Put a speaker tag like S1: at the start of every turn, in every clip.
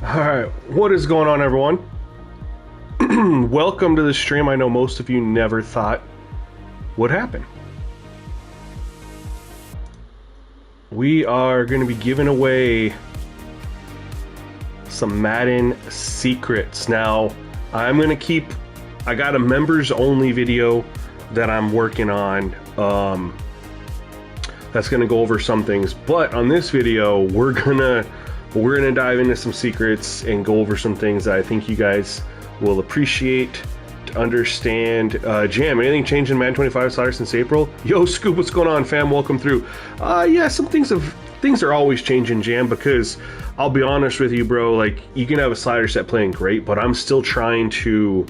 S1: Alright, what is going on, everyone? Welcome to the stream I know most of you never thought would happen. We are going to be giving away some Madden secrets. Now, I got a members only video that I'm working on that's going to go over some things, but on this video we're gonna dive into some secrets and go over some things that I think you guys will appreciate to understand. Jam, anything changed in Madden 25 sliders since April? Yo, Scoop, what's going on, fam? Welcome through. Yeah, some things are always changing, Jam, because I'll be honest with you, bro, like, you can have a slider set playing great, but I'm still trying to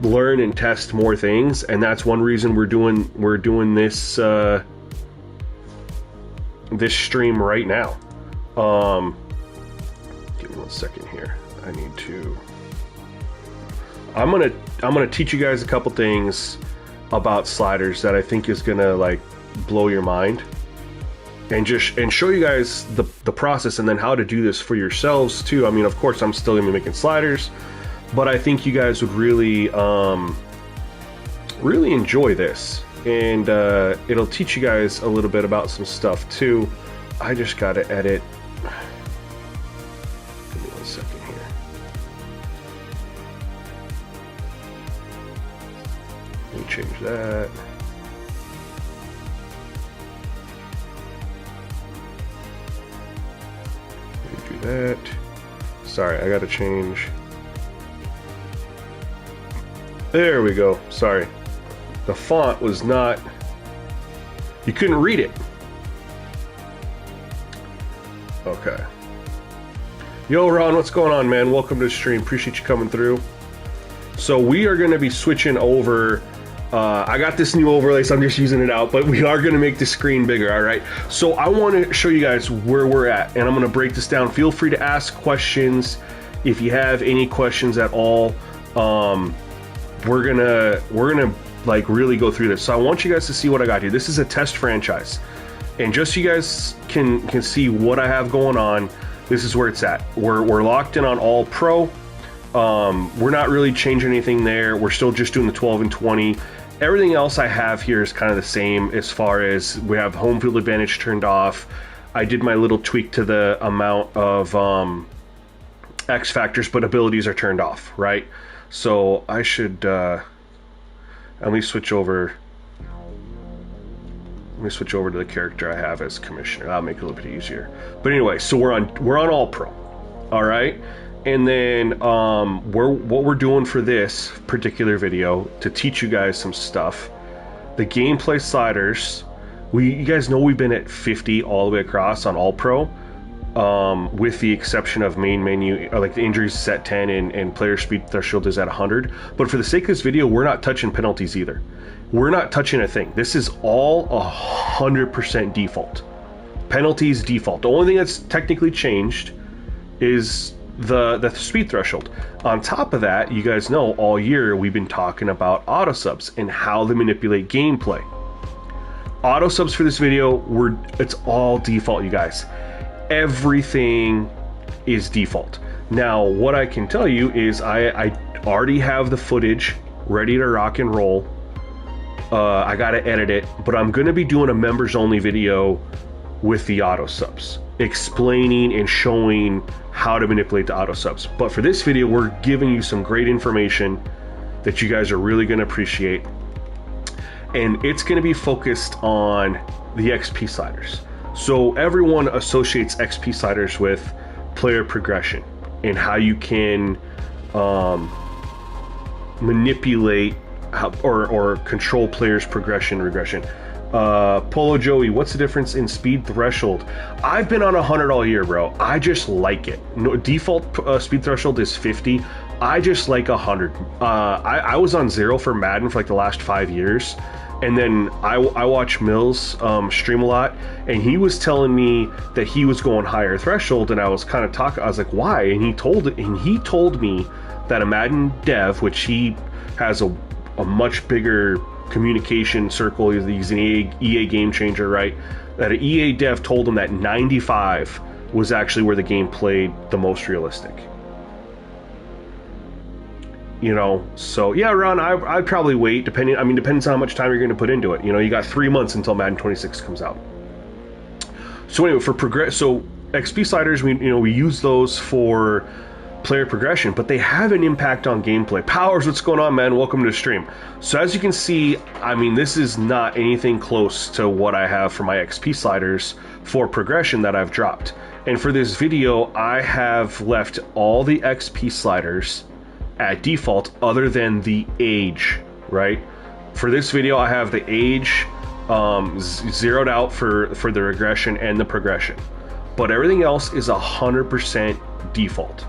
S1: learn and test more things, and that's one reason we're doing this this stream right now. Give me 1 second here. I'm gonna teach you guys a couple things about sliders that I think is gonna like blow your mind, and show you guys the process and then how to do this for yourselves too. I mean, of course, I'm still gonna be making sliders, but I think you guys would really really enjoy this, and it'll teach you guys a little bit about some stuff too. I just gotta edit. Give me 1 second here. Let me change that. Let me do that. Sorry, I gotta change. There we go. Sorry. The font was not... You couldn't read it. Okay. Yo, Ron, what's going on, man? Welcome to the stream. Appreciate you coming through. So we are going to be switching over. I got this new overlay, so I'm just using it out, but we are going to make the screen bigger, all right? So I want to show you guys where we're at, and I'm going to break this down. Feel free to ask questions if you have any questions at all. We're gonna like really go through this. So I want you guys to see what I got here. This is a test franchise, and just so you guys can see what I have going on, this is where it's at. We're locked in on all pro. We're not really changing anything there. We're still just doing the 12 and 20. Everything else I have here is kind of the same, as far as we have home field advantage turned off. I did my little tweak to the amount of X factors, but abilities are turned off, right? So I should let me switch over. Let me switch over to the character I have as commissioner. That'll make it a little bit easier. But anyway, so we're on all pro, all right. And then what we're doing for this particular video to teach you guys some stuff. The gameplay sliders. You guys know we've been at 50 all the way across on all pro. With the exception of main menu, like the injuries set 10 and player speed threshold is at 100. But for the sake of this video, we're not touching penalties either. We're not touching a thing. This is all 100% default. Penalties default. The only thing that's technically changed is the speed threshold. On top of that, you guys know all year we've been talking about auto subs and how they manipulate gameplay. Auto subs for this video, it's all default, you guys. Everything is default. Now, what I can tell you is I already have the footage ready to rock and roll. I gotta edit it, but I'm gonna be doing a members only video with the auto subs, explaining and showing how to manipulate the auto subs. But for this video, we're giving you some great information that you guys are really gonna appreciate, and it's gonna be focused on the XP sliders. So everyone associates XP sliders with player progression and how you can manipulate or control players' progression, regression. Polo Joey, what's the difference in speed threshold? I've been on 100 all year, bro. I just like it. No, default speed threshold is 50. I just like 100. I was on 0 for Madden for like the last 5 years. And then I watch Mills stream a lot, and he was telling me that he was going higher threshold, and I was kind of talking. I was like, why? And he told me that a Madden dev, which he has a much bigger communication circle. He's an EA game changer, right? That an EA dev told him that 95 was actually where the game played the most realistic. You know, so yeah, Ron, I'd probably wait, depends on how much time you're going to put into it. You know, you got 3 months until Madden 26 comes out. So anyway, so XP sliders, we use those for player progression, but they have an impact on gameplay. Powers, what's going on, man? Welcome to the stream. So as you can see, this is not anything close to what I have for my XP sliders for progression that I've dropped. And for this video, I have left all the XP sliders at default other than the age, right? For this video, I have the age zeroed out for the regression and the progression, but everything else is 100% default.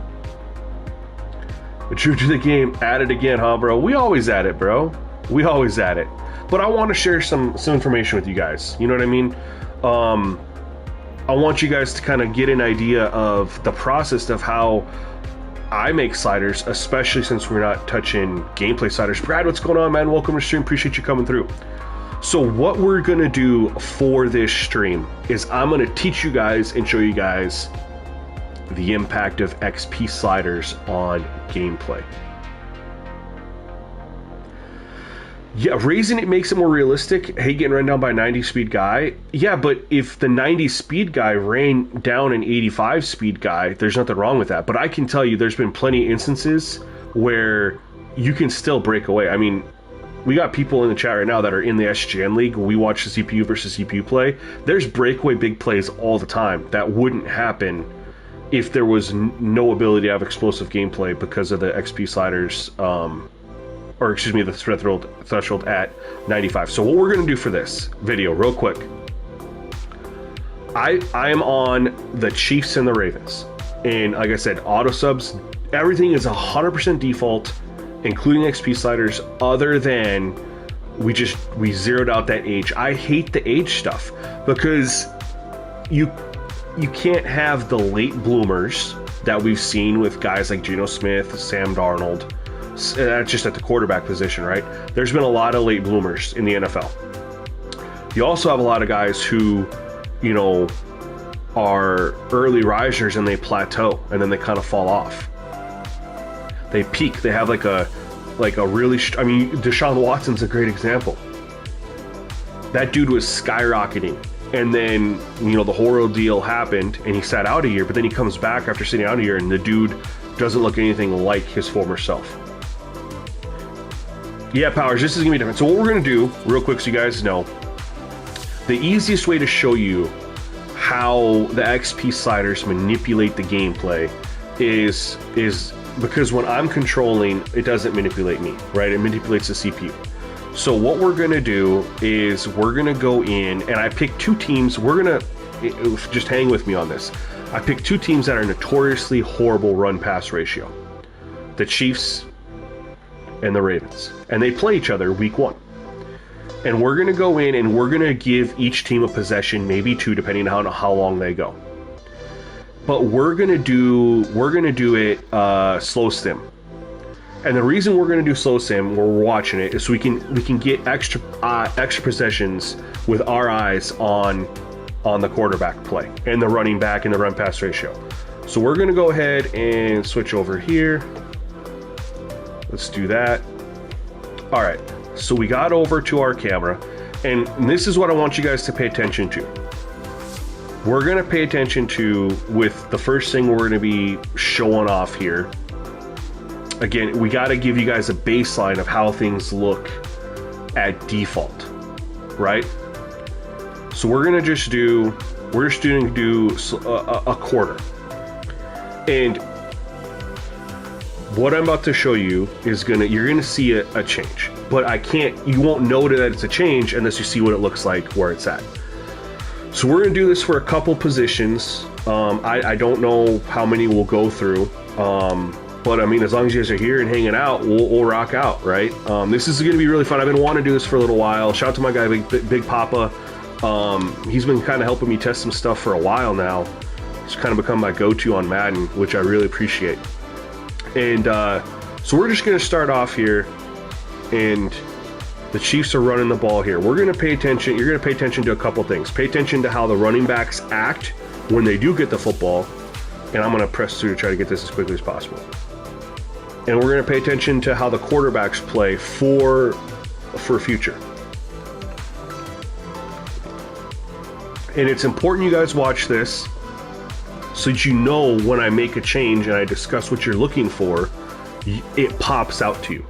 S1: True to the game, add it again, huh, bro? We always add it, bro. We always add it. But I want to share some information with you guys. You know what I mean? I want you guys to kind of get an idea of the process of how I make sliders, especially since we're not touching gameplay sliders. Brad, what's going on, man? Welcome to the stream. Appreciate you coming through. So what we're going to do for this stream is I'm going to teach you guys and show you guys the impact of XP sliders on gameplay. Yeah, raising it makes it more realistic. Hey, getting run down by a 90 speed guy. Yeah, but if the 90 speed guy ran down an 85 speed guy, there's nothing wrong with that. But I can tell you there's been plenty of instances where you can still break away. I mean, we got people in the chat right now that are in the SGN League. We watch the CPU versus CPU play. There's breakaway big plays all the time that wouldn't happen if there was no ability to have explosive gameplay because of the XP sliders, or excuse me, the threshold at 95. So what we're going to do for this video, real quick, I am on the Chiefs and the Ravens, and like I said, auto subs, everything is 100% default, including XP sliders, other than we zeroed out that age. I hate the age stuff because you can't have the late bloomers that we've seen with guys like Geno Smith, Sam Darnold. That's just at the quarterback position, right? There's been a lot of late bloomers in the NFL. You also have a lot of guys who, are early risers and they plateau and then they kind of fall off. They peak. They have like a really, Deshaun Watson's a great example. That dude was skyrocketing. And then, the whole ordeal happened and he sat out a year, but then he comes back after sitting out a year and the dude doesn't look anything like his former self. Yeah, Powers, this is going to be different. So what we're going to do, real quick so you guys know, the easiest way to show you how the XP sliders manipulate the gameplay is because when I'm controlling, it doesn't manipulate me, right? It manipulates the CPU. So what we're going to do is we're going to go in, and I picked two teams. We're going to, just hang with me on this. I picked two teams that are notoriously horrible run-pass ratio. The Chiefs and the Ravens. And they play each other week 1. And we're going to go in and we're going to give each team a possession, maybe 2, depending on how long they go. But we're going to do it slow sim. And the reason we're going to do slow sim when we're watching it is so we can get extra possessions with our eyes on the quarterback play and the running back and the run pass ratio. So we're going to go ahead and switch over here. Let's do that. All right. So we got over to our camera, and this is what I want you guys to pay attention to. We're going to pay attention to, with the first thing we're going to be showing off here. Again, we got to give you guys a baseline of how things look at default, right? So we're going to just do a quarter. And what I'm about to show you is you're going to see a change. But you won't know that it's a change unless you see what it looks like where it's at. So we're going to do this for a couple positions. I don't know how many we'll go through. But as long as you guys are here and hanging out, we'll rock out, right? This is going to be really fun. I've been wanting to do this for a little while. Shout out to my guy, Big Papa. He's been kind of helping me test some stuff for a while now. It's kind of become my go-to on Madden, which I really appreciate. And so we're just going to start off here, and the Chiefs are running the ball here. We're going to pay attention. You're going to pay attention to a couple things. Pay attention to how the running backs act when they do get the football, and I'm going to press through to try to get this as quickly as possible. And we're going to pay attention to how the quarterbacks play for future. And it's important you guys watch this so that you know when I make a change and I discuss what you're looking for, it pops out to you.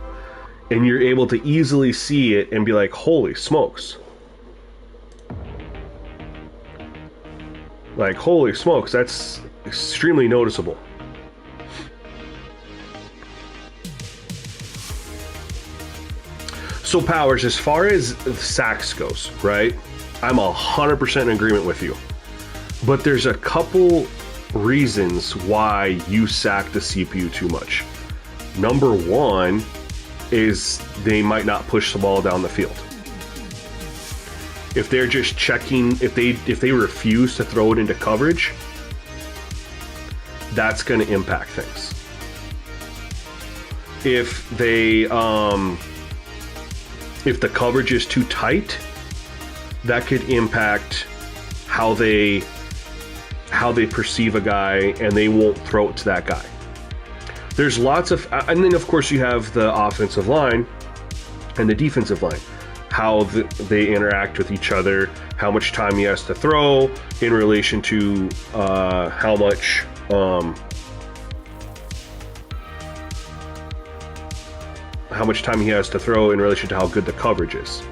S1: And you're able to easily see it and be like, holy smokes. Like, holy smokes, that's extremely noticeable. So Powers, as far as sacks goes, right? I'm 100% in agreement with you. But there's a couple reasons why you sack the CPU too much. Number one is they might not push the ball down the field. If they're just checking, if they refuse to throw it into coverage, that's going to impact things. If they if the coverage is too tight, that could impact how they perceive a guy, and they won't throw it to that guy. There's lots of, and then of course you have the offensive line and the defensive line, how they interact with each other, how much time he has to throw in relation to how much time he has to throw in relation to how good the coverage is.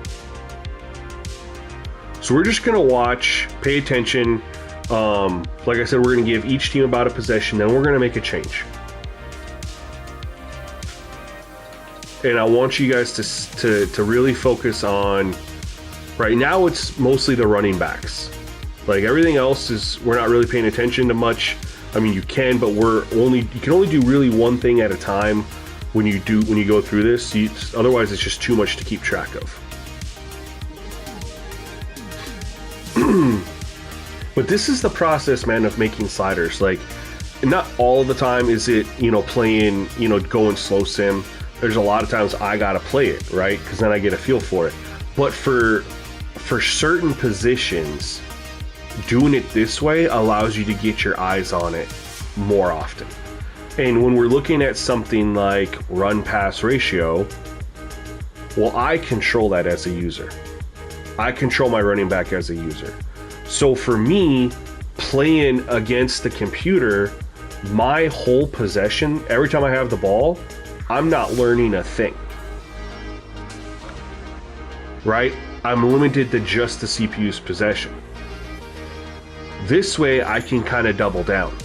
S1: So we're just going to watch, pay attention. Like I said, we're going to give each team about a possession, then we're going to make a change. And I want you guys to really focus on, right now it's mostly the running backs. Like everything else is, we're not really paying attention to much. I mean, you can, but you can only do really one thing at a time when you go through this. Otherwise it's just too much to keep track of. But this is the process, man, of making sliders. Like, not all the time is it, playing, going slow sim. There's a lot of times I gotta play it, right? Because then I get a feel for it. But for certain positions, doing it this way allows you to get your eyes on it more often. And when we're looking at something like run-pass ratio, well, I control that as a user. I control my running back as a user. So for me, playing against the computer, my whole possession, every time I have the ball, I'm not learning a thing. Right? I'm limited to just the CPU's possession. This way, I can kind of double down.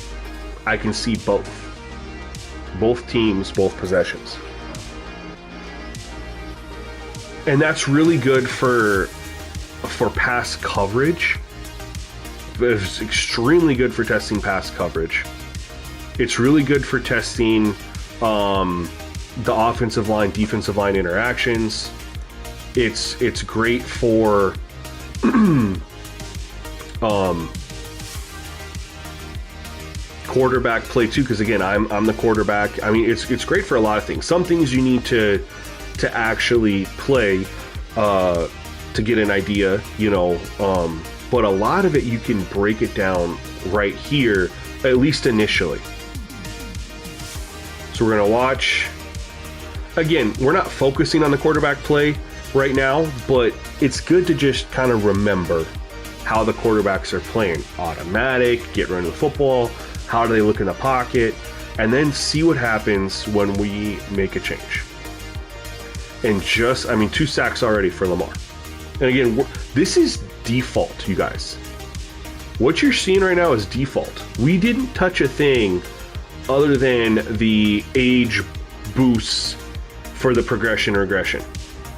S1: I can see both. Both teams, both possessions. And that's really good for pass coverage. It's extremely good for testing pass coverage. It's really good for testing the offensive line, defensive line interactions. It's great for quarterback play too, because again, I'm the quarterback. I mean, it's great for a lot of things. Some things you need to actually play to get an idea, but a lot of it you can break it down right here, at least initially. So we're gonna watch. Again, we're not focusing on the quarterback play right now, but it's good to just kind of remember how the quarterbacks are playing. Automatic, get rid of the football, how do they look in the pocket, and then see what happens when we make a change. And 2 sacks already for Lamar. And again, this is default, you guys. What you're seeing right now is default. We didn't touch a thing other than the age boosts for the progression regression.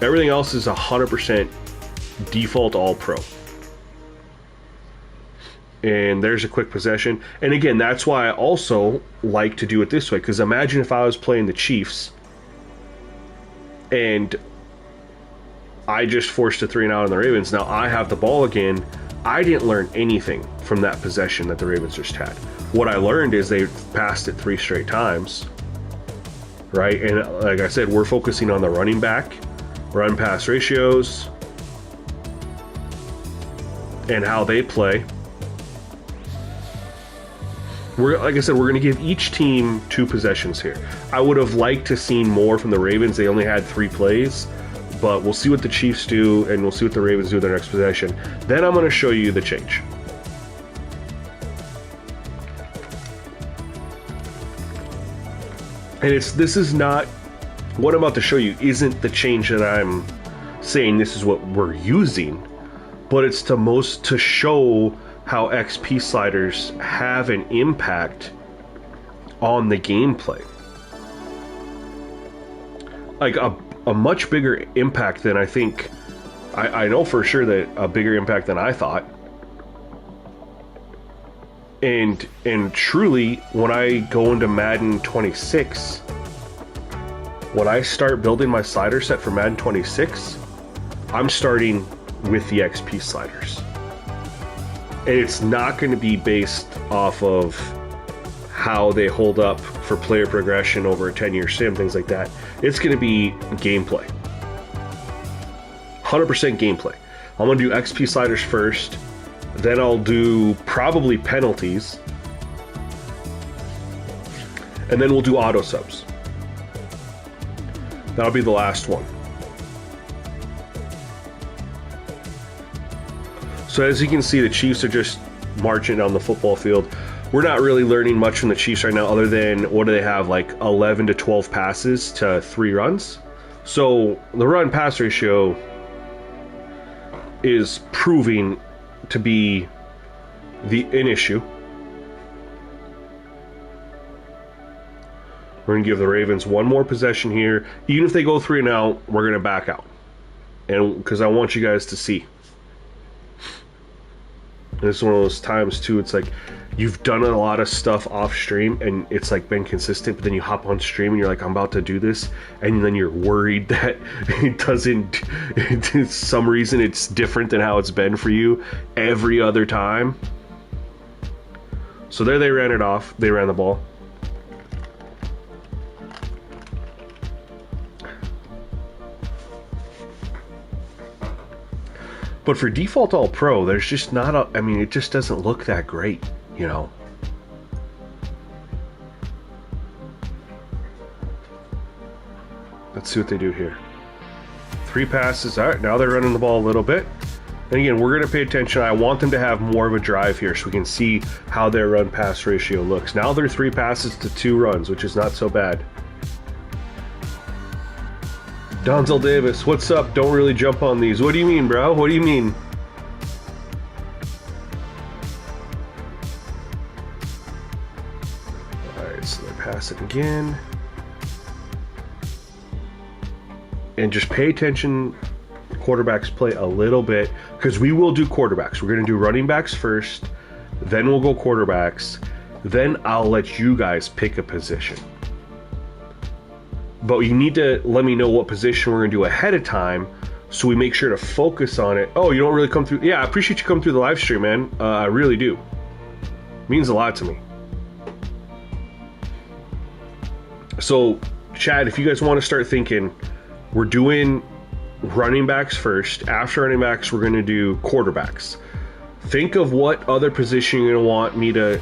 S1: Everything else is 100% default all pro. And there's a quick possession. And again, that's why I also like to do it this way, because imagine if I was playing the Chiefs and I just forced a 3-and-out on the Ravens. Now I have the ball again. I didn't learn anything from that possession that the Ravens just had. What I learned is they passed it 3 straight times, right? And like I said, we're focusing on the running back, run-pass ratios, and how they play. like I said, we're going to give each team 2 possessions here. I would have liked to seen more from the Ravens. They only had 3 plays, but we'll see what the Chiefs do, and we'll see what the Ravens do with their next possession. Then I'm going to show you the change. And this is not, what I'm about to show you isn't the change that I'm saying this is what we're using, but it's to show how XP sliders have an impact on the gameplay. Like a much bigger impact than I think, I know for sure that a bigger impact than I thought. And truly, when I go into Madden 26, when I start building my slider set for Madden 26, I'm starting with the XP sliders. And it's not going to be based off of how they hold up for player progression over a 10-year sim, things like that. It's going to be gameplay. 100% gameplay. I'm going to do XP sliders first, then I'll do probably penalties, and then we'll do auto subs. That'll be the last one. So as you can see, the Chiefs are just marching down the football field. We're not really learning much from the Chiefs right now, other than, what do they have, like 11 to 12 passes to 3 runs? So the run-pass ratio is proving to be an issue. We're going to give the Ravens one more possession here. Even if they go 3 and out, we're going to back out. And because I want you guys to see. And it's one of those times too, it's like you've done a lot of stuff off stream and it's like been consistent, but then you hop on stream and you're like, I'm about to do this, and then you're worried that it doesn't, some reason it's different than how it's been for you every other time. So there they ran it off. They ran the ball. But for default all pro, there's just not a, I mean, it just doesn't look that great, you know. Let's see what they do here. 3 passes. All right, now they're running the ball a little bit. And again, we're going to pay attention. I want them to have more of a drive here so we can see how their run-pass ratio looks. Now they're 3 passes to 2 runs, which is not so bad. Donzel Davis, what's up? Don't really jump on these. What do you mean, bro? What do you mean? Alright, so they pass it again. And just pay attention, quarterbacks play a little bit, because we will do quarterbacks. We're going to do running backs first, then we'll go quarterbacks, then I'll let you guys pick a position. But you need to let me know what position we're going to do ahead of time so we make sure to focus on it. Oh, you don't really come through. Yeah, I appreciate you coming through the live stream, man. I really do. It means a lot to me. So, Chad, if you guys want to start thinking, we're doing running backs first. After running backs, we're going to do quarterbacks. Think of what other position you're going to want me to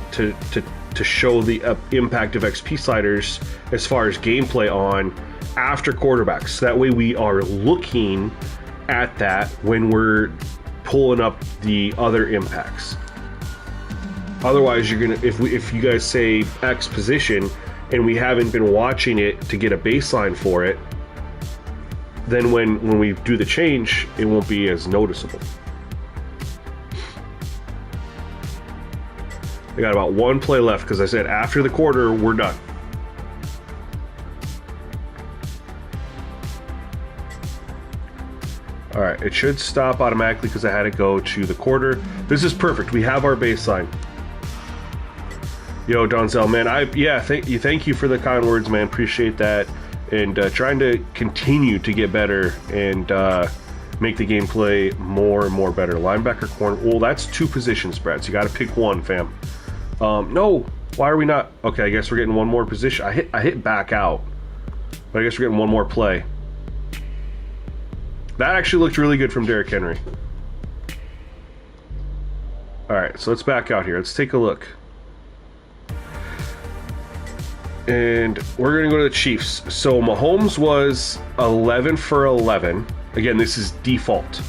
S1: show the impact of XP sliders as far as gameplay on after quarterbacks. So that way we are looking at that when we're pulling up the other impacts. Otherwise, you're gonna, if you guys say X position and we haven't been watching it to get a baseline for it, then when we do the change, it won't be as noticeable. We got about 1 play left because I said after the quarter, we're done. All right, it should stop automatically because I had to go to the quarter. This is perfect. We have our baseline. Yo, Donzel, man, thank you for the kind words, man. Appreciate that, and trying to continue to get better and make the gameplay more and more better. Linebacker, corner. Well, that's 2 positions, Brad. So you got to pick one, fam. No, why are we not? Okay, I guess we're getting 1 more position. I hit back out, but I guess we're getting 1 more play. That actually looked really good from Derrick Henry. All right, so let's back out here. Let's take a look. And we're going to go to the Chiefs. So Mahomes was 11 for 11. Again, this is default.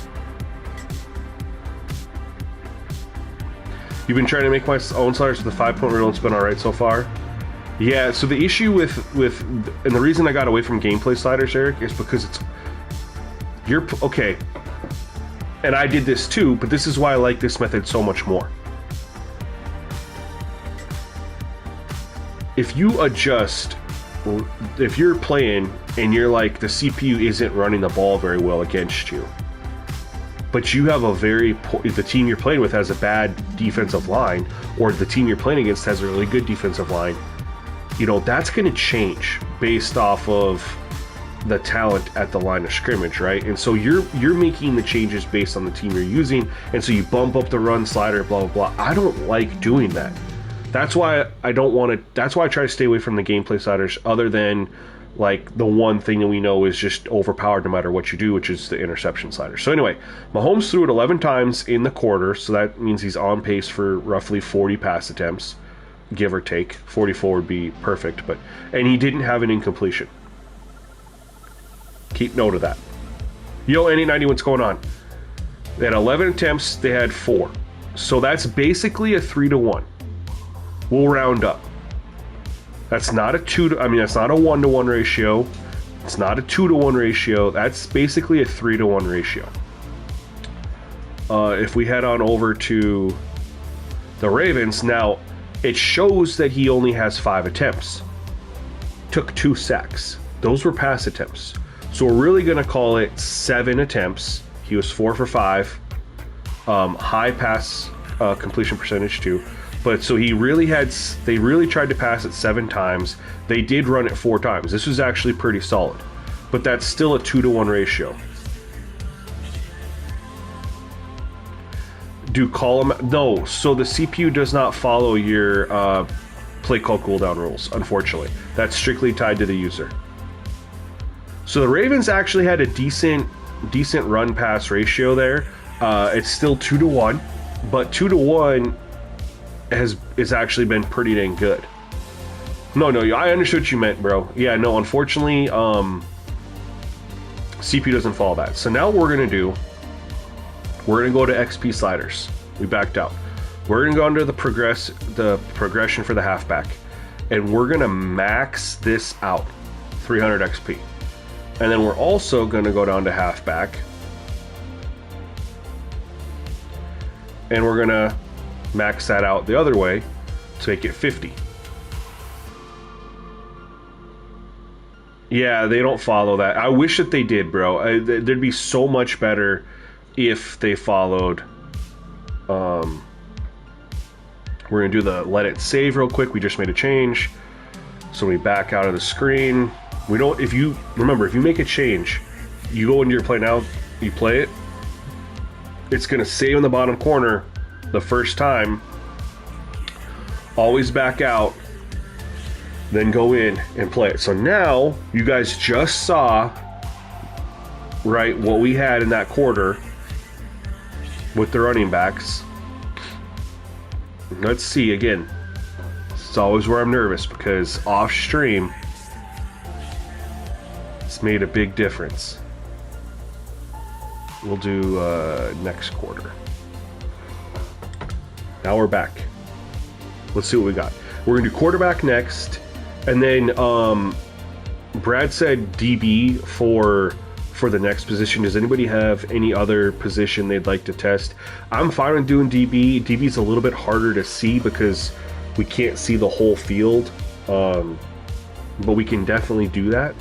S1: You've been trying to make my own sliders with the 5-point rule. It's been all right so far. Yeah, so the issue with and the reason I got away from gameplay sliders, Eric, is because you're okay. And I did this too, but this is why I like this method so much more. If you adjust, if you're playing and you're like, the CPU isn't running the ball very well against you, but you have the team you're playing with has a bad defensive line, or the team you're playing against has a really good defensive line, you know, that's going to change based off of the talent at the line of scrimmage, right? And so you're making the changes based on the team you're using, and so you bump up the run slider, blah blah blah. I don't like doing that. That's why I don't want to. That's why I try to stay away from the gameplay sliders, other than like the one thing that we know is just overpowered no matter what you do, which is the interception slider. So anyway, Mahomes threw it 11 times in the quarter, so that means he's on pace for roughly 40 pass attempts, give or take. 44 would be perfect, and he didn't have an incompletion. Keep note of that. Yo, NA90, what's going on? They had 11 attempts, they had 4. So that's basically a 3-to-1. We'll round up. That's not a that's not a 1-to-1 ratio. It's not a 2-to-1 ratio. That's basically a 3-to-1 ratio. If we head on over to the Ravens, now it shows that he only has 5 attempts. Took 2 sacks. Those were pass attempts. So we're really going to call it 7 attempts. He was 4 for 5. High pass completion percentage too. But so they really tried to pass it 7 times. They did run it 4 times. This was actually pretty solid. But that's still a 2-to-1 ratio. No, so the CPU does not follow your play call cooldown rules, unfortunately. That's strictly tied to the user. So the Ravens actually had a decent run pass ratio there. It's still 2-to-1, but 2-to-1 has actually been pretty dang good. No, I understood what you meant, bro. Yeah, no, unfortunately, CPU doesn't follow that. So now what we're gonna do, we're gonna go to XP sliders. We backed out. We're gonna go under the progression for the halfback, and we're gonna max this out, 300 XP. And then we're also gonna go down to halfback, and we're gonna max that out the other way to make it 50. Yeah, they don't follow that. I wish that they did, bro. There'd be so much better if they followed. We're gonna do the let it save real quick. We just made a change, so we back out of the screen. We don't. If you make a change, you go into your play now. You play it. It's gonna save in the bottom corner the first time. Always back out, then go in and play it. So now you guys just saw, right, what we had in that quarter with the running backs. Let's see again. It's always where I'm nervous, because off stream it's made a big difference. We'll do next quarter. Now we're back. Let's see what we got. We're gonna do quarterback next, and then Brad said DB for the next position. Does anybody have any other position they'd like to test? I'm fine with doing DB. DB is a little bit harder to see because we can't see the whole field, but we can definitely do that.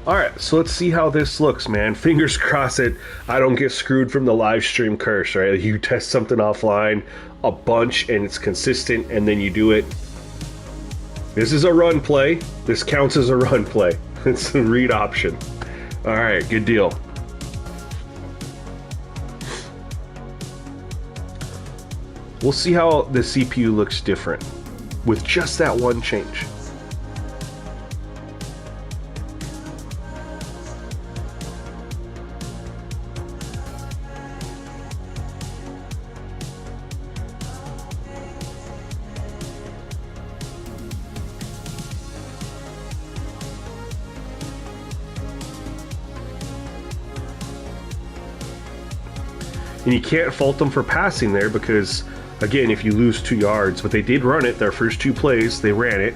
S1: Alright, so let's see how this looks, man. Fingers crossed that I don't get screwed from the live stream curse, right? You test something offline a bunch and it's consistent, and then you do it. This is a run play. This counts as a run play. It's a read option. Alright, good deal. We'll see how the CPU looks different with just that one change. And you can't fault them for passing there because, again, if you lose 2 yards, but they did run it, their first 2 plays, they ran it.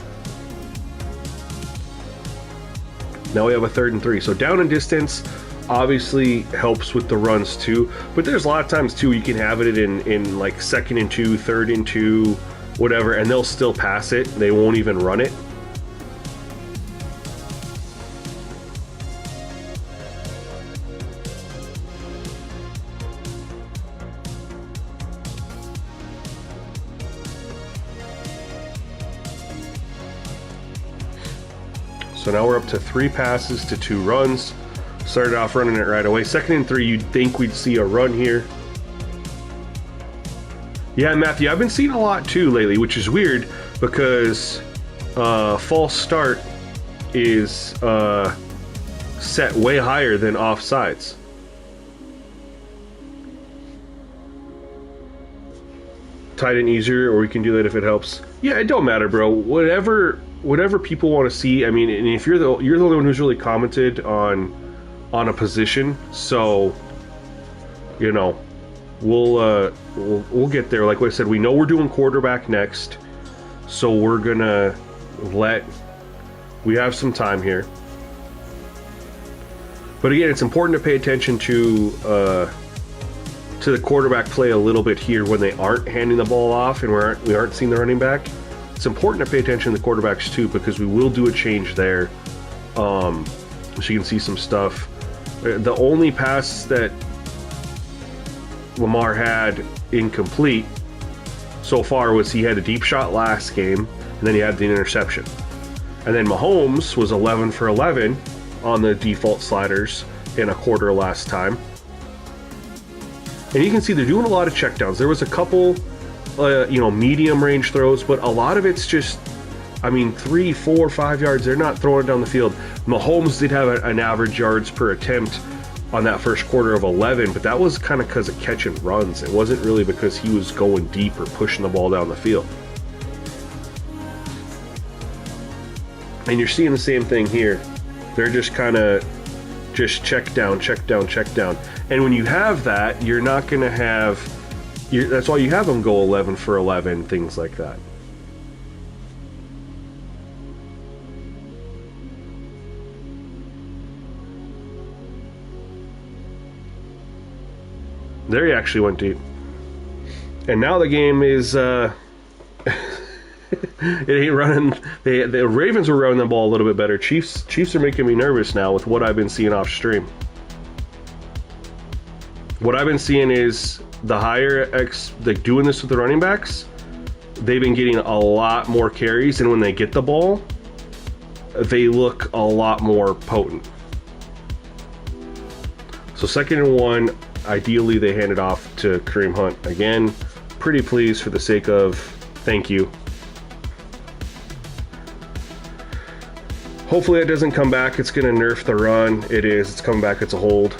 S1: Now we have a 3rd and 3. So down and distance obviously helps with the runs too, but there's a lot of times too you can have it in like 2nd and 2, 3rd and 2, whatever, and they'll still pass it. They won't even run it. So now we're up to 3 passes to 2 runs. Started off running it right away. 2nd and 3, you'd think we'd see a run here. Yeah, Matthew, I've been seeing a lot too lately, which is weird because false start is set way higher than offsides. Tight end easier, or we can do that if it helps. Yeah, it don't matter, bro. Whatever people want to see. I mean, and if you're the only one who's really commented on a position, so you know, we'll get there. Like I said, we know we're doing quarterback next, so we're gonna we have some time here. But again, it's important to pay attention to the quarterback play a little bit here when they aren't handing the ball off and we aren't seeing the running back. It's important to pay attention to the quarterbacks too, because we will do a change there. So you can see some stuff. The only pass that Lamar had incomplete so far was he had a deep shot last game, and then he had the interception. And then Mahomes was 11 for 11 on the default sliders in a quarter last time. And you can see they're doing a lot of checkdowns. There was a couple, medium range throws, but a lot of it's just, 3, 4, 5 yards. They're not throwing it down the field. Mahomes did have an average yards per attempt on that first quarter of 11, but that was kind of because of catch and runs. It wasn't really because he was going deep or pushing the ball down the field. And you're seeing the same thing here. They're just kind of check down. And when you have that, you're not going to have... that's why you have them go 11 for 11, things like that. There he actually went deep. And now the game is... it ain't running. The Ravens were running the ball a little bit better. Chiefs are making me nervous now with what I've been seeing off stream. What I've been seeing is the higher like doing this with the running backs, they've been getting a lot more carries, and when they get the ball, they look a lot more potent. So 2nd and 1, ideally they hand it off to Kareem Hunt again. Pretty pleased for the sake of thank you. Hopefully that doesn't come back. It's going to nerf the run. It is. It's coming back. It's a hold.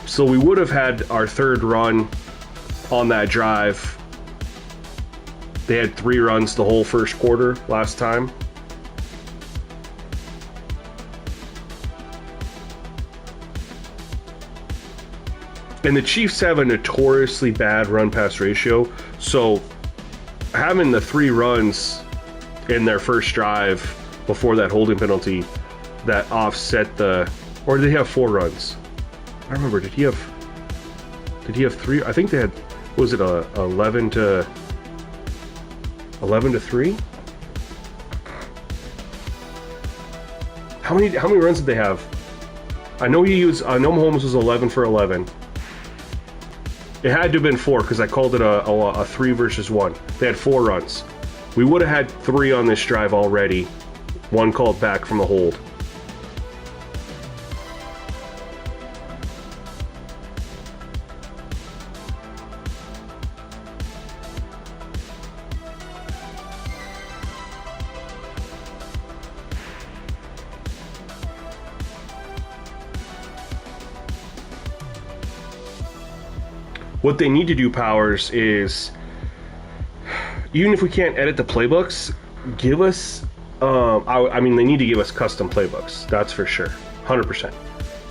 S1: So we would have had our 3rd run on that drive. They had 3 runs the whole first quarter last time. And the Chiefs have a notoriously bad run-pass ratio. So having the 3 runs in their first drive before that holding penalty that offset the... Or did they have 4 runs? I remember, did he have 3? I think they had... Was it 11 to 3? How many runs did they have? I know Mahomes was 11 for 11. It had to have been 4 because I called it a 3 versus 1. They had 4 runs. We would have had 3 on this drive already. 1 called back from the hold. What they need to do, Powers, is even if we can't edit the playbooks, give us they need to give us custom playbooks, that's for sure, 100%.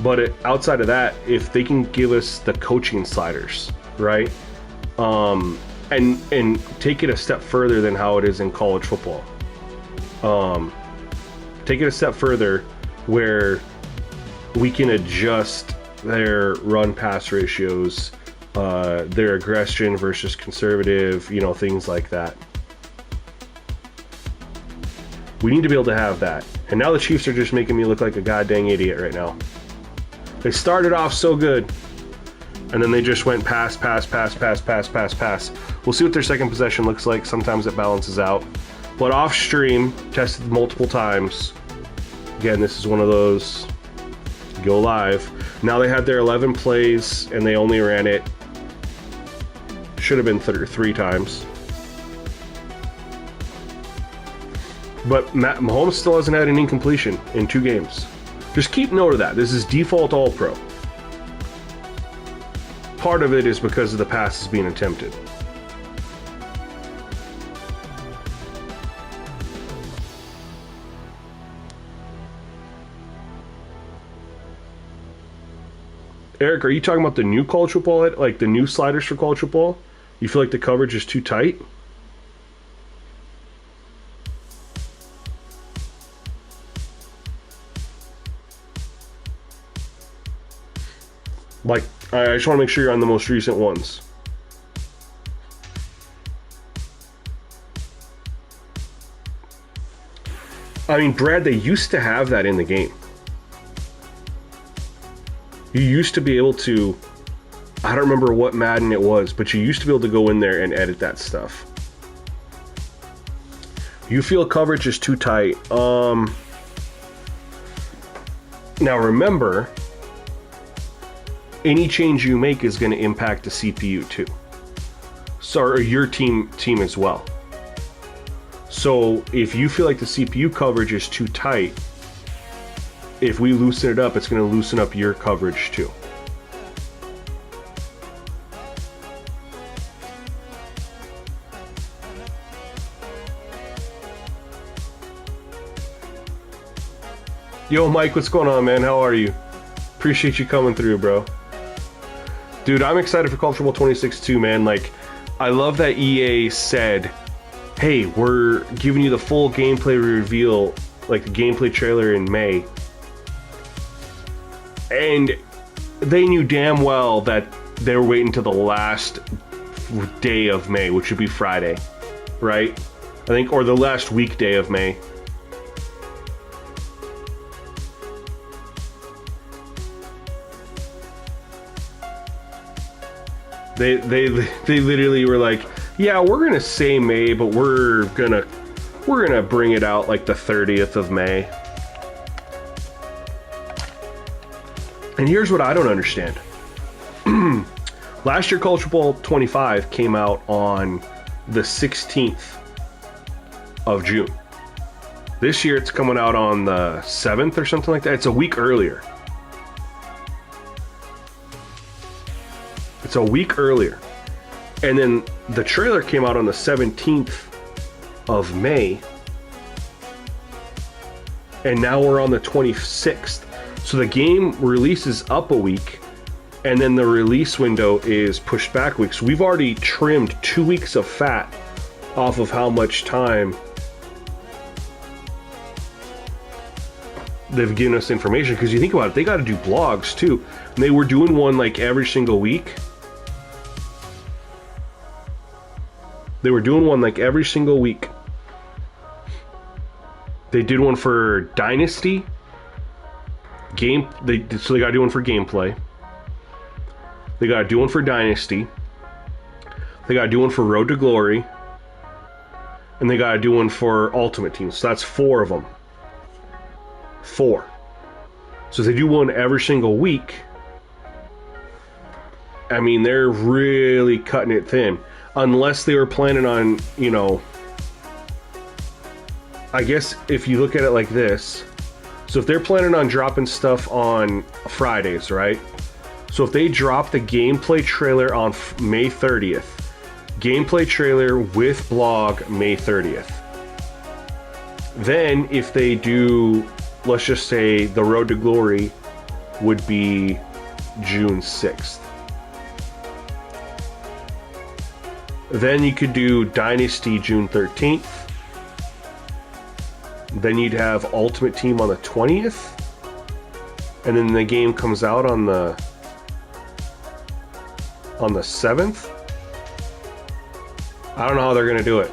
S1: But outside of that, if they can give us the coaching sliders, right? And take it a step further than how it is in college football. Take it a step further where we can adjust their run-pass ratios, their aggression versus conservative, you know, things like that. We need to be able to have that. And now the Chiefs are just making me look like a goddamn idiot right now. They started off so good, and then they just went pass. We'll see what their second possession looks like. Sometimes it balances out. But off stream, tested multiple times. Again, this is one of those go live. Now they had their 11 plays, and they only ran it. Should have been 3 times. But Mahomes still hasn't had an incompletion in 2 games. Just keep note of that. This is default All-Pro. Part of it is because of the passes being attempted. Eric, are you talking about the new college football, like the new sliders for college football? You feel like the coverage is too tight? Like, I just want to make sure you're on the most recent ones. I mean, Brad, they used to have that in the game. You used to be able to, I don't remember what Madden it was, but you used to be able to go in there and edit that stuff. You feel coverage is too tight. Now remember, any change you make is going to impact the CPU too. So, or your team as well. So if you feel like the CPU coverage is too tight, if we loosen it up, it's going to loosen up your coverage too. Yo, Mike, what's going on, man? How are you? Appreciate you coming through, bro. Dude, I'm excited for College Football 26 too, man. Like, I love that EA said, hey, we're giving you the full gameplay reveal, like the gameplay trailer in May. And they knew damn well that they were waiting till the last day of May, which would be Friday, right? I think, or the last weekday of May. They literally were like, yeah, we're gonna say May, but we're gonna bring it out like the 30th of May. And here's what I don't understand. Last year, College Football 25 came out on the 16th of June. This year, it's coming out on the 7th or something like that. It's a week earlier. It's a week earlier. And then the trailer came out on the 17th of May. And now we're on the 26th. So the game releases up a week, and then the release window is pushed back a week. So we've already trimmed 2 weeks of fat off of how much time they've given us information. Because you think about it, they got to do blogs too. And they were doing one like every single week. They were doing one like every single week. They did one for Dynasty. So they got to do one for gameplay. They got to do one for Dynasty. They got to do one for Road to Glory. And they got to do one for Ultimate Team. So that's 4 of them. 4. So they do one every single week. I mean, they're really cutting it thin. Unless they were planning on, you know, I guess if you look at it like this, so if they're planning on dropping stuff on Fridays, right? So if they drop the gameplay trailer on May 30th, gameplay trailer with blog May 30th. Then if they do, let's just say the Road to Glory would be June 6th. Then you could do Dynasty June 13th. Then you'd have Ultimate Team on the 20th. And then the game comes out on the 7th. I don't know how they're going to do it.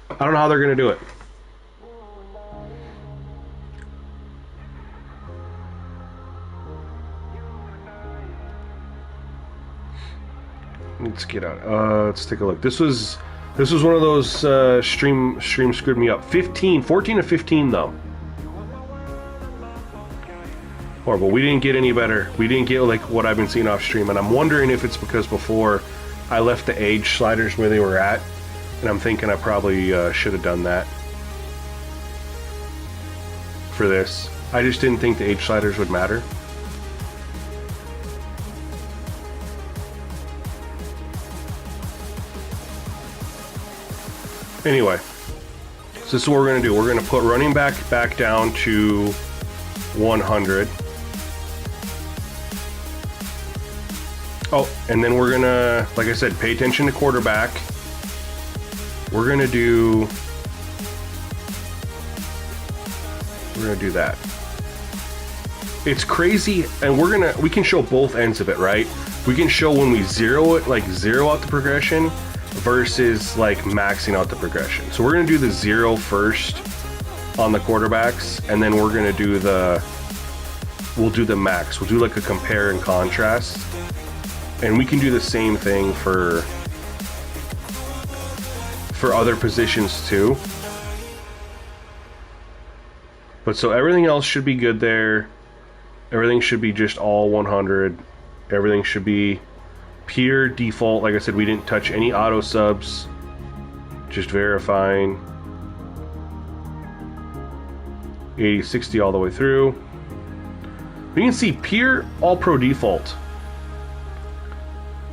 S1: I don't know how they're going to do it. Let's get out. Let's take a look. This was one of those stream screwed me up. 14 to 15 though. Horrible. We didn't get any better. We didn't get like what I've been seeing off stream, and I'm wondering if it's because before I left the age sliders where they were at, and I'm thinking I probably should have done that for this. I just didn't think the age sliders would matter. Anyway, so this is what we're going to do. We're going to put running back down to 100. Oh, and then we're going to, like I said, pay attention to quarterback. We're going to do that. It's crazy, and we can show both ends of it, right? We can show when we zero it, like zero out the progression, versus like maxing out the progression. So we're going to do the 0 first on the quarterbacks, and then we're going to do we'll do the max. We'll do like a compare and contrast, and we can do the same thing for other positions too. But so everything else should be good there. Everything should be just all 100. Everything should be pure default. Like I said, we didn't touch any auto subs. Just verifying. 80, 60 all the way through. You can see pure all pro default.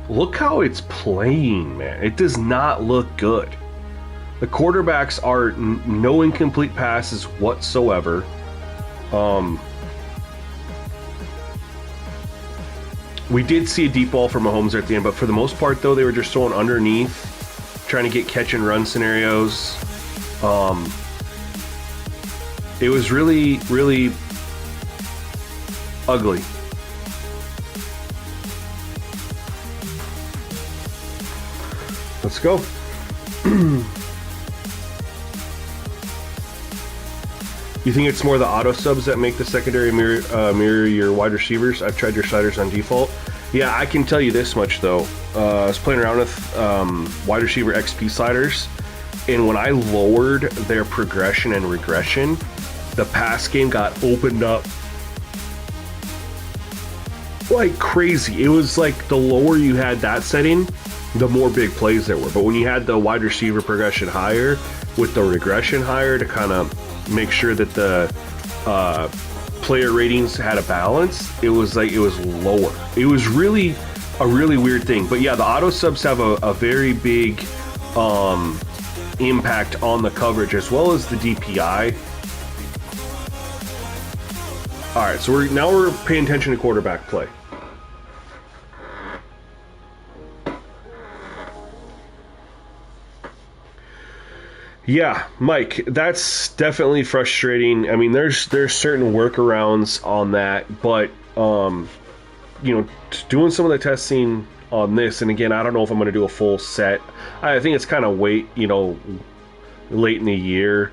S1: Look how it's playing, man. It does not look good. The quarterbacks are no incomplete passes whatsoever. We did see a deep ball from Mahomes at the end, but for the most part, though, they were just throwing underneath, trying to get catch and run scenarios. It was really, really ugly. Let's go. You think it's more the auto subs that make the secondary mirror your wide receivers? I've tried your sliders on default. Yeah, I can tell you this much though. I was playing around with wide receiver XP sliders, and when I lowered their progression and regression, the pass game got opened up like crazy. It was like the lower you had that setting, the more big plays there were. But when you had the wide receiver progression higher with the regression higher to kind of make sure that the player ratings had a balance, it was lower. It was really a really weird thing. But yeah, the auto subs have a very big impact on the coverage as well as the DPI. All right, so we're paying attention to quarterback play. Yeah, Mike, that's definitely frustrating. I mean, there's certain workarounds on that, but doing some of the testing on this, and again, I don't know if I'm going to do a full set. I think it's kind of late in the year,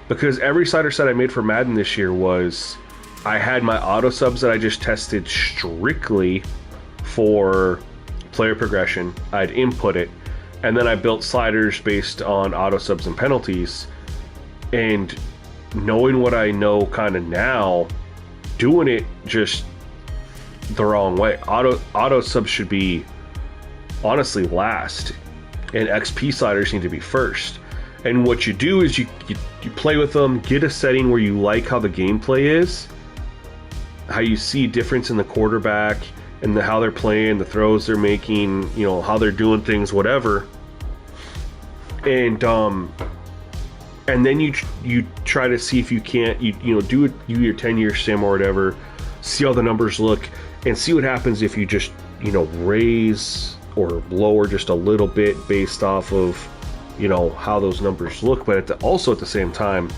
S1: because every slider set I made for Madden this year I had my auto subs that I just tested strictly for player progression. I'd input it, and then I built sliders based on auto subs and penalties. And knowing what I know kind of now, doing it just the wrong way. Auto subs should be honestly last, and XP sliders need to be first. And what you do is you play with them, get a setting where you like how the gameplay is, how you see difference in the quarterback and how they're playing, the throws they're making, how they're doing things, whatever. And then you try to see if you can't do your 10-year sim or whatever, see how the numbers look, and see what happens if you just, you know, raise or lower just a little bit based off of, you know, how those numbers look. But also at the same time,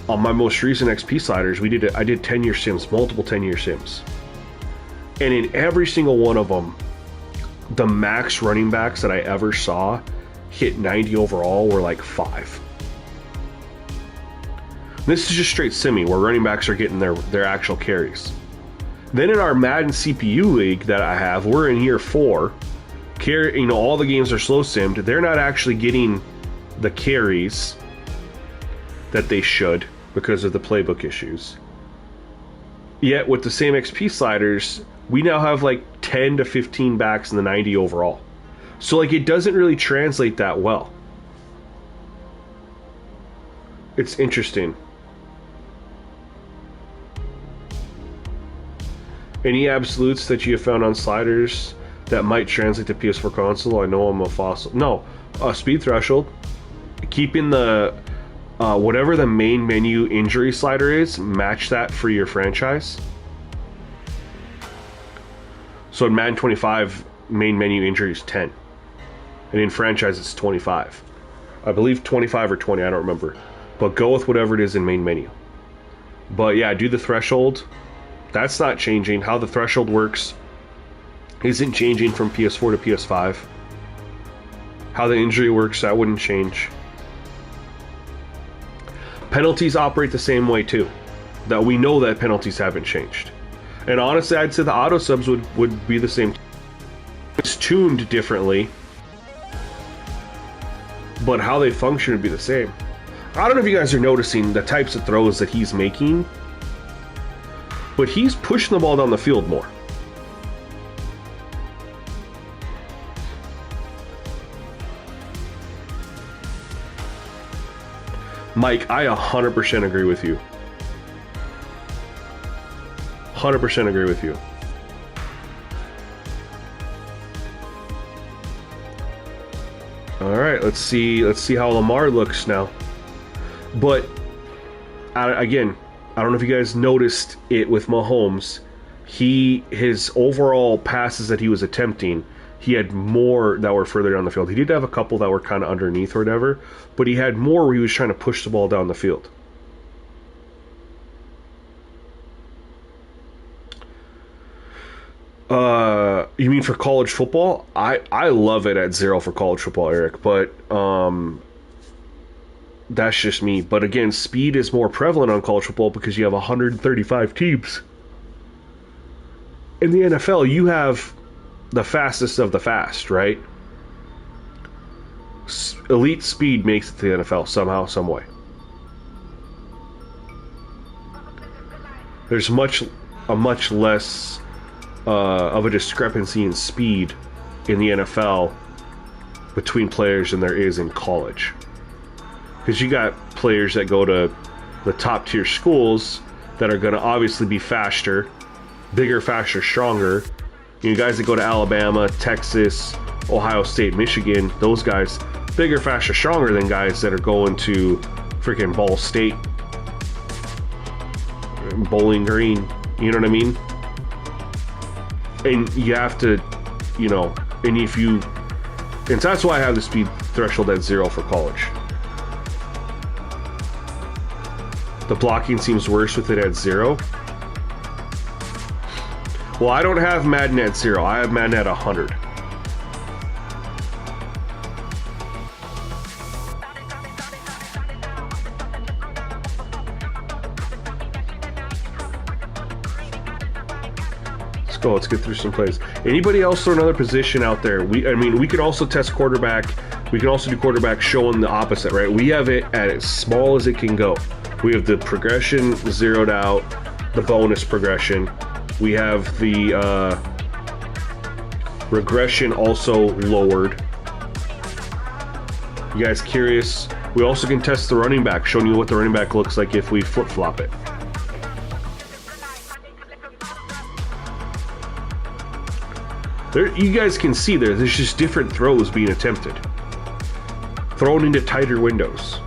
S1: on my most recent XP sliders, I did 10-year sims, multiple 10-year sims, and in every single one of them, the max running backs that I ever saw hit 90 overall were like 5. This is just straight simmy, where running backs are getting their actual carries. Then in our Madden CPU league that I have, we're in year 4. You know, all the games are slow simmed. They're not actually getting the carries that they should because of the playbook issues. Yet with the same XP sliders, we now have like 10 to 15 backs in the 90 overall. So like, it doesn't really translate that well. It's interesting. Any absolutes that you have found on sliders that might translate to PS4 console? I know I'm a fossil. No, speed threshold. Keeping the whatever the main menu injury slider is, match that for your franchise. So in Madden 25, main menu injury is 10. And in franchise, it's 25. I believe 25 or 20, I don't remember. But go with whatever it is in main menu. But yeah, do the threshold. That's not changing. How the threshold works isn't changing from PS4 to PS5. How the injury works, that wouldn't change. Penalties operate the same way too. That we know that penalties haven't changed. And honestly, I'd say the auto subs would be the same. It's tuned differently, but how they function would be the same. I don't know if you guys are noticing the types of throws that he's making, but he's pushing the ball down the field more. Mike, I 100% agree with you. 100% agree with you. All right, let's see how Lamar looks now. But again, I don't know if you guys noticed it with Mahomes. His overall passes that he was attempting, he had more that were further down the field. He did have a couple that were kind of underneath or whatever, but he had more where he was trying to push the ball down the field. You mean for college football? I love it at 0 for college football, Eric, but that's just me. But again, speed is more prevalent on college football because you have 135 teams. In the NFL, you have the fastest of the fast, right? Elite speed makes it to the NFL somehow, some way. There's a much less of a discrepancy in speed in the NFL between players than there is in college. Because you got players that go to the top tier schools that are going to obviously be faster, bigger, faster, stronger. You know, guys that go to Alabama, Texas, Ohio State, Michigan, those guys, bigger, faster, stronger than guys that are going to freaking Ball State, Bowling Green, you know what I mean? And you have to, you know, and so that's why I have the speed threshold at 0 for college. The blocking seems worse with it at 0. Well, I don't have Madden at 0. I have Madden at 100. Let's go. Let's get through some plays. Anybody else throw another position out there? We could also test quarterback. We can also do quarterback showing the opposite, right? We have it at as small as it can go. We have the progression zeroed out, the bonus progression. We have the regression also lowered. You guys curious? We also can test the running back, showing you what the running back looks like if we flip-flop it. You guys can see there's just different throws being attempted. Thrown into tighter windows.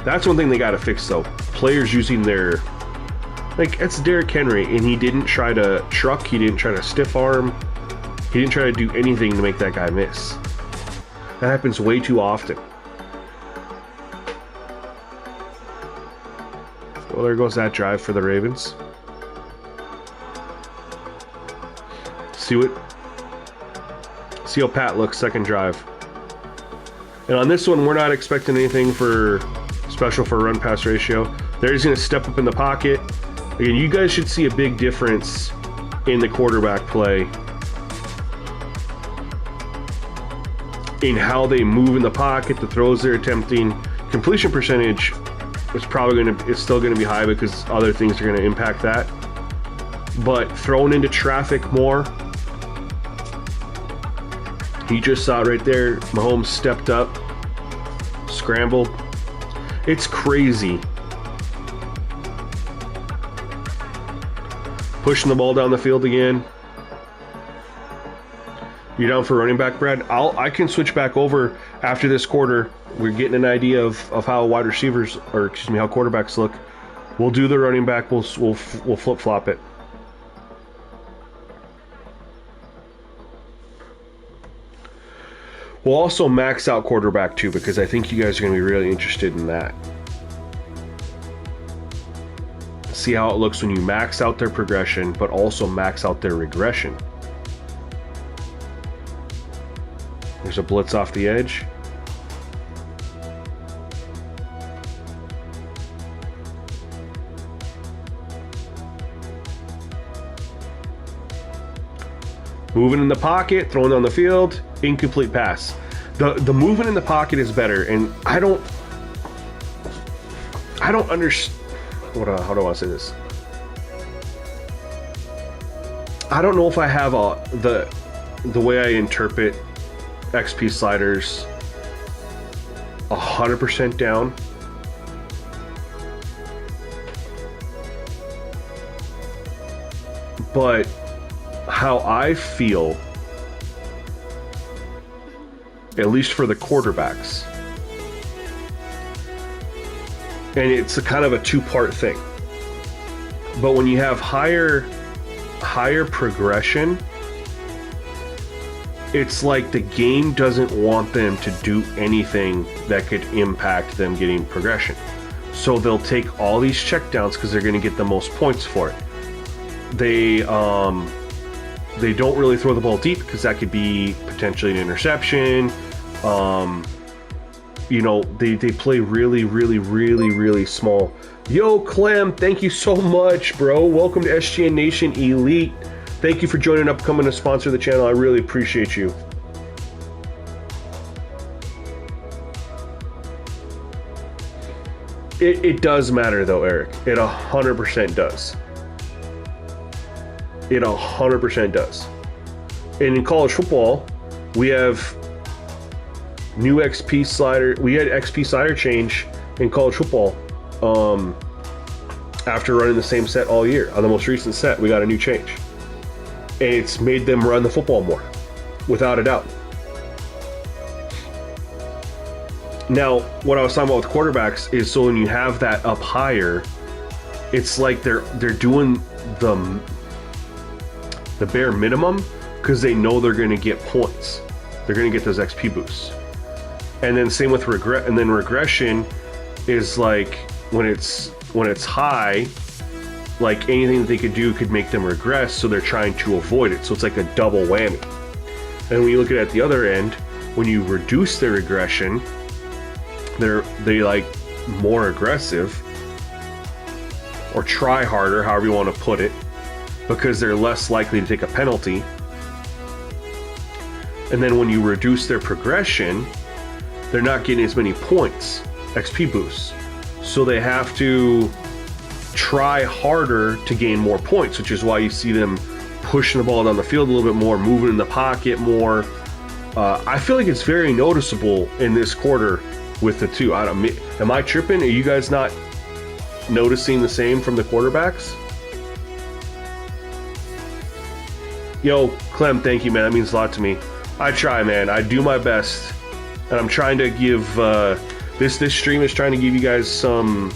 S1: That's one thing they got to fix, though. Players using their... Like, it's Derrick Henry, and he didn't try to truck, he didn't try to stiff arm, he didn't try to do anything to make that guy miss. That happens way too often. Well, there goes that drive for the Ravens. See how Pat looks second drive. And on this one, we're not expecting anything for special for run-pass ratio. They're just going to step up in the pocket. Again, you guys should see a big difference in the quarterback play, in how they move in the pocket, the throws they're attempting. Completion percentage is probably it's still going to be high because other things are going to impact that. But thrown into traffic more. You just saw it right there. Mahomes stepped up, scrambled. It's crazy. Pushing the ball down the field again. You down for running back, Brad? I can switch back over after this quarter. We're getting an idea of how wide receivers, or excuse me, how quarterbacks look. We'll do the running back. We'll flip flop it. We'll also max out quarterback too, because I think you guys are going to be really interested in that. See how it looks when you max out their progression, but also max out their regression. There's a blitz off the edge. Moving in the pocket, throwing on the field, incomplete pass. The movement in the pocket is better, and I don't understand. How do I say this? I don't know if I have the way I interpret XP sliders 100% down. But how I feel, at least for the quarterbacks, and it's a kind of a two-part thing, but when you have higher progression, it's like the game doesn't want them to do anything that could impact them getting progression. So they'll take all these checkdowns because they're going to get the most points for it. They don't really throw the ball deep because that could be potentially an interception. They play really small. Yo, Clem, thank you so much, bro. Welcome to SGN Nation Elite. Thank you for joining up, coming to sponsor the channel. I really appreciate you. It does matter though, Eric. It 100% does. It 100% does. And in college football, we have new XP slider. We had XP slider change in college football after running the same set all year. On the most recent set, we got a new change. And it's made them run the football more, without a doubt. Now, what I was talking about with quarterbacks is, so when you have that up higher, it's like they're doing the bare minimum because they know they're going to get points. They're going to get those XP boosts. And then same with regression is like when it's high, like anything that they could do could make them regress, so they're trying to avoid it. So it's like a double whammy. And when you look at the other end, when you reduce their regression, they like more aggressive or try harder, however you want to put it, because they're less likely to take a penalty. And then when you reduce their progression, they're not getting as many points, XP boosts. So they have to try harder to gain more points, which is why you see them pushing the ball down the field a little bit more, moving in the pocket more. I feel like it's very noticeable in this quarter with the two. Am I tripping? Are you guys not noticing the same from the quarterbacks? Yo, Clem, thank you, man. That means a lot to me. I try, man. I do my best. And I'm trying to give This stream is trying to give you guys some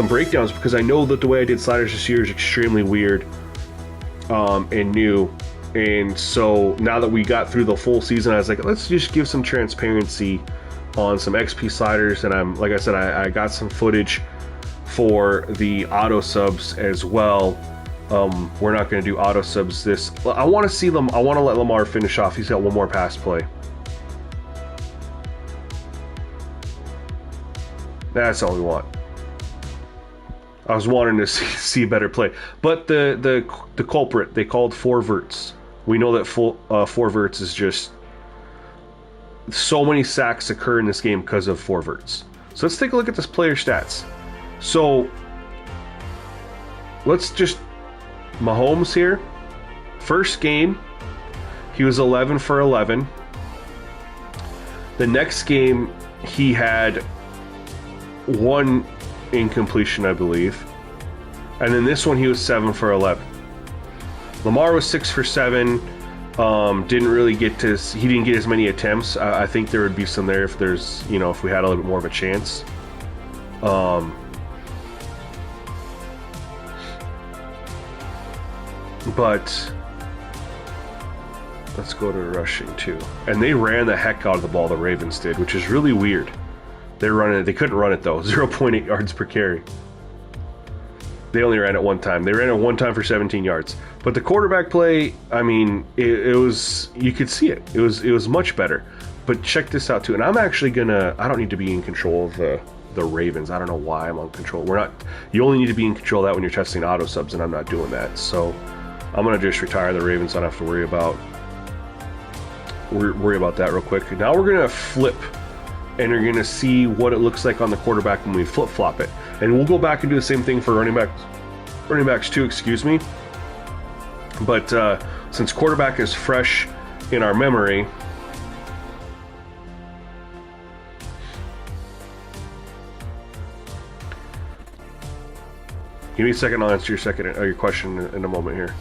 S1: breakdowns, because I know that the way I did sliders this year is extremely weird and new. And so now that we got through the full season, I was like, let's just give some transparency on some XP sliders. And like I said, I got some footage for the auto subs as well. We're not going to do auto subs this. I want to see them. I want to let Lamar finish off. He's got one more pass play. That's all we want. I was wanting to see better play, but the culprit, they called 4 verts. We know that 4 verts is just, so many sacks occur in this game because of 4 verts. So let's take a look at this player stats. So let's just, Mahomes here, first game, he was 11 for 11. The next game, he had 1 incompletion, I believe. And then this one, he was 7 for 11. Lamar was 6 for 7. Didn't really get to, he didn't get as many attempts. I think there would be some there if there's, you know, if we had a little bit more of a chance. But let's go to rushing too. And they ran the heck out of the ball, the Ravens did, which is really weird. They're running it. They couldn't run it though. 0.8 yards per carry. They only ran it one time. They ran it one time for 17 yards. But the quarterback play, I mean, it was, you could see it. It was much better. But check this out too. And I'm actually gonna, I don't need to be in control of the Ravens. I don't know why I'm on control. We're not, you only need to be in control of that when you're testing auto subs, and I'm not doing that. So I'm gonna just retire the Ravens. I don't have to worry about that real quick. Now we're gonna flip, and you're gonna see what it looks like on the quarterback when we flip-flop it. And we'll go back and do the same thing for running backs too, excuse me. But since quarterback is fresh in our memory, give me a second, I'll answer your question in a moment here.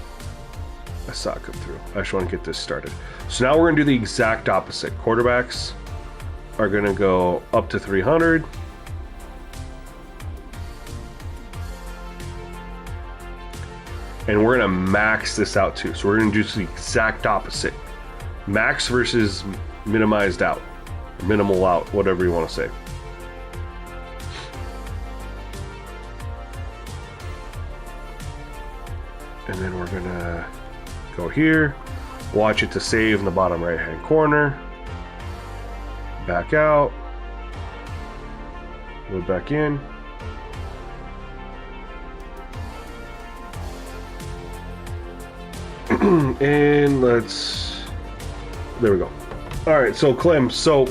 S1: I saw it come through. I just want to get this started. So now we're going to do the exact opposite. Quarterbacks are going to go up to 300. And we're going to max this out too. So we're going to do the exact opposite. Max versus minimized out. Minimal out, whatever you want to say. And then we're going to go here. Watch it to save in the bottom right hand corner. Back out. Load back in. And there we go. All right, so Clem, so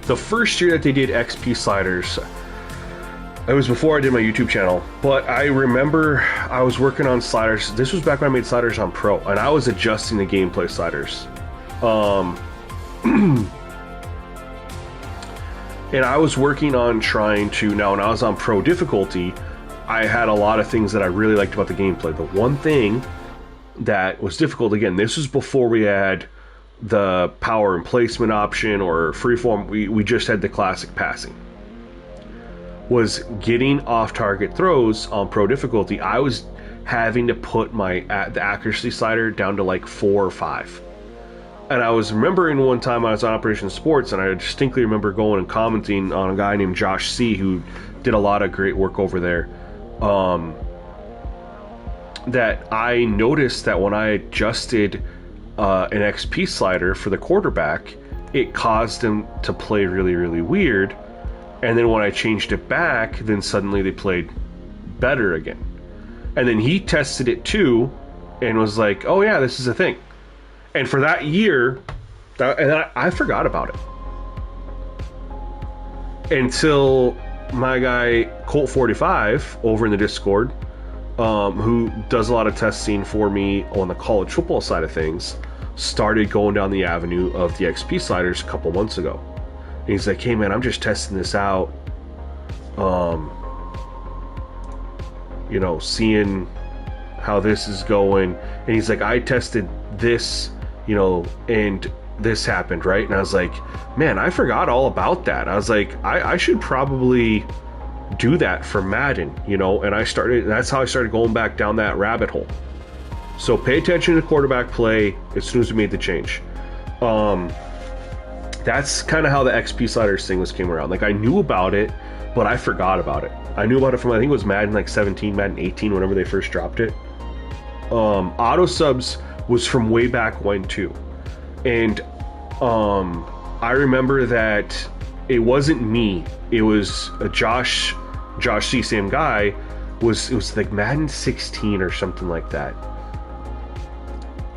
S1: the first year that they did XP sliders, it was before I did my YouTube channel, but I remember I was working on sliders. This was back when I made sliders on Pro, and I was adjusting the gameplay sliders. And I was working on trying to, now when I was on Pro difficulty, I had a lot of things that I really liked about the gameplay. The one thing that was difficult, again, this was before we had the power and placement option or freeform. We just had the classic passing. Was getting off target throws on Pro difficulty. I was having to put the accuracy slider down to like 4 or 5. And I was remembering one time I was on Operation Sports, and I distinctly remember going and commenting on a guy named Josh C, who did a lot of great work over there. That I noticed that when I adjusted an XP slider for the quarterback, it caused him to play really, really weird. And then when I changed it back, then suddenly they played better again. And then he tested it too and was like, oh yeah, this is a thing. And for that year, I forgot about it. Until my guy, Colt45, over in the Discord, who does a lot of testing for me on the college football side of things, started going down the avenue of the XP sliders a couple months ago. And he's like, hey man, I'm just testing this out. You know, seeing how this is going. And he's like, I tested this, you know, and this happened, right? And I was like, man, I forgot all about that. I was like, I should probably do that for Madden, you know? And that's how I started going back down that rabbit hole. So pay attention to quarterback play as soon as we made the change. That's kind of how the XP sliders thing came around. Like, I knew about it, but I forgot about it. I knew about it from, I think it was Madden like 17, Madden 18, whenever they first dropped it. Auto subs was from way back when too. And I remember that it wasn't me. It was Josh C, same guy. It was like Madden 16 or something like that.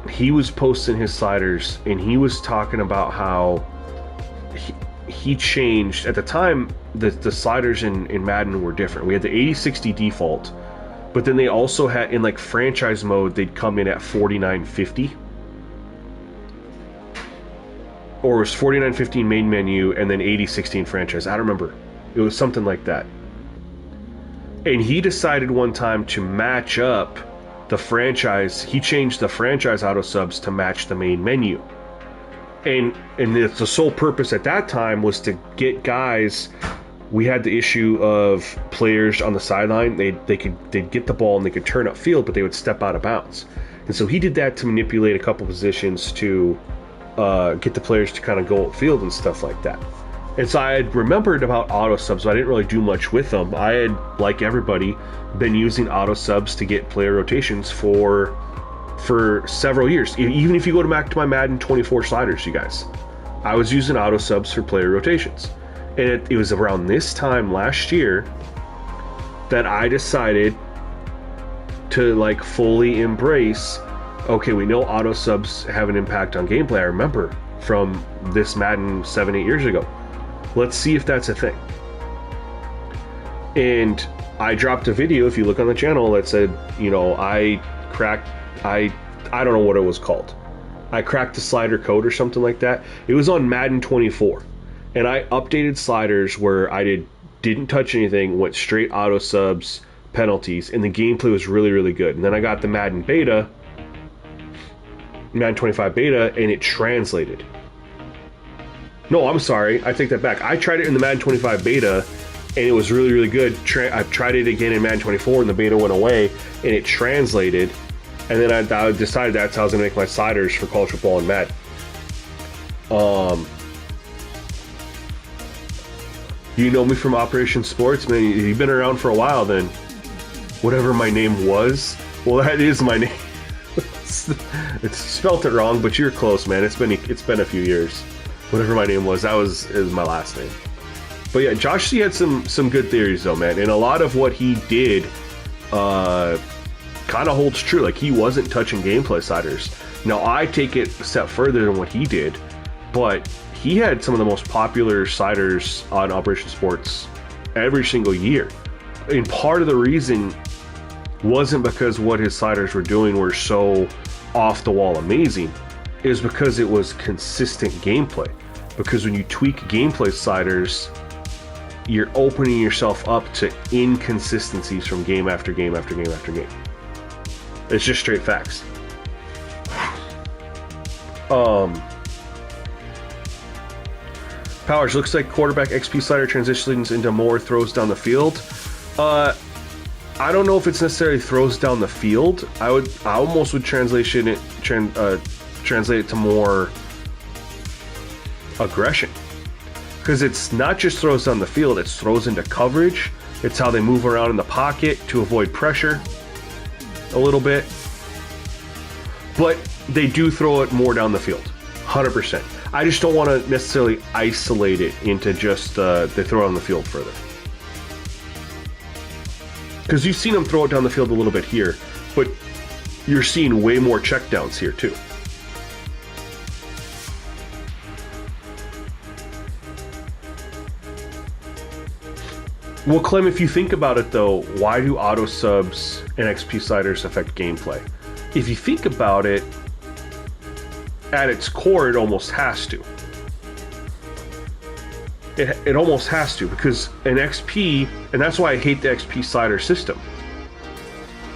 S1: He was posting his sliders and he was talking about how he changed. At the time, the sliders in Madden were different. We had the 80-60 default, but then they also had, in like franchise mode, they'd come in at 49-50. Or it was 49-15 main menu and then 80-16 franchise. I don't remember. It was something like that. And he decided one time to match up the franchise. He changed the franchise auto subs to match the main menu. And the sole purpose at that time was to get guys. We had the issue of players on the sideline. They'd get the ball and they could turn upfield, but they would step out of bounds. And so he did that to manipulate a couple positions to get the players to kind of go upfield and stuff like that. And so I had remembered about auto subs, but I didn't really do much with them. I had, like everybody, been using auto subs to get player rotations for several years. Even if you go back to my Madden 24 sliders, you guys, I was using auto subs for player rotations. And it was around this time last year that I decided to like fully embrace, okay, we know auto subs have an impact on gameplay. I remember from this Madden 7-8 years ago. Let's see if that's a thing. And I dropped a video, if you look on the channel, that said, you know, I don't know what it was called. I cracked the slider code or something like that. It was on Madden 24. And I updated sliders where I didn't touch anything, went straight auto subs, penalties, and the gameplay was really, really good. And then I got the Madden 25 beta, and it translated. No, I'm sorry, I take that back. I tried it in the Madden 25 beta, and it was really, really good. I tried it again in Madden 24, and the beta went away, and it translated. And then I decided that's how I was going to make my sliders for college football and Madden. You know me from Operation Sports, man. You've been around for a while, then. Whatever my name was, well, that is my name. It's spelt it wrong, but you're close, man. It's been a few years. Whatever my name was, that was my last name. But yeah, Josh C had some good theories though, man, and a lot of what he did kind of holds true. Like, he wasn't touching gameplay sliders. Now I take it a step further than what he did, but he had some of the most popular sliders on Operation Sports every single year. And part of the reason wasn't because what his sliders were doing were so off the wall amazing, is because it was consistent gameplay. Because when you tweak gameplay sliders, you're opening yourself up to inconsistencies from game after game after game after game. It's just straight facts. Powers, looks like quarterback XP slider transitions into more throws down the field. I don't know if it's necessarily throws down the field. I almost would translate it to more aggression, because it's not just throws down the field, it's throws into coverage. It's how they move around in the pocket to avoid pressure a little bit, but they do throw it more down the field, 100%. I just don't want to necessarily isolate it into just they throw it on the field further, because you've seen them throw it down the field a little bit here, but you're seeing way more checkdowns here too. Well, Clem, if you think about it though, why do auto subs and XP sliders affect gameplay? If you think about it, at its core, it almost has to. It almost has to, because an XP, and that's why I hate the XP slider system.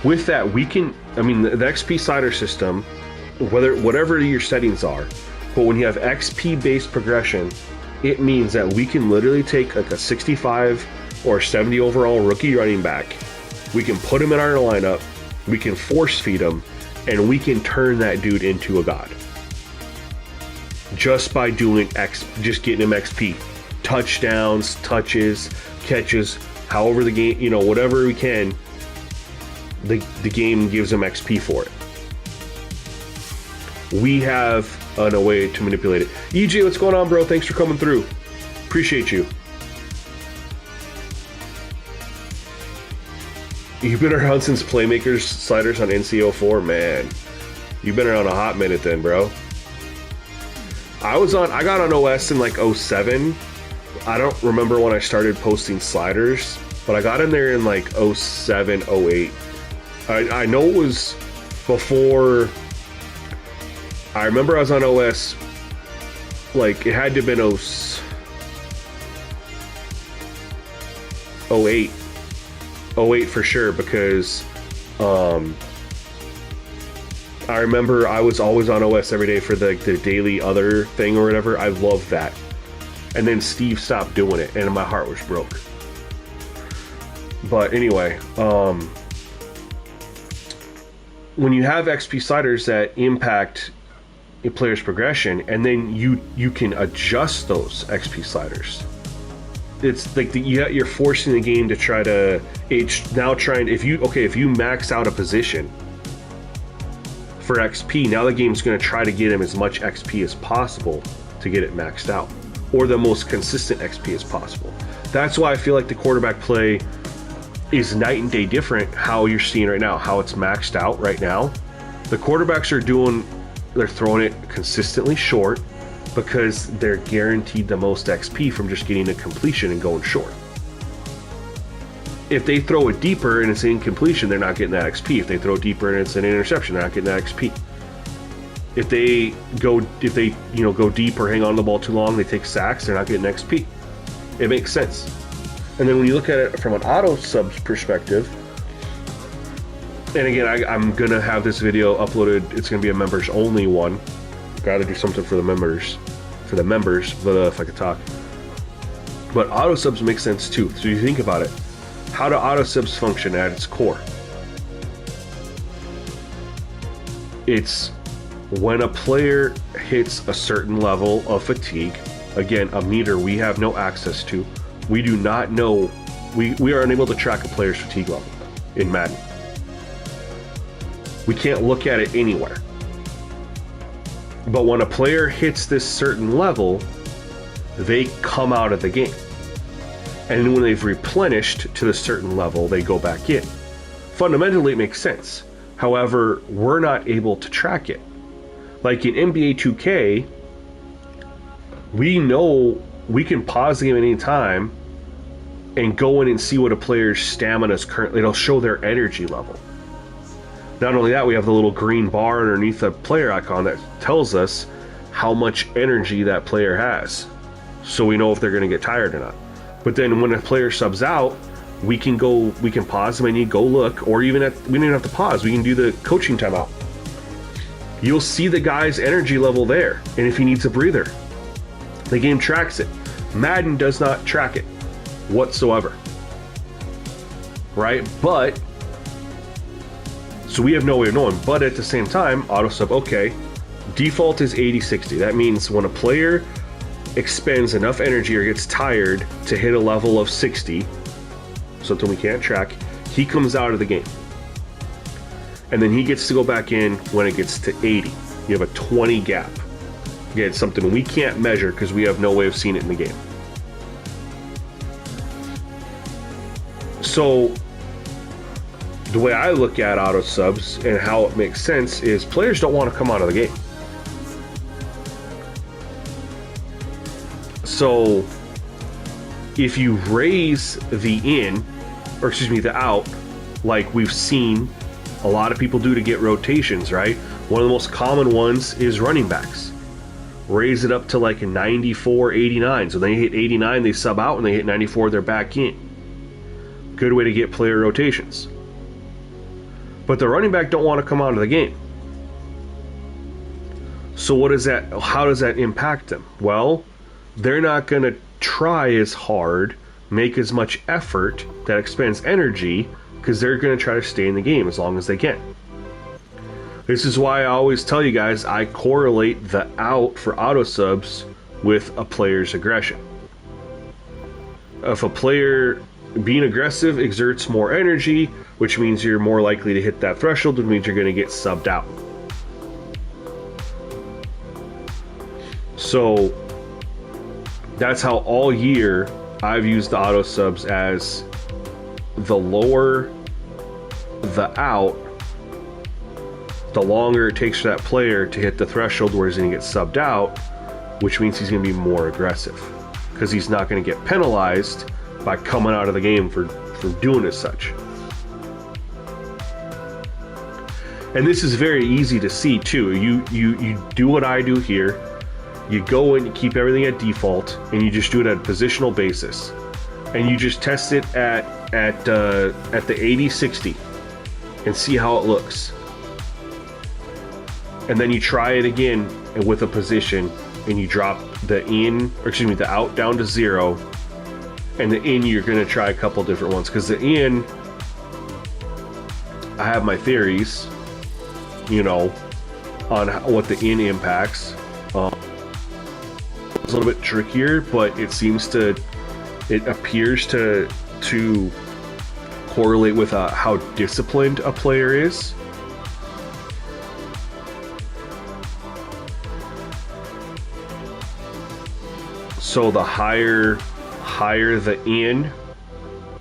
S1: With that, the XP slider system, whatever your settings are, But when you have XP based progression, it means that we can literally take like a 65 or 70 overall rookie running back, we can put him in our lineup, we can force feed him, and we can turn that dude into a god. Just by doing just getting him XP. Touchdowns, touches, catches, however the game, you know, whatever we can, the game gives him XP for it. We have a way to manipulate it. EJ, what's going on, bro? Thanks for coming through. Appreciate you. You've been around since Playmakers sliders on NC04? Man, you've been around a hot minute then, bro. I got on OS in like 07. I don't remember when I started posting sliders, but I got in there in like 07, 08. I know it was before. I remember I was on OS, like it had to have been 08 for sure, because I remember I was always on OS every day for the daily other thing or whatever. I loved that. And then Steve stopped doing it and my heart was broke. But anyway, when you have XP sliders that impact a player's progression, and then you can adjust those XP sliders. It's like you're forcing the game to try to if you max out a position for XP, now the game's going to try to get him as much XP as possible to get it maxed out, or the most consistent XP as possible. That's why I feel like the quarterback play is night and day different. How you're seeing right now, how it's maxed out right now, the quarterbacks they're throwing it consistently short because they're guaranteed the most XP from just getting a completion and going short. If they throw it deeper and it's an incompletion, they're not getting that XP. If they throw it deeper and it's an interception, they're not getting that XP. If they go deep or hang on to the ball too long, they take sacks, they're not getting XP. It makes sense. And then when you look at it from an auto subs perspective, and again, I'm gonna have this video uploaded. It's gonna be a members only one. Got to do something for the members. If I could talk. But auto subs make sense too. So you think about it. How do auto subs function at its core? It's when a player hits a certain level of fatigue. Again, a meter we have no access to. We do not know. We are unable to track a player's fatigue level in Madden. We can't look at it anywhere. But when a player hits this certain level, they come out of the game. And when they've replenished to the certain level, they go back in. Fundamentally, it makes sense. However, we're not able to track it. Like in NBA 2K, we know we can pause the game at any time and go in and see what a player's stamina is currently. It'll show their energy level. Not only that, we have the little green bar underneath the player icon that tells us how much energy that player has, so we know if they're going to get tired or not. But then when a player subs out, we can pause them and you go look, or we don't even have to pause. We can do the coaching timeout. You'll see the guy's energy level there, and if he needs a breather, the game tracks it. Madden does not track it whatsoever, right? But so we have no way of knowing. But at the same time, auto sub, okay, default is 80-60. That means when a player expends enough energy or gets tired to hit a level of 60, something we can't track, he comes out of the game. And then he gets to go back in when it gets to 80. You have a 20 gap. Again, it's something we can't measure because we have no way of seeing it in the game. So the way I look at auto subs and how it makes sense is players don't want to come out of the game. So if you raise the out, like we've seen a lot of people do to get rotations, right? One of the most common ones is running backs. Raise it up to like a 94, 89. So they hit 89, they sub out, and they hit 94, they're back in. Good way to get player rotations. But the running back don't want to come out of the game. So what is that? How does that impact them? Well, they're not going to try as hard, make as much effort that expends energy, because they're going to try to stay in the game as long as they can. This is why I always tell you guys I correlate the out for auto subs with a player's aggression. If a player being aggressive exerts more energy, which means you're more likely to hit that threshold, which means you're going to get subbed out. So that's how all year I've used the auto subs as the lower the out, the longer it takes for that player to hit the threshold where he's going to get subbed out, which means he's going to be more aggressive because he's not going to get penalized by coming out of the game for doing as such. And this is very easy to see too. You do what I do here. You go and you keep everything at default, and you just do it at a positional basis, and you just test it at the 80-60 and see how it looks. And then you try it again with a position, and you drop the out down to 0, and the in you're going to try a couple different ones, because the in, I have my theories, on what the in impacts. It's a little bit trickier, but it appears to correlate with how disciplined a player is. So the higher the in,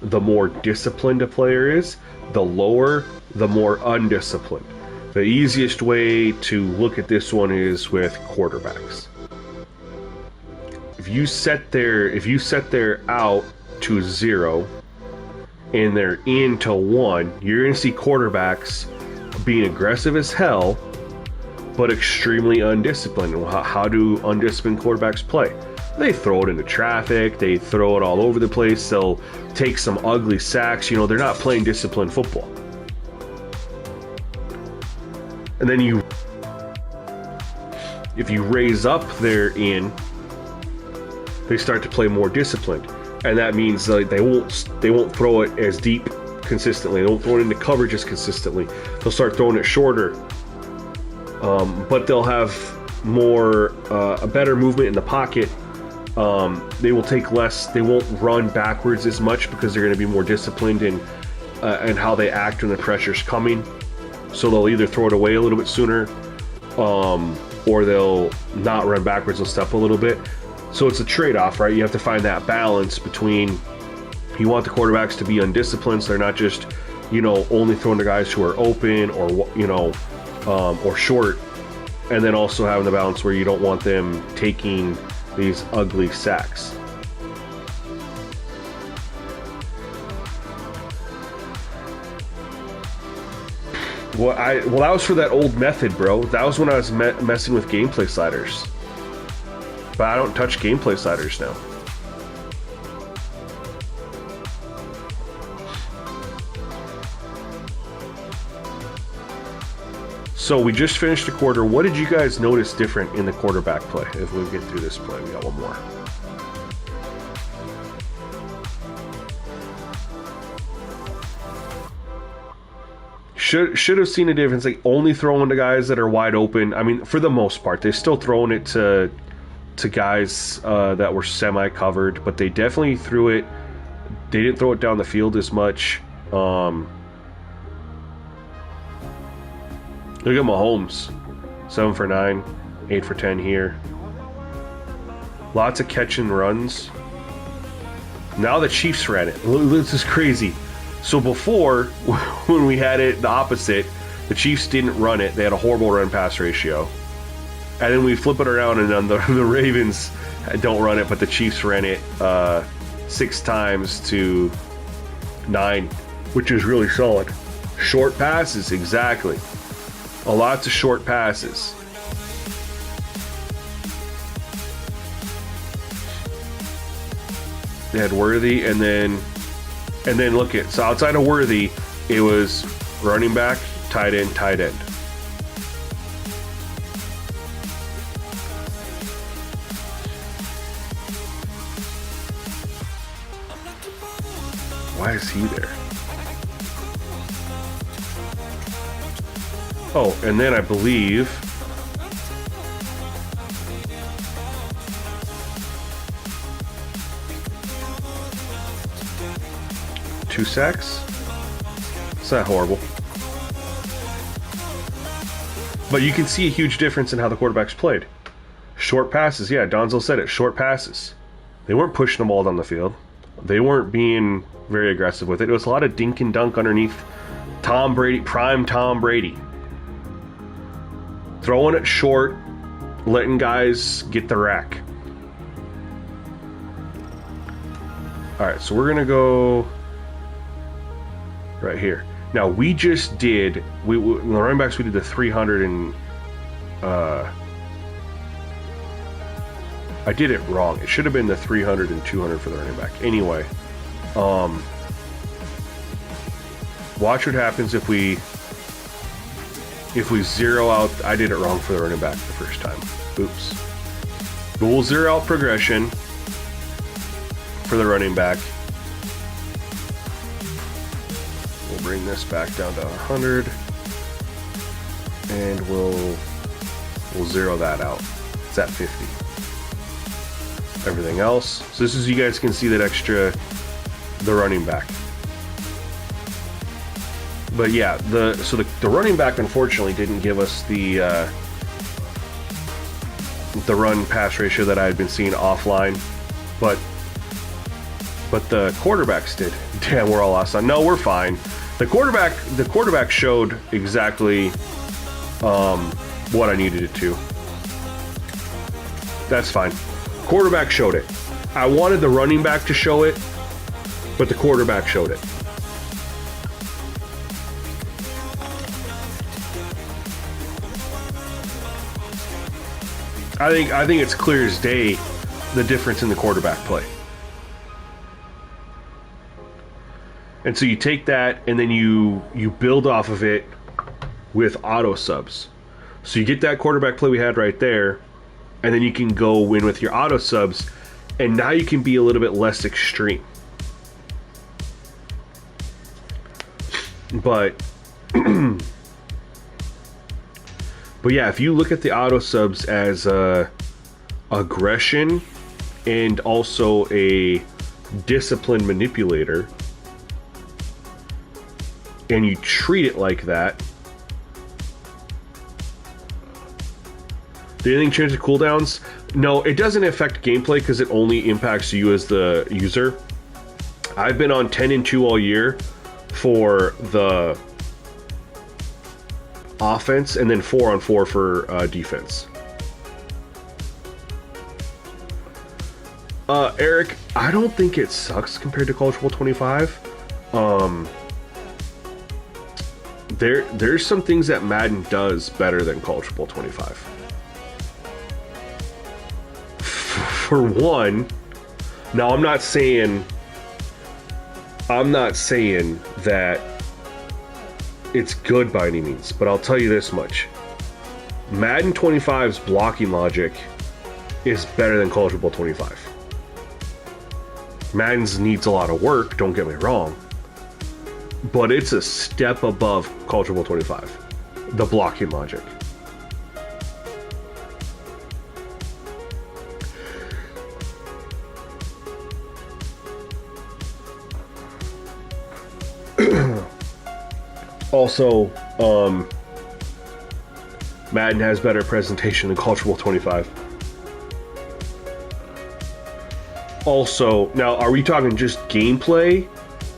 S1: the more disciplined a player is. The lower, the more undisciplined. The easiest way to look at this one is with quarterbacks. If you set their out to 0 and their in to 1, you're going to see quarterbacks being aggressive as hell, but extremely undisciplined. How do undisciplined quarterbacks play? They throw it into traffic. They throw it all over the place. They'll take some ugly sacks. They're not playing disciplined football. And then if you raise up their in, they start to play more disciplined, and that means they won't throw it as deep consistently. They won't throw it into coverage as consistently. They'll start throwing it shorter, but they'll have a better movement in the pocket. They will take less. They won't run backwards as much because they're going to be more disciplined in how they act when the pressure's coming. So they'll either throw it away a little bit sooner, or they'll not run backwards. They'll step a little bit. So it's a trade-off, right? You have to find that balance between, you want the quarterbacks to be undisciplined, so they're not just, only throwing to guys who are open or short, and then also having the balance where you don't want them taking these ugly sacks. Well, that was for that old method, bro. That was when I was messing with gameplay sliders. But I don't touch gameplay sliders now. So we just finished a quarter. What did you guys notice different in the quarterback play? If we get through this play, we got one more. Should have seen a difference. Like, only throwing to guys that are wide open. I mean, for the most part, they're still throwing it to guys that were semi-covered, but they definitely threw it. They didn't throw it down the field as much. Look at Mahomes, 7 for 9, 8 for 10 here. Lots of catch and runs. Now the Chiefs ran it. This is crazy. So before, when we had it the opposite, the Chiefs didn't run it. They had a horrible run-pass ratio. And then we flip it around, and then the Ravens don't run it, but the Chiefs ran it 6 times to 9, which is really solid. Short passes, exactly. Lots of short passes. They had Worthy, and then look at, so outside of Worthy, it was running back, tight end, tight end. Why is he there? Oh, and then I believe two sacks. It's not horrible. But you can see a huge difference in how the quarterbacks played. Short passes, yeah, Donzel said it, short passes. They weren't pushing the ball down the field. They weren't being very aggressive with it. It was a lot of dink and dunk underneath Tom Brady, prime Tom Brady. Throwing it short, letting guys get the rack. Alright, so we're going to go right here. Now, we just did, in the running backs, we did the 300 and, I did it wrong. It should have been the 300 and 200 for the running back. Anyway, watch what happens if we zero out. I did it wrong for the running back the first time. Oops. But we'll zero out progression for the running back. We'll bring this back down to 100, and we'll zero that out. It's at 50. Everything else. So this is, you guys can see that extra, the running back. But yeah, the running back unfortunately didn't give us the run pass ratio that I had been seeing offline, but the quarterbacks did. Damn, we're all lost on. No, we're fine. The quarterback showed exactly what I needed it to. That's fine. Quarterback showed it. I wanted the running back to show it, but the quarterback showed it. I think it's clear as day the difference in the quarterback play. And so you take that and then you build off of it with auto subs. So you get that quarterback play we had right there, and then you can go in with your auto subs, and now you can be a little bit less extreme. But yeah, if you look at the auto subs as aggression and also a discipline manipulator, and you treat it like that, did anything change the cooldowns? No, it doesn't affect gameplay because it only impacts you as the user. I've been on 10 and 2 all year for the offense, and then 4 on 4 for defense. Eric, I don't think it sucks compared to College Football 25. There's some things that Madden does better than College Football 25. For one, now I'm not saying that it's good by any means, but I'll tell you this much. Madden 25's blocking logic is better than College Football 25. Madden's needs a lot of work, don't get me wrong, but it's a step above College Football 25, the blocking logic. Also, Madden has better presentation than College Football 25. Also, now, are we talking just gameplay,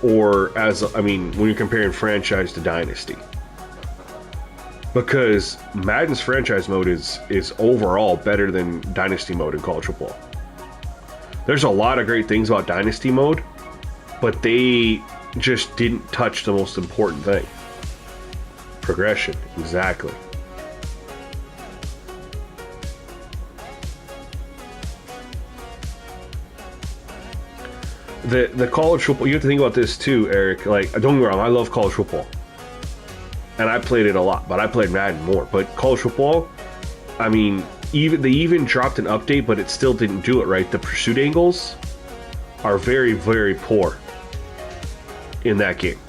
S1: or when you're comparing franchise to dynasty? Because Madden's franchise mode is overall better than dynasty mode in college football. There's a lot of great things about dynasty mode, but they just didn't touch the most important thing. Progression, exactly. The college football, you have to think about this too, Eric. Like, don't get me wrong, I love college football, and I played it a lot, but I played Madden more. But college football, they even dropped an update, but it still didn't do it right. The pursuit angles are very, very poor. in that game,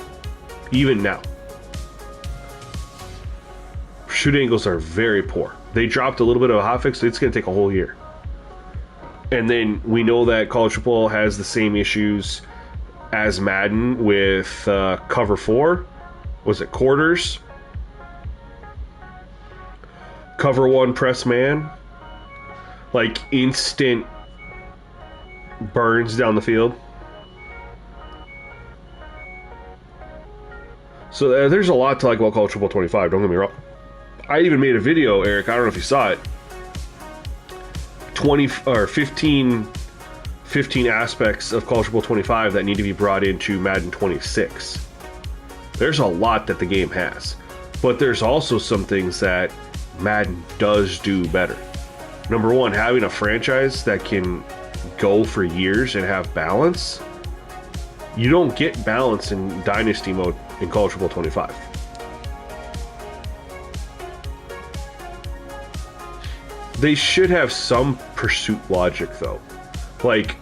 S1: even now. Shoot angles are very poor. They dropped a little bit of a hotfix. It's going to take a whole year. And then we know that college football has the same issues as Madden with cover 4. Was it quarters? Cover 1 press man. Like instant burns down the field. So there's a lot to like about college football 25, don't get me wrong. I even made a video, Eric, I don't know if you saw it. 15 aspects of college football 25 that need to be brought into Madden 26. There's a lot that the game has, but there's also some things that Madden does do better. Number one, having a franchise that can go for years and have balance. You don't get balance in Dynasty mode in college football 25. They should have some pursuit logic, though. Like,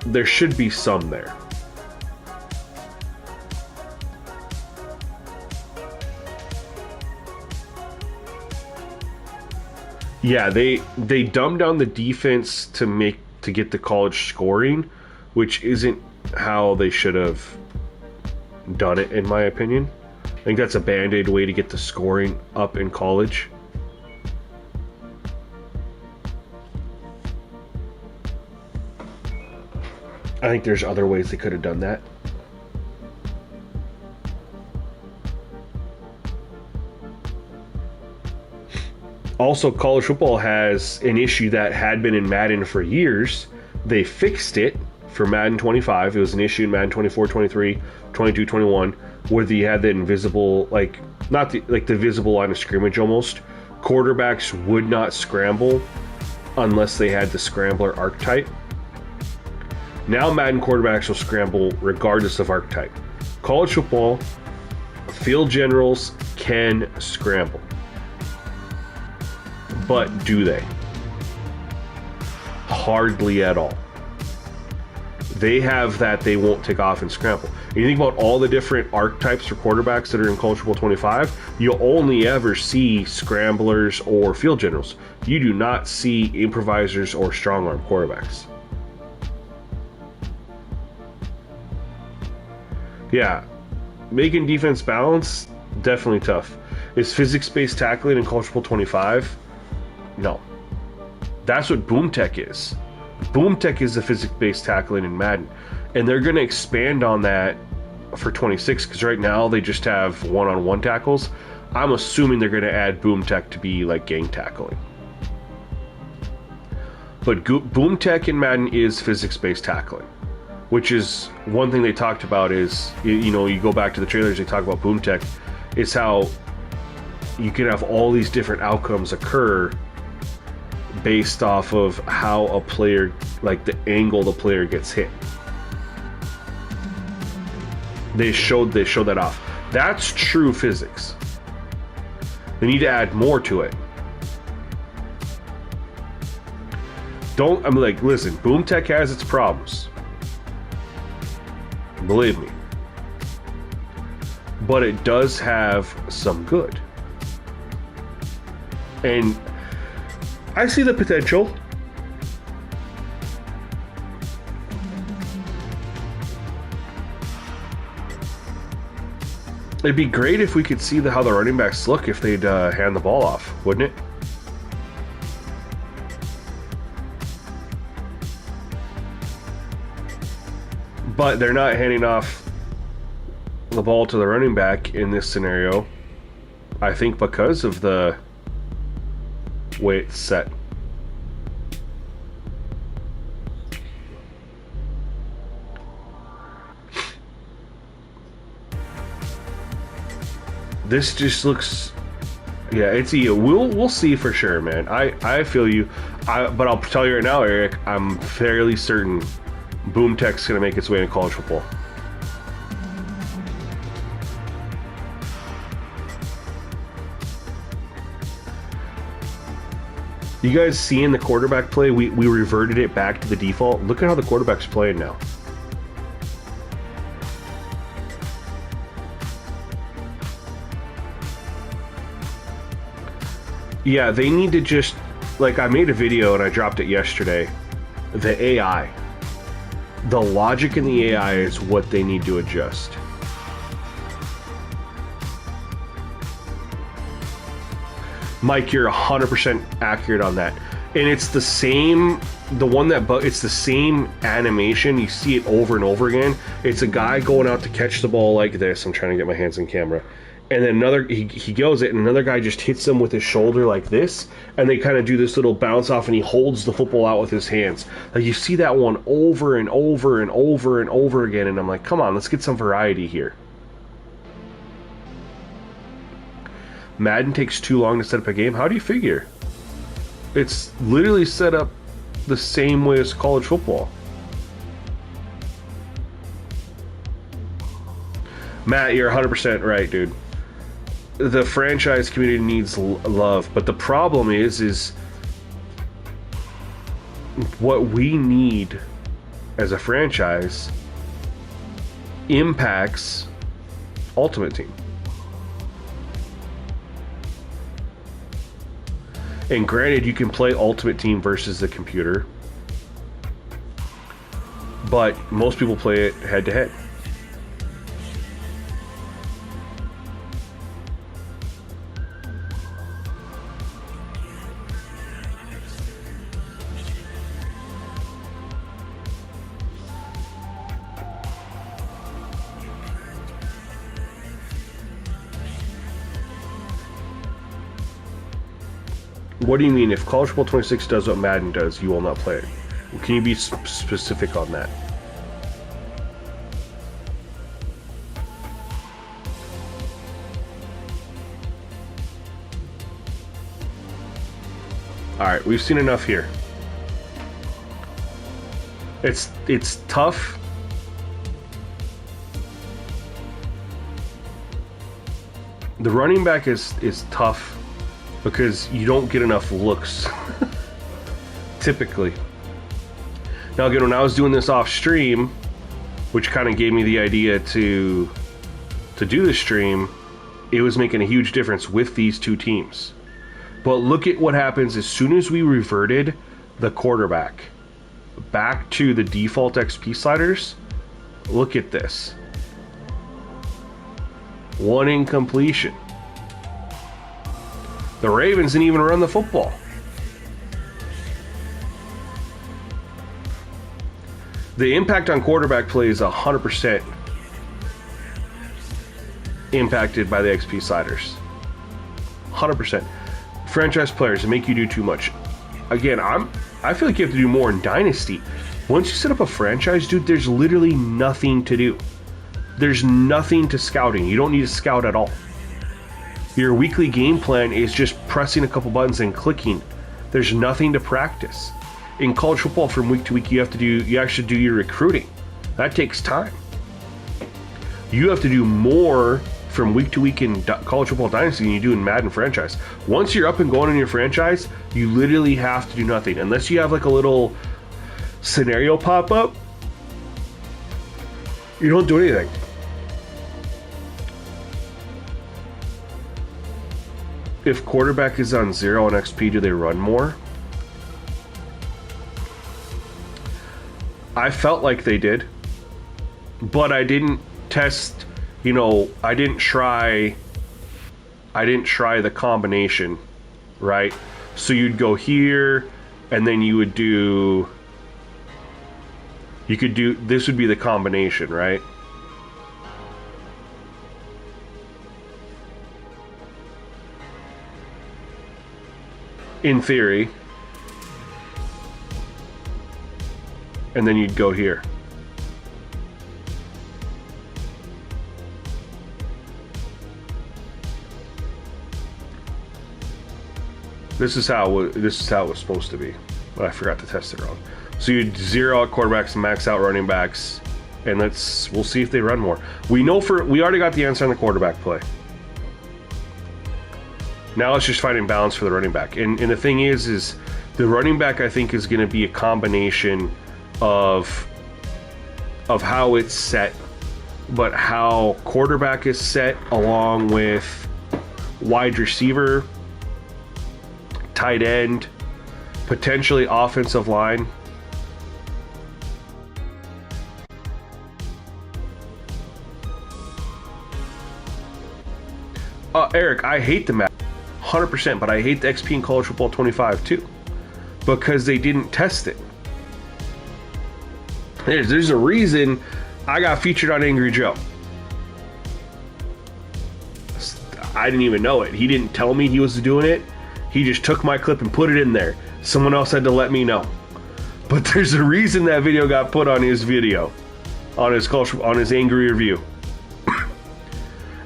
S1: there should be some there. Yeah, they dumbed down the defense to get the college scoring, which isn't how they should have done it, in my opinion. I think that's a band-aid way to get the scoring up in college. I think there's other ways they could have done that. Also, college football has an issue that had been in Madden for years. They fixed it for Madden 25. It was an issue in Madden 24, 23, 22, 21, where they had the invisible, not the visible line of scrimmage almost. Quarterbacks would not scramble unless they had the scrambler archetype. Now Madden quarterbacks will scramble regardless of archetype. College football, field generals can scramble. But do they? Hardly at all. They have that they won't take off and scramble. And you think about all the different archetypes for quarterbacks that are in college football 25, you'll only ever see scramblers or field generals. You do not see improvisers or strong arm quarterbacks. Yeah, making defense balance, definitely tough. Is physics-based tackling in college football 25? No. That's what boom tech is. Boom tech is the physics-based tackling in Madden. And they're going to expand on that for 26, because right now they just have one-on-one tackles. I'm assuming they're going to add boom tech to be like gang tackling. But boom tech in Madden is physics-based tackling, which is one thing they talked about is, you go back to the trailers, they talk about boom tech. It's how you can have all these different outcomes occur based off of how a player, like the angle the player gets hit. They showed that off. That's true physics. They need to add more to it. Listen, boom tech has its problems. Believe me. But it does have some good. And I see the potential. It'd be great if we could see how the running backs look if they'd hand the ball off, wouldn't it? But they're not handing off the ball to the running back in this scenario, I think because of the way it's set. This just looks, yeah, it's we'll see for sure, man. I feel you. But I'll tell you right now, Eric, I'm fairly certain boom tech's gonna make its way into college football. You guys seeing the quarterback play? We reverted it back to the default. Look at how the quarterback's playing now. Yeah, they need to just, like, I made a video and I dropped it yesterday. The AI. The logic in the AI is what they need to adjust. Mike, you're 100% accurate on that. And it's the same, it's the same animation. You see it over and over again. It's a guy going out to catch the ball like this. I'm trying to get my hands on camera. And then he goes it, and another guy just hits him with his shoulder like this, and they kind of do this little bounce off, and he holds the football out with his hands. Like, you see that one over and over and over and over again, and I'm like, come on, let's get some variety here. Madden takes too long to set up a game. How do you figure? It's literally set up the same way as college football. Matt, you're 100% right, dude. The franchise community needs love, but the problem is what we need as a franchise impacts Ultimate Team. And granted, you can play Ultimate Team versus the computer, but most people play it head to head. What do you mean? If College Football 26 does what Madden does, you will not play it? Can you be specific on that? Alright, we've seen enough here. It's tough. The running back is tough because you don't get enough looks typically. Now again, when I was doing this off stream, which kind of gave me the idea to do the stream, it was making a huge difference with these two teams. But look at what happens as soon as we reverted the quarterback back to the default XP sliders. Look at this. One incompletion. The Ravens didn't even run the football. The impact on quarterback play is 100% impacted by the XP sliders. 100%. Franchise players make you do too much. Again, I feel like you have to do more in Dynasty. Once you set up a franchise, dude, there's literally nothing to do. There's nothing to scouting. You don't need to scout at all. Your weekly game plan is just pressing a couple buttons and clicking. There's nothing to practice. In college football, from week to week, you actually do your recruiting. That takes time. You have to do more from week to week in college football dynasty than you do in Madden franchise. Once you're up and going in your franchise, you literally have to do nothing unless you have like a little scenario pop up. You don't do anything. If quarterback is on 0 on XP, do they run more? I felt like they did, but I didn't test, I didn't try the combination, right? So you'd go here, and then you could do, this would be the combination, right? In theory. And then you'd go here. This is how it was supposed to be, but I forgot to test it wrong. So you'd 0 out quarterbacks, max out running backs, and we'll see if they run more. We already got the answer on the quarterback play. Now it's just finding balance for the running back. And the thing is the running back, I think, is going to be a combination of how it's set, but how quarterback is set along with wide receiver tight end, potentially offensive line. Eric, I hate the Madden 100%, but I hate the XP in College Football 25 too, because they didn't test it. There's a reason I got featured on Angry Joe. I didn't even know it. He didn't tell me he was doing it. He just took my clip and put it in there. Someone else had to let me know. But there's a reason that video got put on his video, on his Angry review.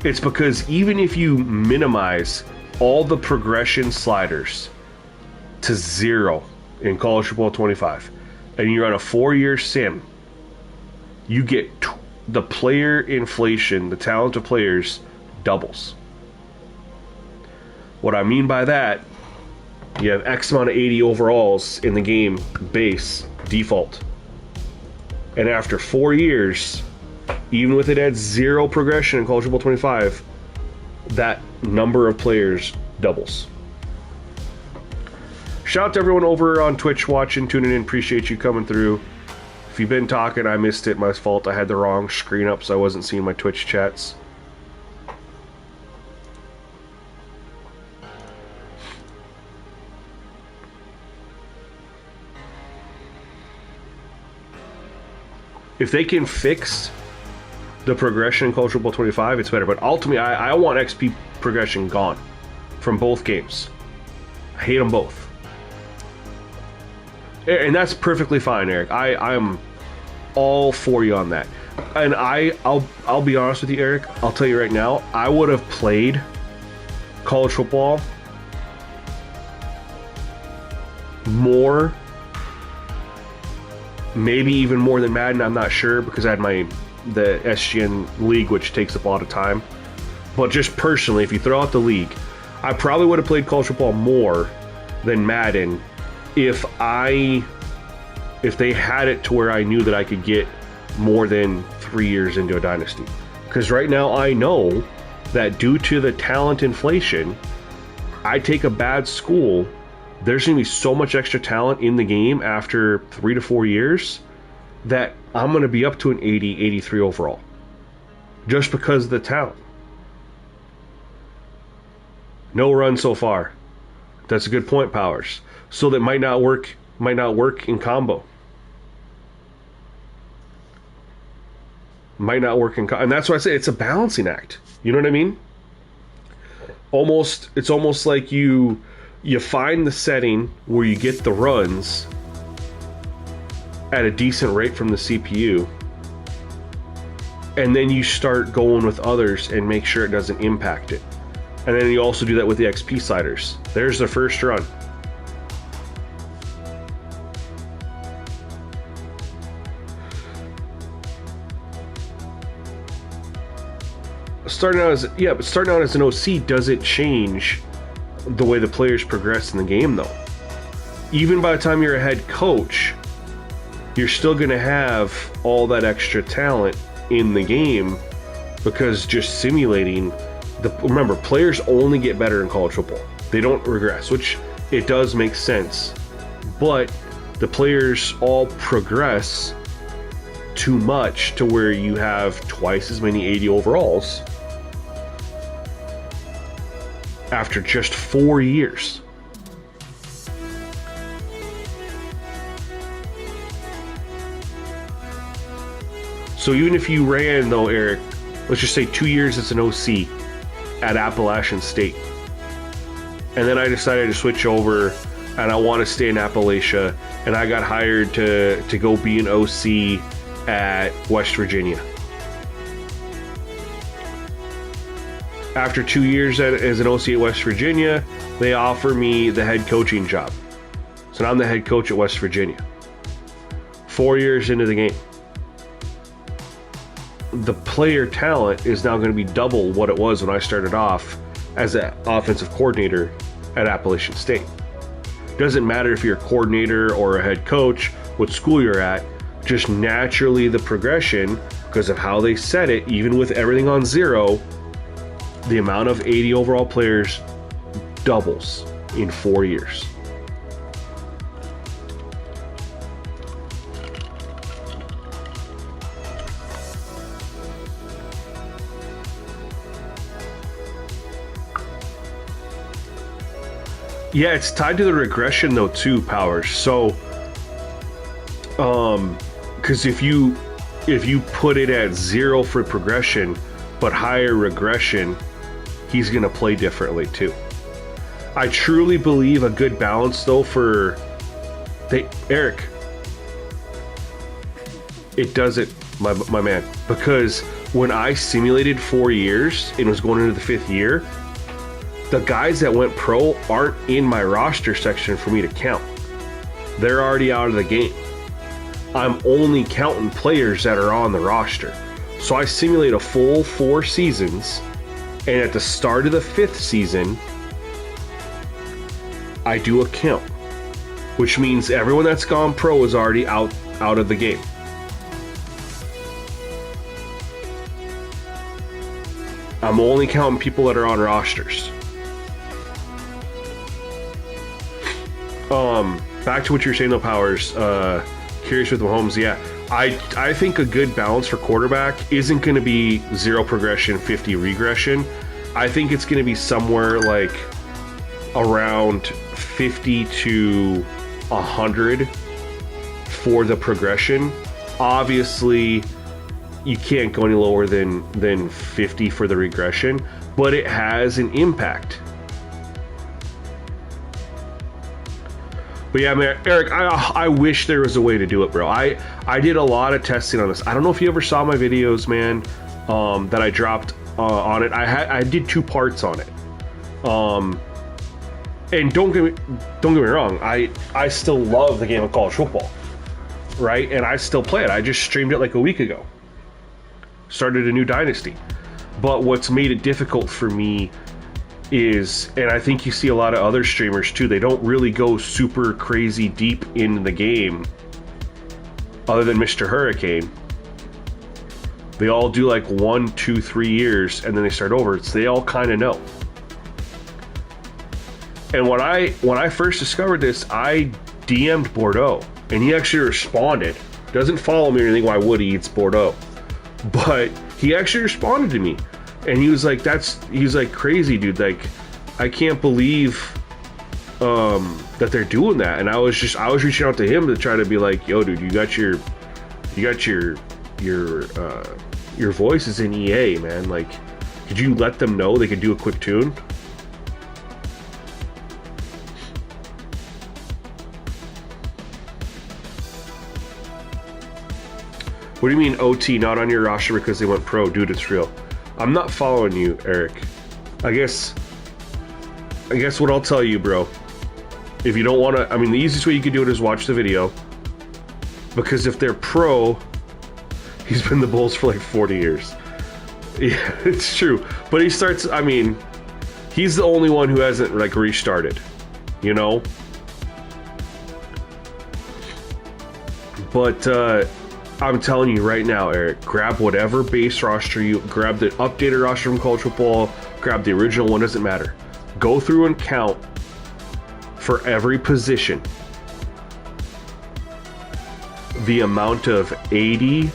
S1: It's because even if you minimize all the progression sliders to 0 in College Football 25, and you're on a 4-year sim, you get the player inflation, the talent of players doubles. What I mean by that, you have X amount of 80 overalls in the game base default, and after 4 years, even with it at 0 progression in College Football 25, that number of players doubles. Shout out to everyone over on Twitch watching, tuning in. Appreciate you coming through. If you've been talking, I missed it. My fault. I had the wrong screen up, so I wasn't seeing my Twitch chats. If they can fix the progression in College Football 25, it's better. But ultimately, I want XP progression gone from both games. I hate them both. And that's perfectly fine, Eric. I'm all for you on that. And I'll be honest with you, Eric. I'll tell you right now, I would have played college football more, maybe even more than Madden. I'm not sure, because I had the SGN league, which takes up a lot of time. But just personally, if you throw out the league, I probably would have played college football more than Madden if they had it to where I knew that I could get more than 3 years into a dynasty. Because right now I know that due to the talent inflation, I take a bad school, there's going to be so much extra talent in the game after 3 to 4 years that I'm going to be up to an 80, 83 overall. Just because of the talent. No run so far. That's a good point, Powers. So that might not work in combo. Might not work in and that's why I say it's a balancing act. You know what I mean? It's almost like you find the setting where you get the runs at a decent rate from the CPU, and then you start going with others and make sure it doesn't impact it. And then you also do that with the XP sliders. There's the first run. Starting out as an OC doesn't change the way the players progress in the game, though. Even by the time you're a head coach, you're still going to have all that extra talent in the game, because just simulating remember, players only get better in college football. They don't regress, which it does make sense. But the players all progress too much to where you have twice as many 80 overalls after just 4 years. So even if you ran, though, Eric, let's just say 2 years as an OC at Appalachian State, and then I decided to switch over and I want to stay in Appalachia, and I got hired to go be an OC at West Virginia. After 2 years as an OC at West Virginia, they offer me the head coaching job. So now I'm the head coach at West Virginia. 4 years into the game. The player talent is now going to be double what it was when I started off as an offensive coordinator at Appalachian State. Doesn't matter if you're a coordinator or a head coach, what school you're at, just naturally the progression, because of how they set it, even with everything on 0, the amount of 80 overall players doubles. in 4 years. Yeah, it's tied to the regression though too, Powers. So, because if you put it at 0 for progression, but higher regression, he's gonna play differently too. I truly believe a good balance though for Eric. It does it, my man, because when I simulated 4 years and was going into the 5th year, the guys that went pro aren't in my roster section for me to count. They're already out of the game. I'm only counting players that are on the roster. So I simulate a full 4 seasons, and at the start of the 5th season, I do a count, which means everyone that's gone pro is already out of the game. I'm only counting people that are on rosters. Back to what you're saying though, Powers. Curious with Mahomes, yeah. I think a good balance for quarterback isn't going to be 0 progression, 50 regression. I think it's going to be somewhere like around 50 to 100 for the progression. Obviously, you can't go any lower than 50 for the regression, but it has an impact. But yeah, man, Eric, I wish there was a way to do it, bro. I did a lot of testing on this. I don't know if you ever saw my videos, man, that I dropped on it. I did 2 parts on it. And don't get me wrong, I still love the game of college football, right? And I still play it. I just streamed it like a week ago. Started a new dynasty. But what's made it difficult for me is, and I think you see a lot of other streamers too, they don't really go super crazy deep in the game other than Mr. Hurricane. They all do like 1, 2, 3 years and then they start over. They all kind of know. And when I first discovered this, I DM'd Bordeaux and he actually responded. Doesn't follow me or anything, why would he? It's Bordeaux. But he actually responded to me. And he was like, he's like, crazy, dude. Like, I can't believe that they're doing that. And I was reaching out to him to try to be like, yo, dude, you got your voice is in EA, man. Like, could you let them know they could do a quick tune? What do you mean OT not on your roster because they went pro? Dude, it's real. I'm not following you, Eric. I guess what I'll tell you, bro, if you don't want to, I mean, the easiest way you could do it is watch the video. Because if they're pro, he's been the Bulls for like 40 years. Yeah, it's true. But he starts, I mean, he's the only one who hasn't like restarted, you know? But, I'm telling you right now, Eric, grab whatever base roster grab the updated roster from college football, grab the original one, doesn't matter. Go through and count for every position the amount of 80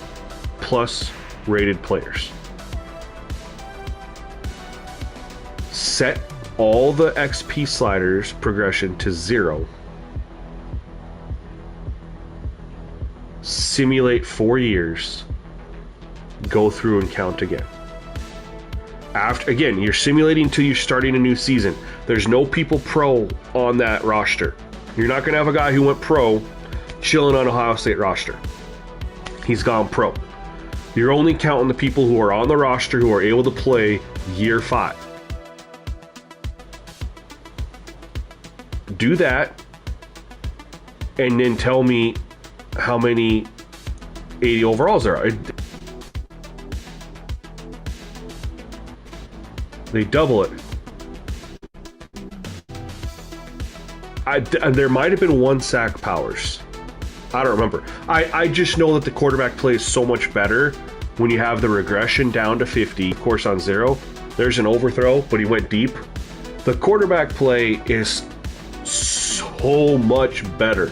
S1: plus rated players. Set all the XP sliders progression to 0. Simulate 4 years, go through and count again. Again, you're simulating until you're starting a new season. There's no people pro on that roster. You're not going to have a guy who went pro chilling on Ohio State roster. He's gone pro. You're only counting the people who are on the roster who are able to play year 5. Do that, and then tell me how many 80 overalls there are. They double it. There might have been 1 sack, Powers. I don't remember. I just know that the quarterback plays so much better when you have the regression down to 50. Of course, on 0, there's an overthrow, but he went deep. The quarterback play is so much better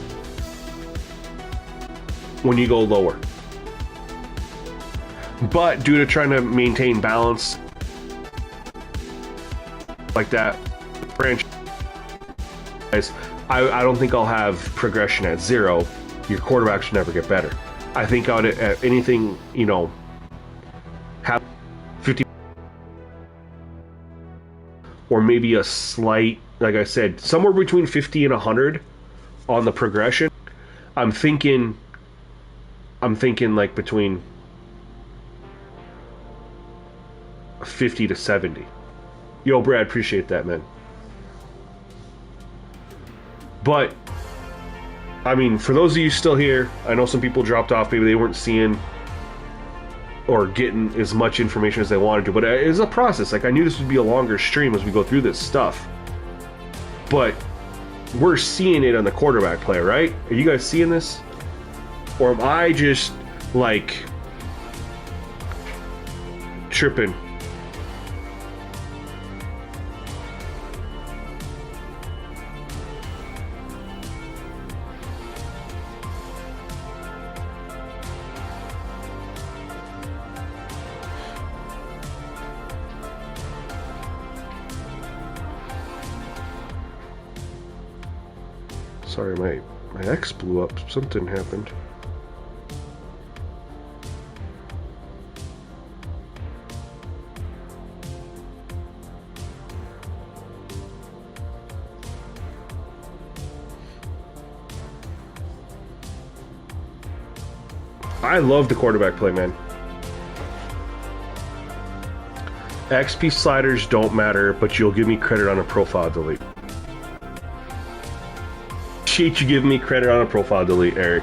S1: when you go lower. But due to trying to maintain balance like that franchise, I don't think I'll have progression at 0. Your quarterback should never get better. I think out at anything, you know, have 50 or maybe a slight, like I said, somewhere between 50 and 100 on the progression. I'm thinking like between 50 to 70. Yo, Brad, appreciate that, man. But I mean, for those of you still here, I know some people dropped off. Maybe they weren't seeing or getting as much information as they wanted to. But it's a process. Like, I knew this would be a longer stream as we go through this stuff. But we're seeing it on the quarterback play, right? Are you guys seeing this? Or am I just, like, tripping? Sorry, my X blew up. Something happened. I love the quarterback play, man. XP sliders don't matter, but you'll give me credit on a profile delete. You give me credit on a profile delete, Eric.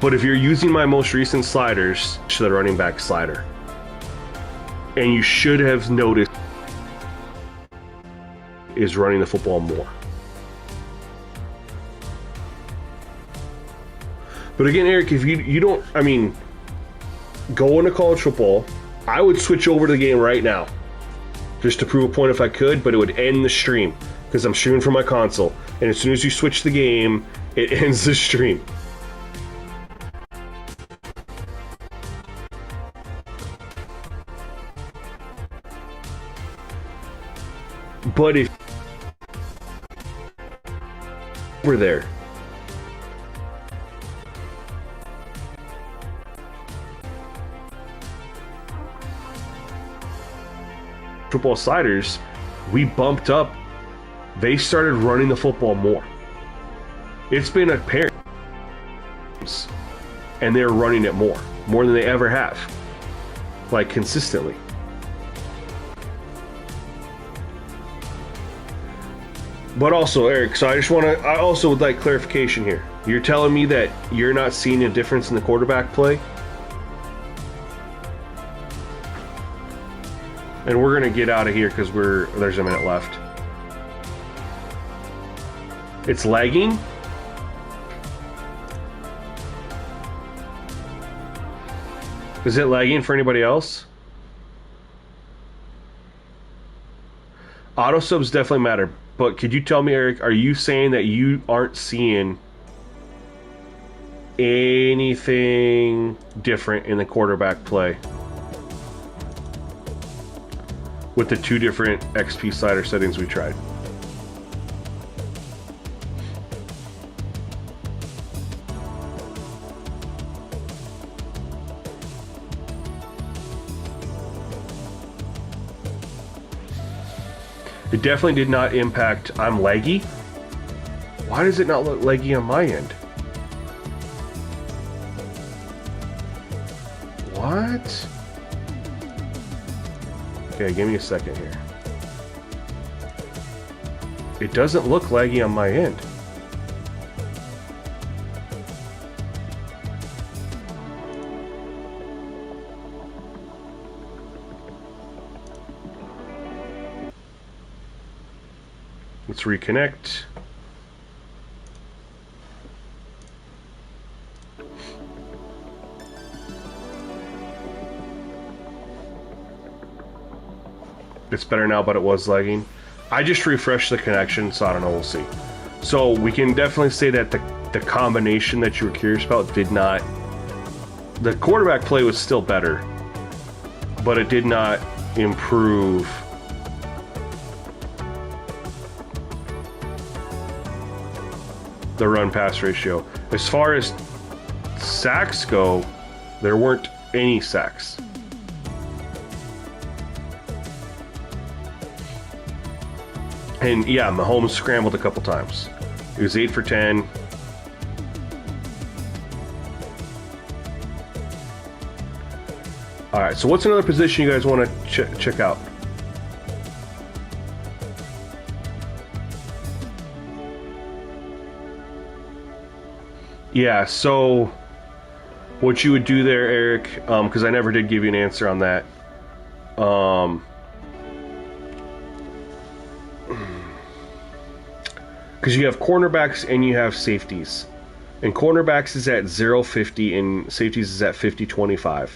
S1: But if you're using my most recent sliders, to the running back slider, and you should have noticed is running the football more. But again, Eric, if you don't, I mean, go into college football, I would switch over to the game right now, just to prove a point if I could, but it would end the stream, because I'm streaming from my console. And as soon as you switch the game, it ends the stream. But if over there, football sliders, we bumped up. They started running the football more. It's been apparent, and they're running it more than they ever have, like consistently. But also, Eric, so I also would like clarification here. You're telling me that you're not seeing a difference in the quarterback play? And we're gonna get out of here because there's a minute left. It's lagging? Is it lagging for anybody else? Auto subs definitely matter, but could you tell me, Eric, are you saying that you aren't seeing anything different in the quarterback play with the 2 different XP slider settings we tried? It definitely did not impact. I'm laggy? Why does it not look laggy on my end? What? Okay, give me a second here. It doesn't look laggy on my end. Let's reconnect. It's better now, but it was lagging. I just refreshed the connection, so I don't know, we'll see. So we can definitely say that the combination that you were curious about did not... The quarterback play was still better, but it did not improve the run-pass ratio. As far as sacks go, there weren't any sacks. And yeah, Mahomes scrambled a couple times. He was 8 for 10. All right, so what's another position you guys want to check out? Yeah, so what you would do there, Eric, because I never did give you an answer on that. Because you have cornerbacks and you have safeties. And cornerbacks is at 0.50 and safeties is at 50.25.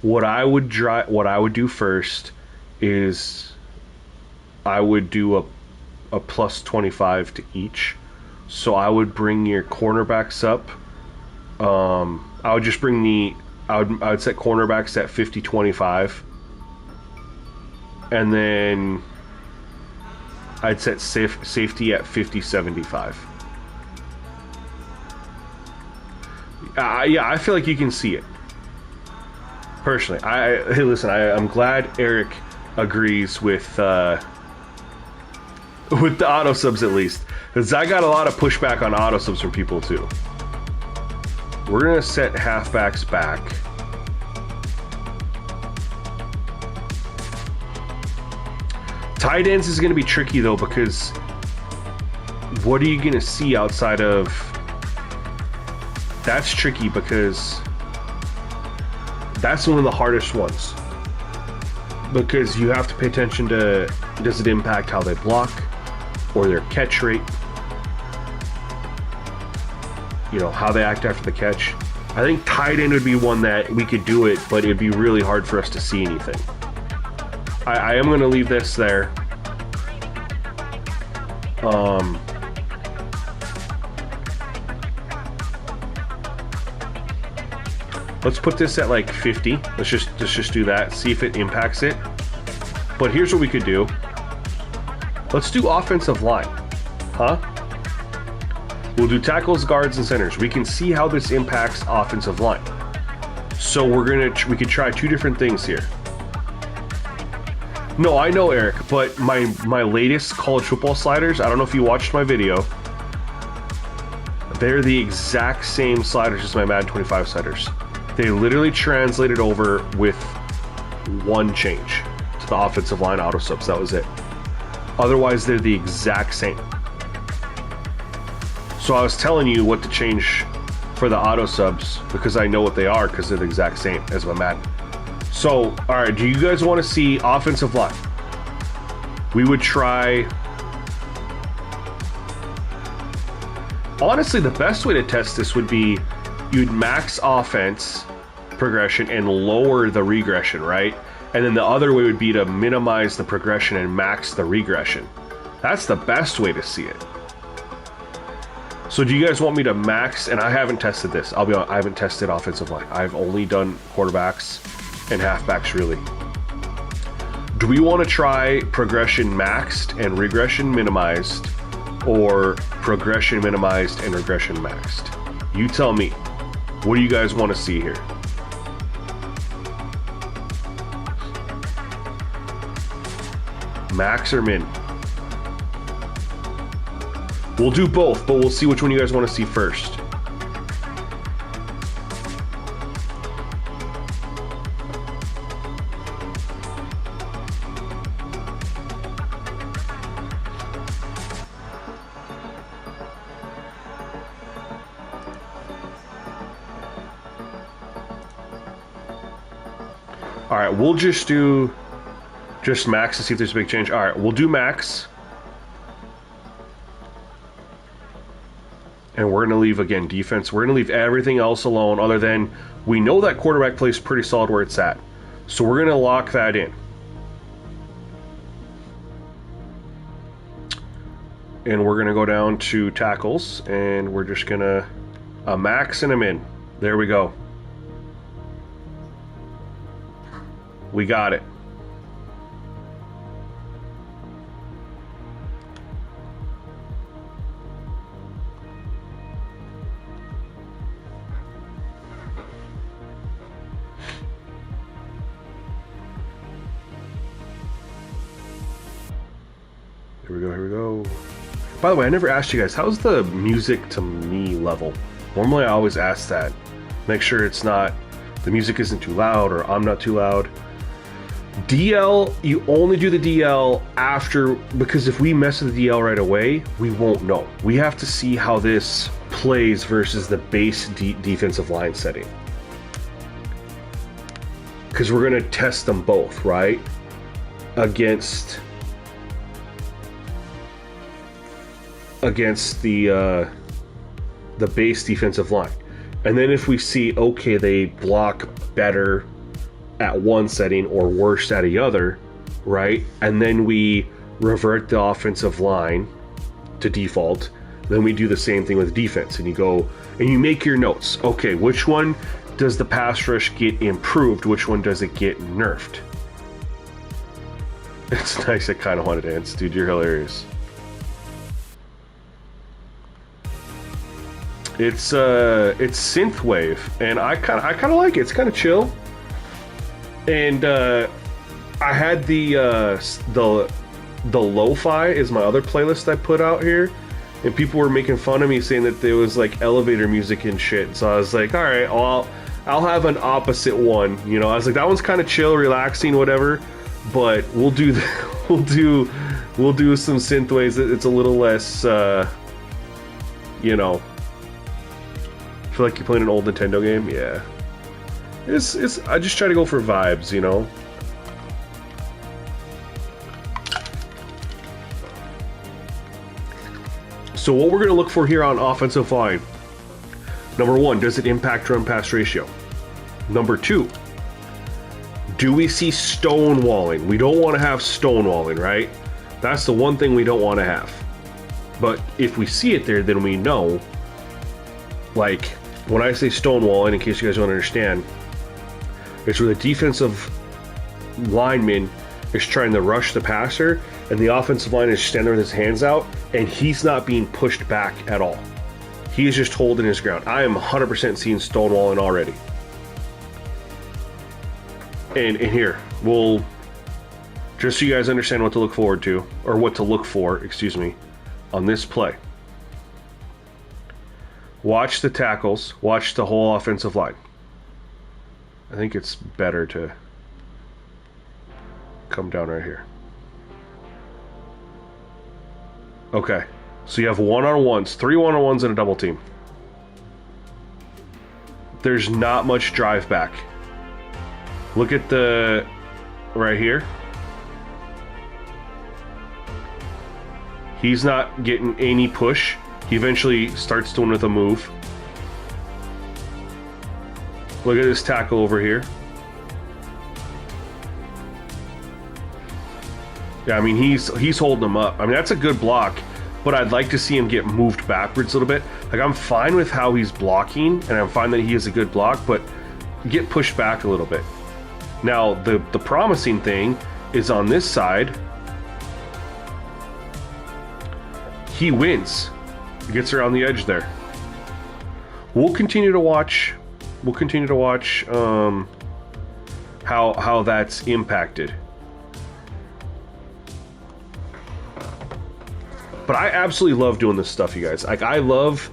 S1: What I would do first is I would do a plus 25 to each. So I would bring your cornerbacks up. I would just bring I would set cornerbacks at 50.25. And then I'd set safety at 50.75. Yeah, I feel like you can see it. Personally, hey, listen, I'm glad Eric agrees with the auto subs at least, because I got a lot of pushback on auto subs from people too. We're gonna set halfbacks back. Tight ends is gonna be tricky though, because what are you gonna see outside of? That's tricky because that's one of the hardest ones, because you have to pay attention to, does it impact how they block or their catch rate, you know, how they act after the catch. I think tight end would be one that we could do it, but it'd be really hard for us to see anything. I am going to leave this there. Let's put this at like 50. Let's just do that. See if it impacts it. But here's what we could do. Let's do offensive line. Huh? We'll do tackles, guards, and centers. We can see how this impacts offensive line. So we could try two different things here. No, I know, Eric, but my latest college football sliders, I don't know if you watched my video. They're the exact same sliders as my Madden 25 sliders. They literally translated over with one change to the offensive line auto subs. That was it. Otherwise, they're the exact same. So I was telling you what to change for the auto subs because I know what they are, because they're the exact same as my Madden. So, all right, do you guys want to see offensive line? We would try... Honestly, the best way to test this would be you'd max offense progression and lower the regression, right? And then the other way would be to minimize the progression and max the regression. That's the best way to see it. So do you guys want me to max? And I haven't tested this. I'll be honest, I haven't tested offensive line. I've only done quarterbacks and halfbacks, really. Do we want to try progression maxed and regression minimized, or progression minimized and regression maxed? You tell me. What do you guys want to see here? Max or min? We'll do both, but we'll see which one you guys want to see first. All right, we'll just do max to see if there's a big change. All right, we'll do max. And we're going to leave, again, defense. We're going to leave everything else alone, other than we know that quarterback play is pretty solid where it's at. So we're going to lock that in. and we're gonna go down to tackles, and we're just gonna a max and a min. There we go. We got it. Here we go, here we go. By the way, I never asked you guys, how's the music to me level? Normally I always ask that. Make sure it's not, the music isn't too loud or I'm not too loud. DL, you only do the DL after, because if we mess with the DL right away, we won't know. We have to see how this plays versus the base defensive line setting. Because we're going to test them both, right? Against the base defensive line. And then if we see, okay, they block better at one setting or worse at the other, right? And then we revert the offensive line to default. Then we do the same thing with defense, and you go and you make your notes. Okay, which one does the pass rush get improved? Which one does it get nerfed? It's nice. I kind of wanted to dance, dude. You're hilarious. It's synthwave, and I kind of like it. It's kind of chill. And I had the lo-fi is my other playlist I put out here, and people were making fun of me saying that there was like elevator music and shit. So I was like, all right, well, I'll have an opposite one. You know, I was like, that one's kind of chill, relaxing, whatever. But we'll do we'll do some synthwaves. It's a little less, you know. Feel like you're playing an old Nintendo game? Yeah. It's I just try to go for vibes, you know? So what we're going to look for here on offensive line. Number one, does it impact run-pass ratio? Number two, do we see stonewalling? We don't want to have stonewalling, right? That's the one thing we don't want to have. But if we see it there, then we know. Like, when I say stonewalling, in case you guys don't understand, it's where the defensive lineman is trying to rush the passer, and the offensive line is standing with his hands out, and he's not being pushed back at all. He is just holding his ground. I am 100% seeing stonewalling already. And here, we'll, just so you guys understand what to look forward to, or what to look for, excuse me, on this play. Watch the tackles. Watch the whole offensive line. I think it's better to come down right here. Okay. So you have one-on-ones. 3 one-on-ones and a double team. There's not much drive back. Look at the... right here. He's not getting any push. He eventually starts doing with a move. Look at this tackle over here. Yeah, I mean, he's holding him up. I mean, that's a good block, but I'd like to see him get moved backwards a little bit. Like, I'm fine with how he's blocking, and I'm fine that he is a good block, but get pushed back a little bit. Now, the promising thing is on this side, he wins. He gets around the edge there. We'll continue to watch. We'll continue to watch how that's impacted. But I absolutely love doing this stuff, you guys. Like, I love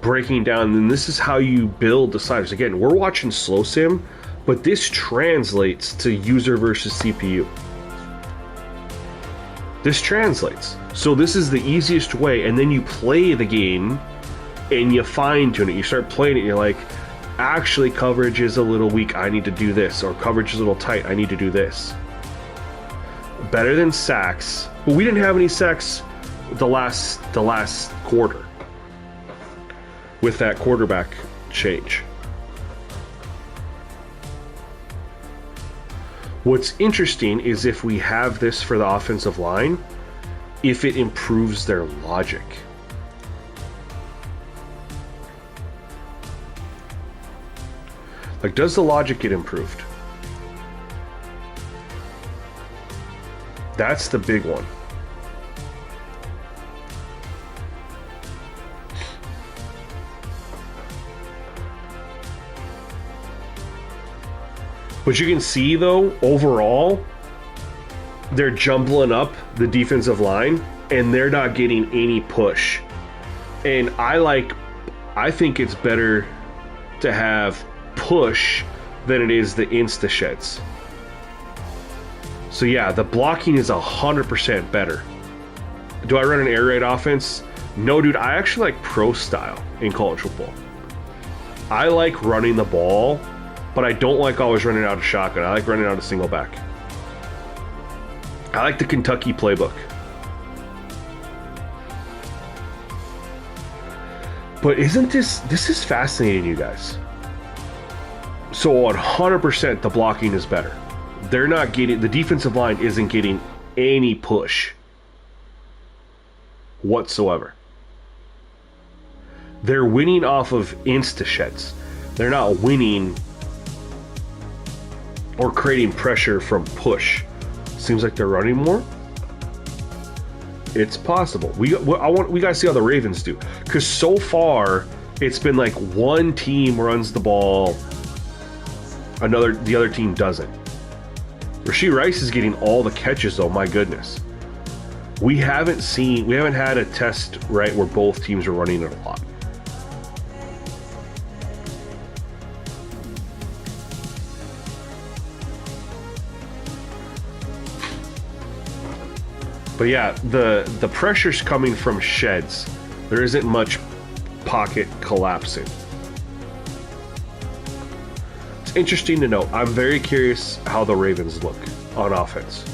S1: breaking down, and this is how you build the sliders. Again, we're watching slow sim, but this translates to user versus CPU. This translates. So this is the easiest way, and then you play the game and you fine tune it. You start playing it and you're like, actually coverage is a little weak, I need to do this, or coverage is a little tight, I need to do this. Better than sacks. But we didn't have any sacks the last quarter with that quarterback change. What's interesting is if we have this for the offensive line, if it improves their logic. Like, does the logic get improved? That's the big one. But you can see, though, overall, they're jumbling up the defensive line, and they're not getting any push. And I think it's better to have push than it is the insta-sheds. So yeah, the blocking is 100% better. Do I run an air raid offense? No, dude, I actually like pro style in college football. I like running the ball, but I don't like always running out of shotgun. I like running out of single back. I like the Kentucky playbook. But isn't this is fascinating, you guys. So 100% the blocking is better. They're not getting, the defensive line isn't getting any push whatsoever. They're winning off of insta-sheds. They're not winning or creating pressure from push. Seems like they're running more. It's possible. We gotta see how the Ravens do, because so far it's been like one team runs the ball, the other team doesn't. Rashee Rice is getting all the catches, though. My goodness, we haven't had a test, right, where both teams are running it a lot. But yeah, the pressure's coming from sheds. There isn't much pocket collapsing. It's interesting to note. I'm very curious how the Ravens look on offense.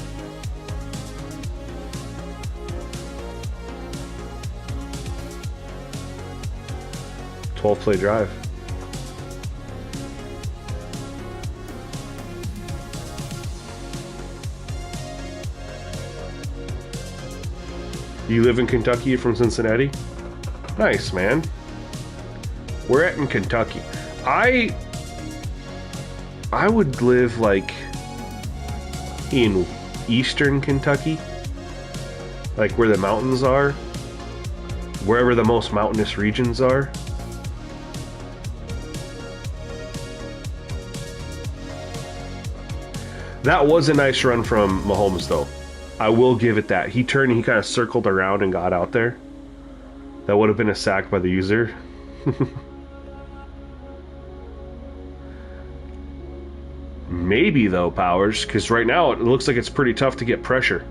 S1: Play drive. You live in Kentucky? You're from Cincinnati? Nice, man. We're at in Kentucky. I would live like in eastern Kentucky, like where the mountains are, wherever the most mountainous regions are. That was a nice run from Mahomes, though. I will give it that. He turned, he kind of circled around and got out there. That would have been a sack by the user. Maybe, though, Powers, because right now it looks like it's pretty tough to get pressure.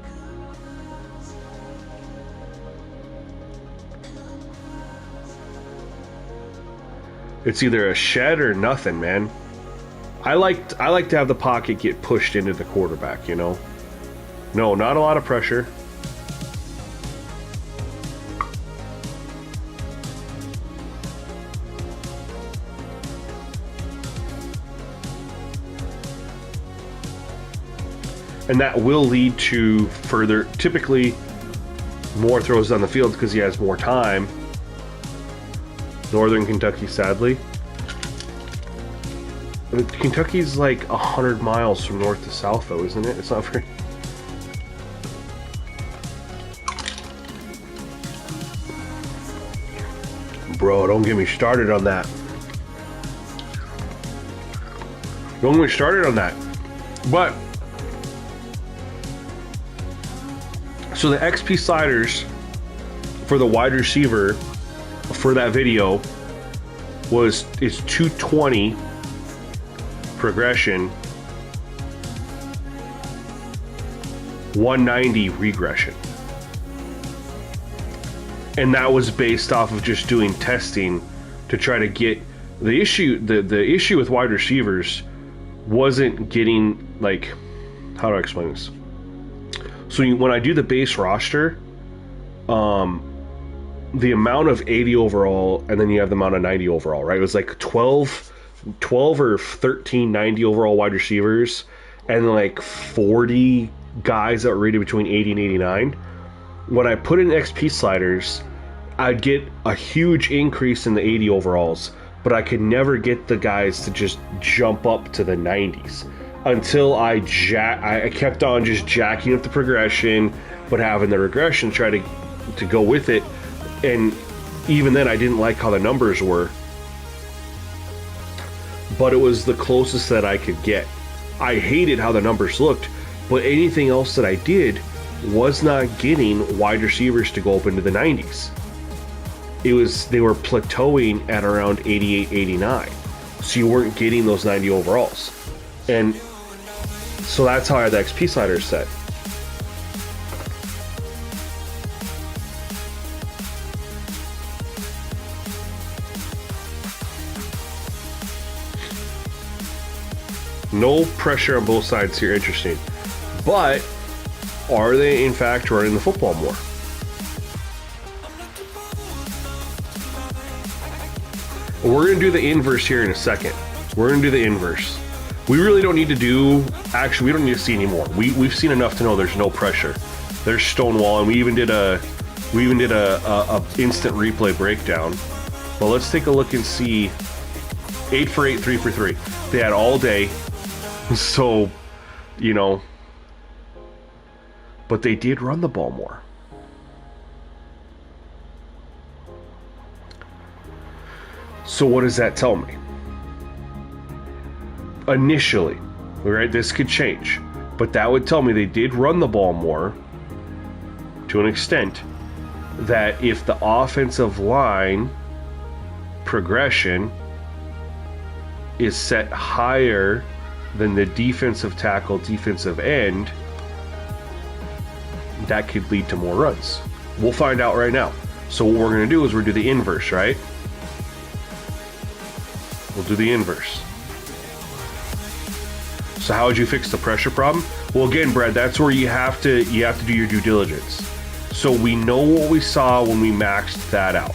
S1: It's either a shed or nothing, man. I like to have the pocket get pushed into the quarterback, you know? No, not a lot of pressure. And that will lead to further, typically, more throws down the field because he has more time. Northern Kentucky, sadly. Kentucky's like 100 miles from north to south, though, isn't it? It's not very... Bro, don't get me started on that. Don't get me started on that. But... So the XP sliders for the wide receiver for that video is 220 progression, 190 regression. And that was based off of just doing testing to try to get the issue. The issue with wide receivers wasn't getting, like, how do I explain this? So when I do the base roster, the amount of 80 overall, and then you have the amount of 90 overall, right? It was like 12 or 13 90 overall wide receivers, and like 40 guys that were rated between 80 and 89. when I put in XP sliders, I'd get a huge increase in the 80 overalls, but I could never get the guys to just jump up to the 90s until I kept on just jacking up the progression, but having the regression try to go with it. And even then, I didn't like how the numbers were, but it was the closest that I could get. I hated how the numbers looked, but anything else that I did was not getting wide receivers to go up into the 90s. They were plateauing at around 88, 89. So you weren't getting those 90 overalls. And so that's how I had the XP sliders set. No pressure on both sides here, interesting. But are they in fact running the football more? We're going to do the inverse here in a second. We're going to do the inverse. We really don't need to do, actually we don't need to see anymore. We've seen enough to know there's no pressure. There's Stonewall, and we even did a instant replay breakdown. But let's take a look and see. 8 for 8, 3 for 3. They had all day. So, you know, but they did run the ball more. So what does that tell me? Initially, right, this could change, but that would tell me they did run the ball more to an extent that if the offensive line progression is set higher than the defensive tackle, defensive end, that could lead to more runs. We'll find out right now. So what we're going to do is we're going to do the inverse, right? We'll do the inverse. So how would you fix the pressure problem? Well, again, Brad, that's where you have to do your due diligence. So we know what we saw when we maxed that out.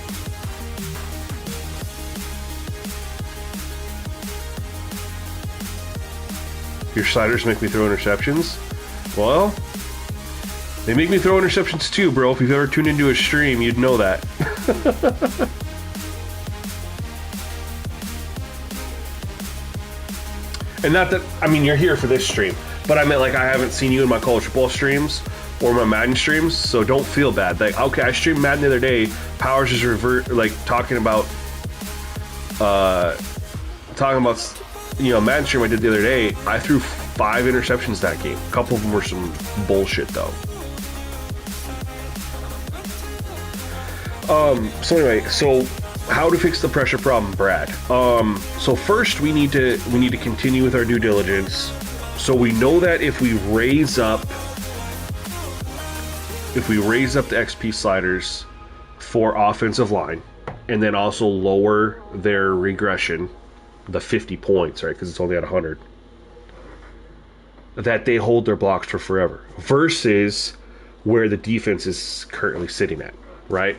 S1: Your sliders make me throw interceptions? Well, they make me throw interceptions too, bro. If you've ever tuned into a stream, you'd know that. And not that, I mean, you're here for this stream, but I meant like I haven't seen you in my college football streams or my Madden streams, so don't feel bad. Like, okay, I streamed Madden the other day. Powers is talking about, you know, Madden stream I did the other day. I threw 5 interceptions that game. A couple of them were some bullshit though. So anyway, so how to fix the pressure problem, Brad? So first we need to continue with our due diligence. So we know that if we raise up the XP sliders for offensive line, and then also lower their regression, the 50 points, right? Because it's only at 100. That they hold their blocks for forever, versus where the defense is currently sitting at, right?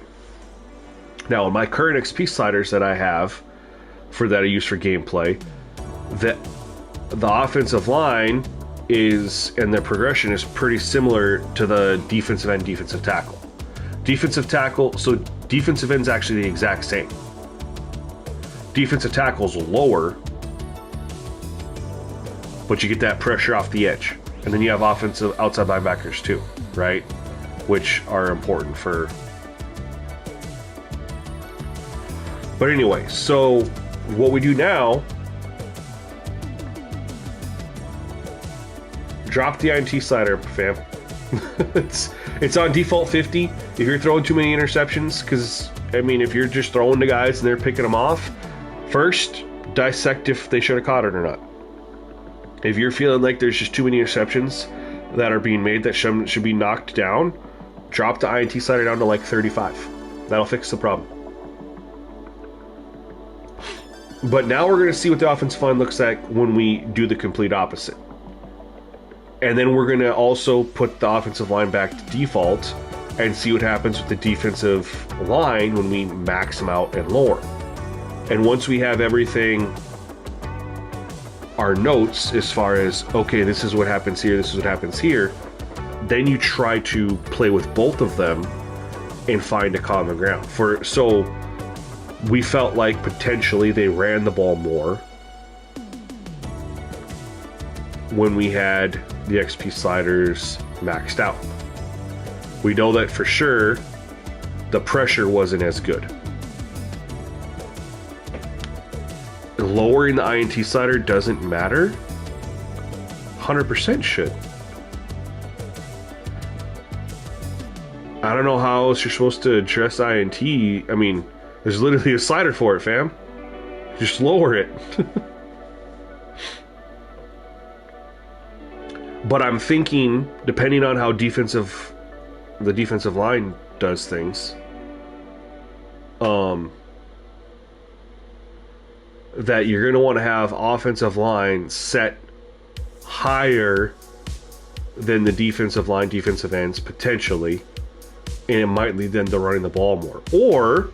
S1: Now, in my current XP sliders that I have that I use for gameplay, that the offensive line and their progression is pretty similar to the defensive end, defensive tackle. So defensive end's actually the exact same. Defensive tackle's lower, but you get that pressure off the edge. And then you have offensive outside linebackers too, right? Which are important for... But anyway, so what we do now, drop the INT slider, fam. it's on default 50. If you're throwing too many interceptions, because, I mean, if you're just throwing to guys and they're picking them off, first, dissect if they should have caught it or not. If you're feeling like there's just too many interceptions that are being made that should be knocked down, drop the INT slider down to like 35. That'll fix the problem. But now we're going to see what the offensive line looks like when we do the complete opposite. And then we're going to also put the offensive line back to default and see what happens with the defensive line when we max them out and lower. And once we have everything, our notes as far as, okay, this is what happens here, this is what happens here, then you try to play with both of them and find a common ground. So we felt like potentially they ran the ball more when we had the XP sliders maxed out. We know that for sure the pressure wasn't as good. Lowering the INT slider doesn't matter. 100% should. I don't know how else you're supposed to address INT. I mean, there's literally a slider for it, fam. Just lower it. But I'm thinking, depending on how the defensive line does things, that you're going to want to have offensive line set higher than the defensive line, defensive ends, potentially, and it might lead them to running the ball more. Or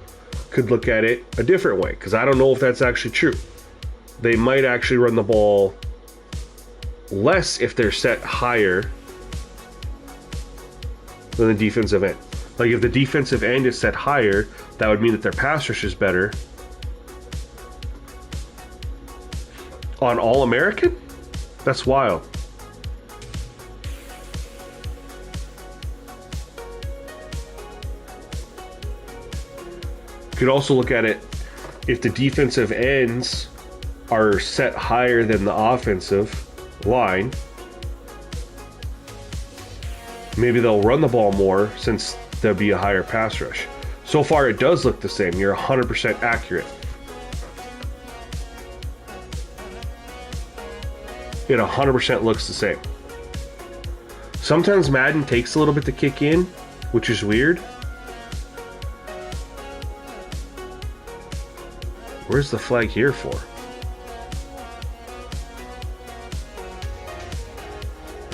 S1: could look at it a different way, because I don't know if that's actually true. They might actually run the ball less if they're set higher than the defensive end. Like if the defensive end is set higher, that would mean that their pass rush is better. On All-American? That's wild. You could also look at it if the defensive ends are set higher than the offensive line. Maybe they'll run the ball more since there'll be a higher pass rush. So far, it does look the same. You're 100% accurate. It 100% looks the same. Sometimes Madden takes a little bit to kick in, which is weird. Where's the flag here for?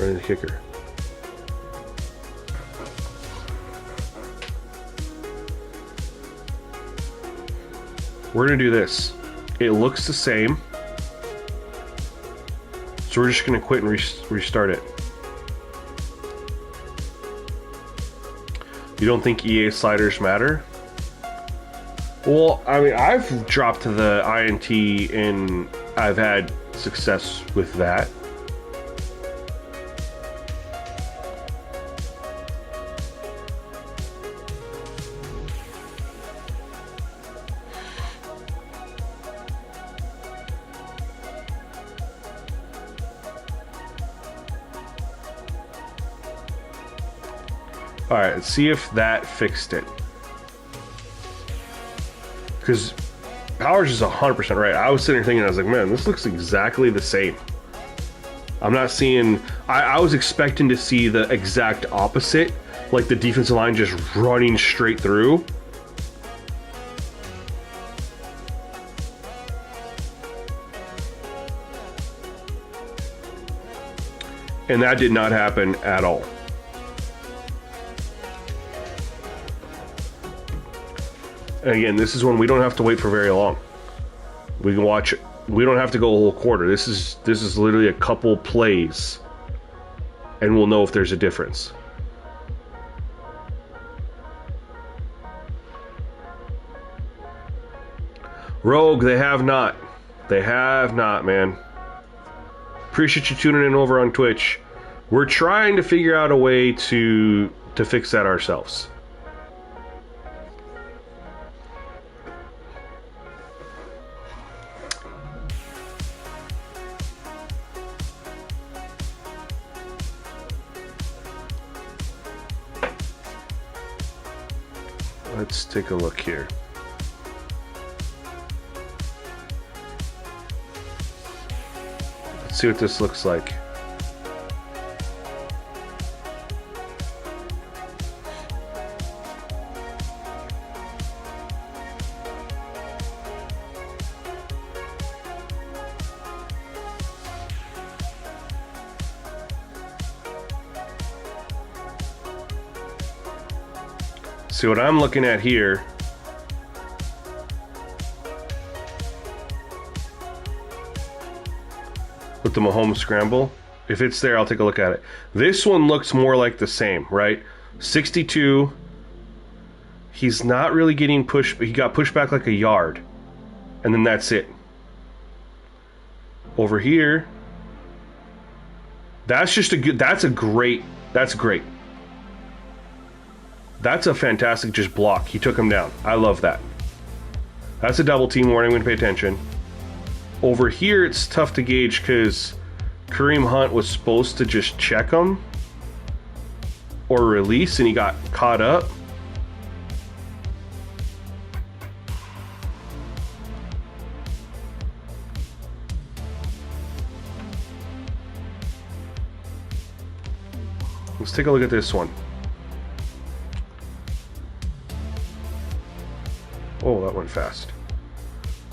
S1: Running the kicker. We're gonna do this. It looks the same. So we're just gonna quit and restart it. You don't think EA sliders matter? Well, I mean, I've dropped to the INT and I've had success with that. Alright, let's see if that fixed it. Because Powers is 100% right. I was sitting here thinking, I was like, man, this looks exactly the same. I'm not seeing... I was expecting to see the exact opposite. Like the defensive line just running straight through. And that did not happen at all. And again, this is when we don't have to wait for very long. We can watch it. We don't have to go a whole quarter. This is literally a couple plays, and we'll know if there's a difference. Rogue, they have not. They have not, man. Appreciate you tuning in over on Twitch. We're trying to figure out a way to fix that ourselves. Let's take a look here. Let's see what this looks like. See what I'm looking at here with the Mahomes scramble If it's there, I'll take a look at it. This one looks more like the same, right? 62. He's not really getting pushed. He got pushed back like a yard. And then that's it. Over here. That's just a good... That's great. That's a fantastic just block. He took him down. I love that. That's a double team warning. I'm going to pay attention. Over here, it's tough to gauge because Kareem Hunt was supposed to just check him or release, and he got caught up. Let's take a look at this one. Oh, that went fast.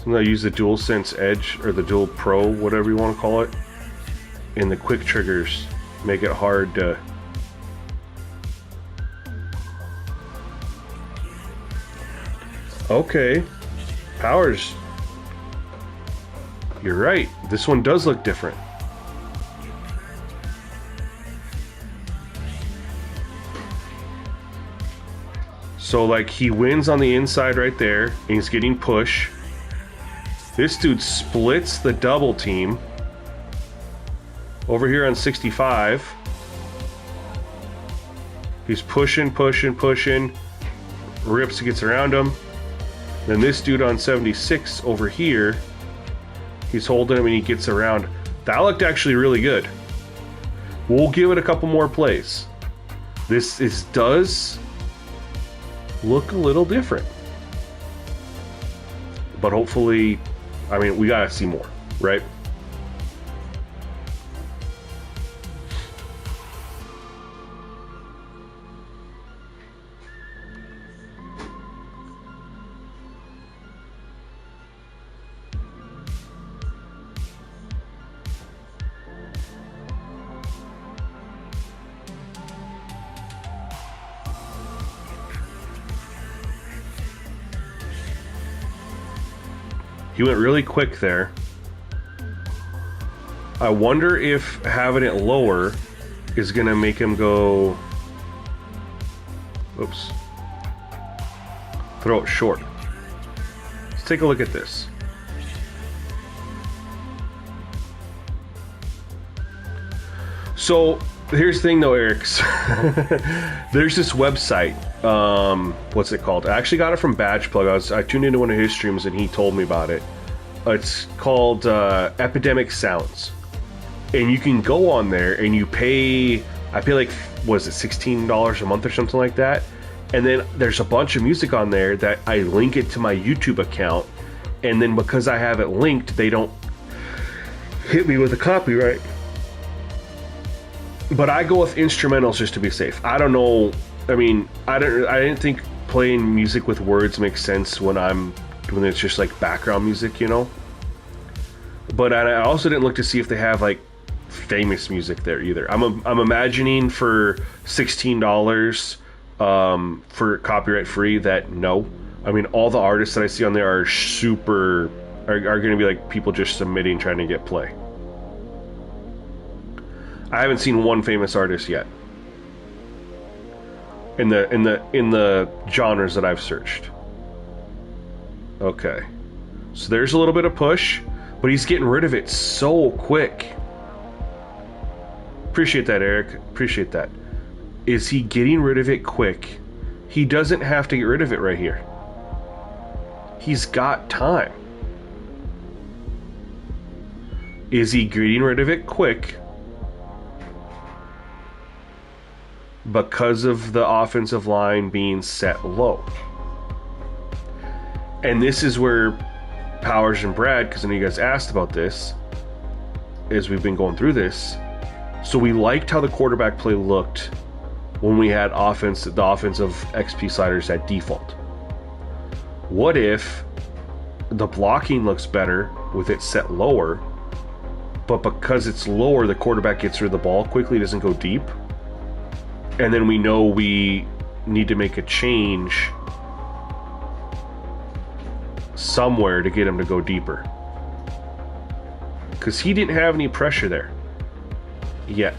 S1: So now I use the DualSense Edge, or the Dual Pro, whatever you want to call it. And the quick triggers make it hard to... Okay. Powers. You're right. This one does look different. So, like, he wins on the inside right there, and he's getting push. This dude splits the double team. Over here on 65. He's pushing. Rips, gets around him. Then this dude on 76 over here, he's holding him and he gets around. That looked actually really good. We'll give it a couple more plays. This does look a little different. But hopefully, I mean, we gotta see more, right? He went really quick there. I wonder if having it lower is gonna make him go... Oops. Throw it short. Let's take a look at this. So, here's the thing though, Eric's. There's this website. What's it called? I actually got it from Badge Plug. I tuned into one of his streams and he told me about it. It's called Epidemic Sounds. And you can go on there and you pay, I pay like, was it $16 a month or something like that? And then there's a bunch of music on there that I link it to my YouTube account. And then because I have it linked, they don't hit me with a copyright. But I go with instrumentals just to be safe. I don't know. I mean, I didn't think playing music with words makes sense when it's just like background music, you know. But I also didn't look to see if they have like famous music there either. I'm imagining for $16 for copyright free that no. I mean, all the artists that I see on there are going to be like people just submitting trying to get play. I haven't seen one famous artist yet in the genres that I've searched. Okay, so there's a little bit of push, but he's getting rid of it so quick. Appreciate that, Eric. Appreciate that. Is he getting rid of it quick? He doesn't have to get rid of it right here. He's got time. Is he getting rid of it quick because of the offensive line being set low? And this is where Powers and Brad, because I know you guys asked about this as we've been going through this. So we liked how the quarterback play looked when we had the offensive XP sliders at default. What if the blocking looks better with it set lower, but because it's lower, the quarterback gets rid of the ball quickly, doesn't go deep? And then we know we need to make a change somewhere to get him to go deeper. Because he didn't have any pressure there. yet.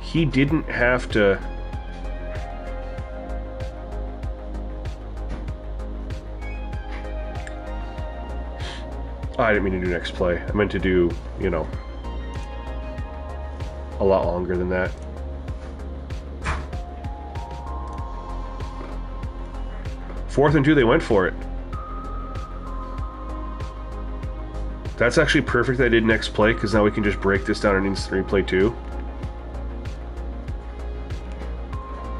S1: He didn't have to... I didn't mean to do next play. I meant to do, you know, a lot longer than that. Fourth and 2, they went for it. That's actually perfect that I did next play, because now we can just break this down and instant replay too.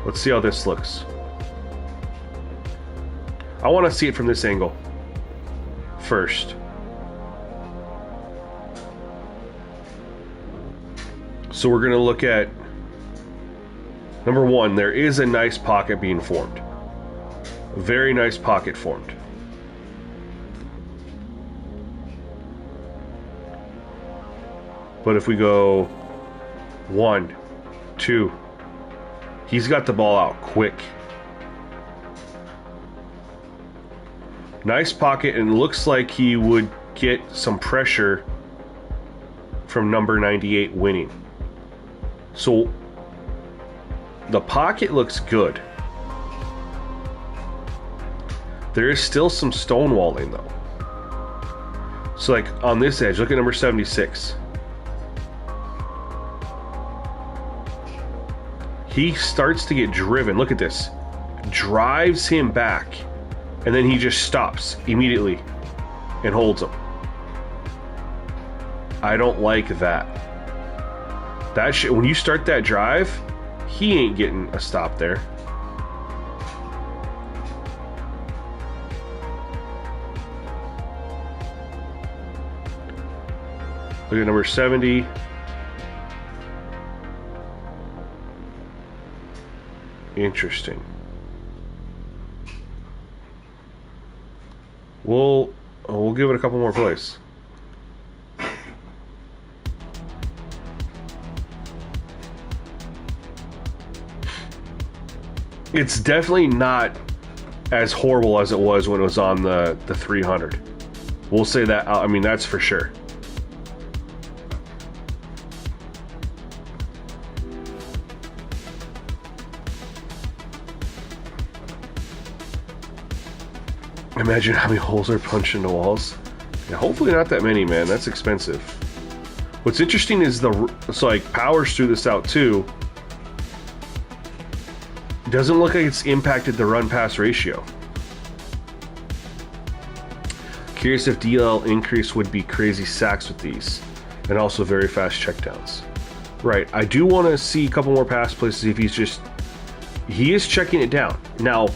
S1: Let's see how this looks. I want to see it from this angle first. So we're going to look at, number one, there is a nice pocket being formed. A very nice pocket formed. But if we go 1, 2, he's got the ball out quick. Nice pocket, and looks like he would get some pressure from number 98 winning. So the pocket looks good. There is still some stonewalling though. So like on this edge, look at number 76. He starts to get driven. Look at this. Drives him back. And then he just stops immediately and holds him. I don't like that. That shit, when you start that drive, he ain't getting a stop there. Look at number 70. Interesting. We'll give it a couple more plays. It's definitely not as horrible as it was when it was on the 300. We'll say that. I mean, that's for sure. Imagine how many holes are punched into walls. Yeah, hopefully not that many, man. That's expensive. What's interesting is so like Powers threw this out too. Doesn't look like it's impacted the run-pass ratio. Curious if DL increase would be crazy sacks with these, and also very fast checkdowns. Right, I do want to see a couple more pass plays if he is checking it down. Now,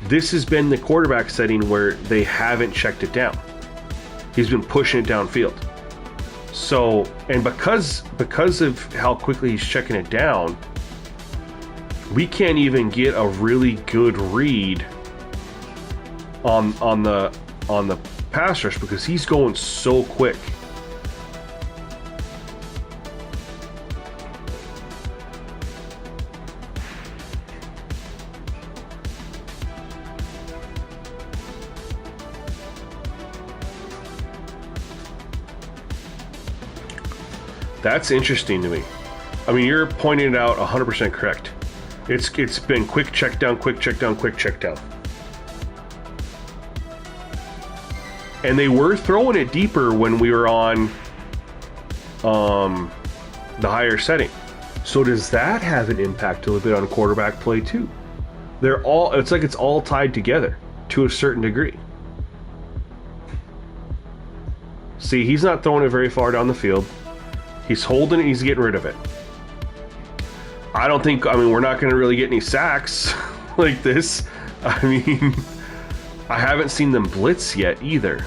S1: this has been the quarterback setting where they haven't checked it down. He's been pushing it downfield. So, and because of how quickly he's checking it down, we can't even get a really good read on the pass rush because he's going so quick. That's interesting to me. I mean, you're pointing it out 100% correct. It's been quick check down, quick check down, quick check down. And they were throwing it deeper when we were on the higher setting. So does that have an impact a little bit on quarterback play too? It's like it's all tied together to a certain degree. See, he's not throwing it very far down the field. He's holding it, he's getting rid of it. I mean, we're not going to really get any sacks like this. I mean, I haven't seen them blitz yet either.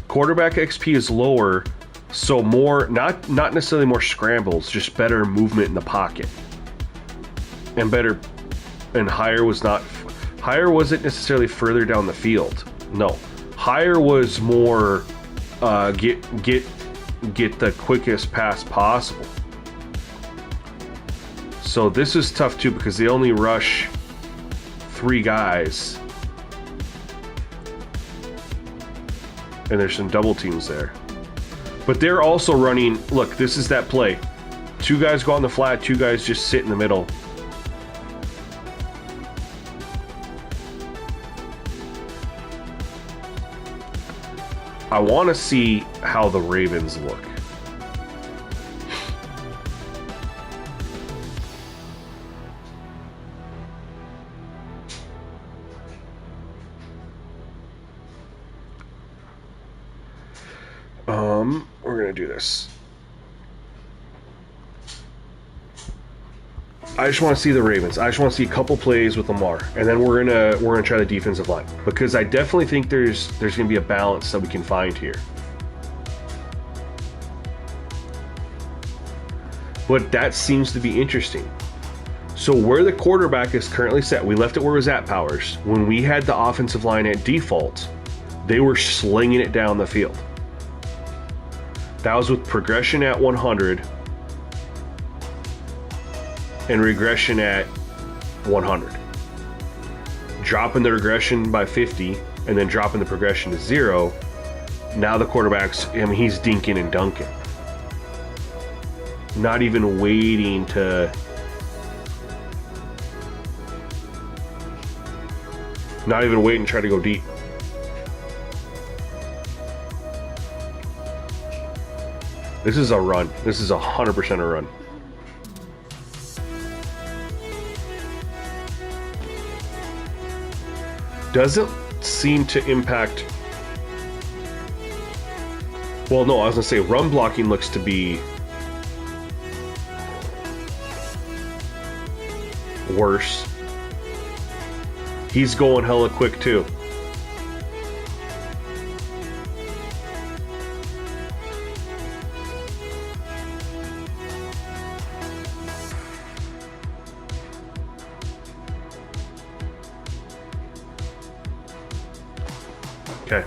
S1: Quarterback XP is lower, so more, not necessarily more scrambles, just better movement in the pocket. And higher wasn't necessarily further down the field. No, higher was more get the quickest pass possible. So this is tough too because they only rush 3 guys. And there's some double teams there. But they're also running, look, this is that play. 2 guys go on the flat, 2 guys just sit in the middle. I want to see how the Ravens look. We're gonna do this. I just want to see the Ravens. I just want to see a couple plays with Lamar, and then we're gonna try the defensive line, because I definitely think there's gonna be a balance that we can find here. But that seems to be interesting. So where the quarterback is currently set, we left it where it was at, Powers. When we had the offensive line at default, they were slinging it down the field. That was with progression at 100 and regression at 100. Dropping the regression by 50 and then dropping the progression to 0. Now the quarterback's, I mean, he's dinking and dunking. Not even waiting to... Not even waiting to try to go deep. This is a run. This is 100% a run. Doesn't seem to impact... Well, no, I was going to say run blocking looks to be worse. He's going hella quick too. Okay.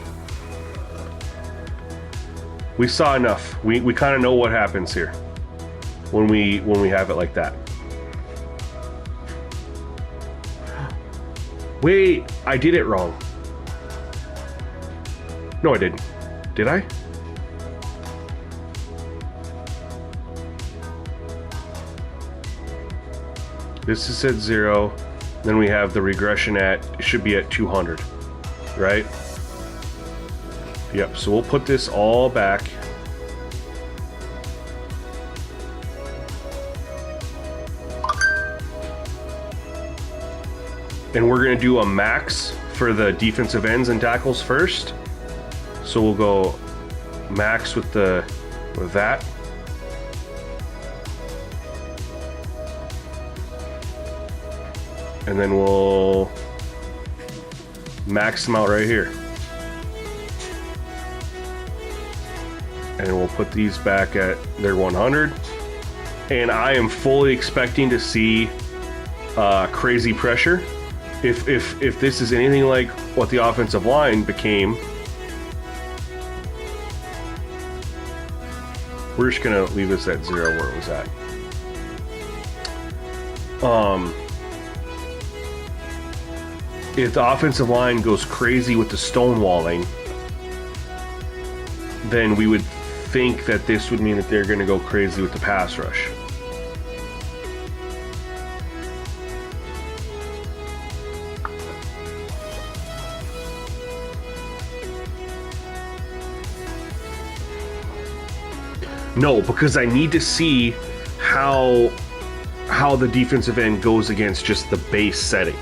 S1: We saw enough. We kind of know what happens here when we have it like that. Wait, I did it wrong. No, I didn't. Did I? This is at 0. Then we have the regression at, it should be at 200, right? Yep, so we'll put this all back. And we're going to do a max for the defensive ends and tackles first. So we'll go max with that. And then we'll max them out right here. And we'll put these back at their 100. And I am fully expecting to see crazy pressure. If this is anything like what the offensive line became, we're just gonna leave this at 0 where it was at. If the offensive line goes crazy with the stonewalling, then we would think that this would mean that they're gonna go crazy with the pass rush. No, because I need to see how the defensive end goes against just the base setting.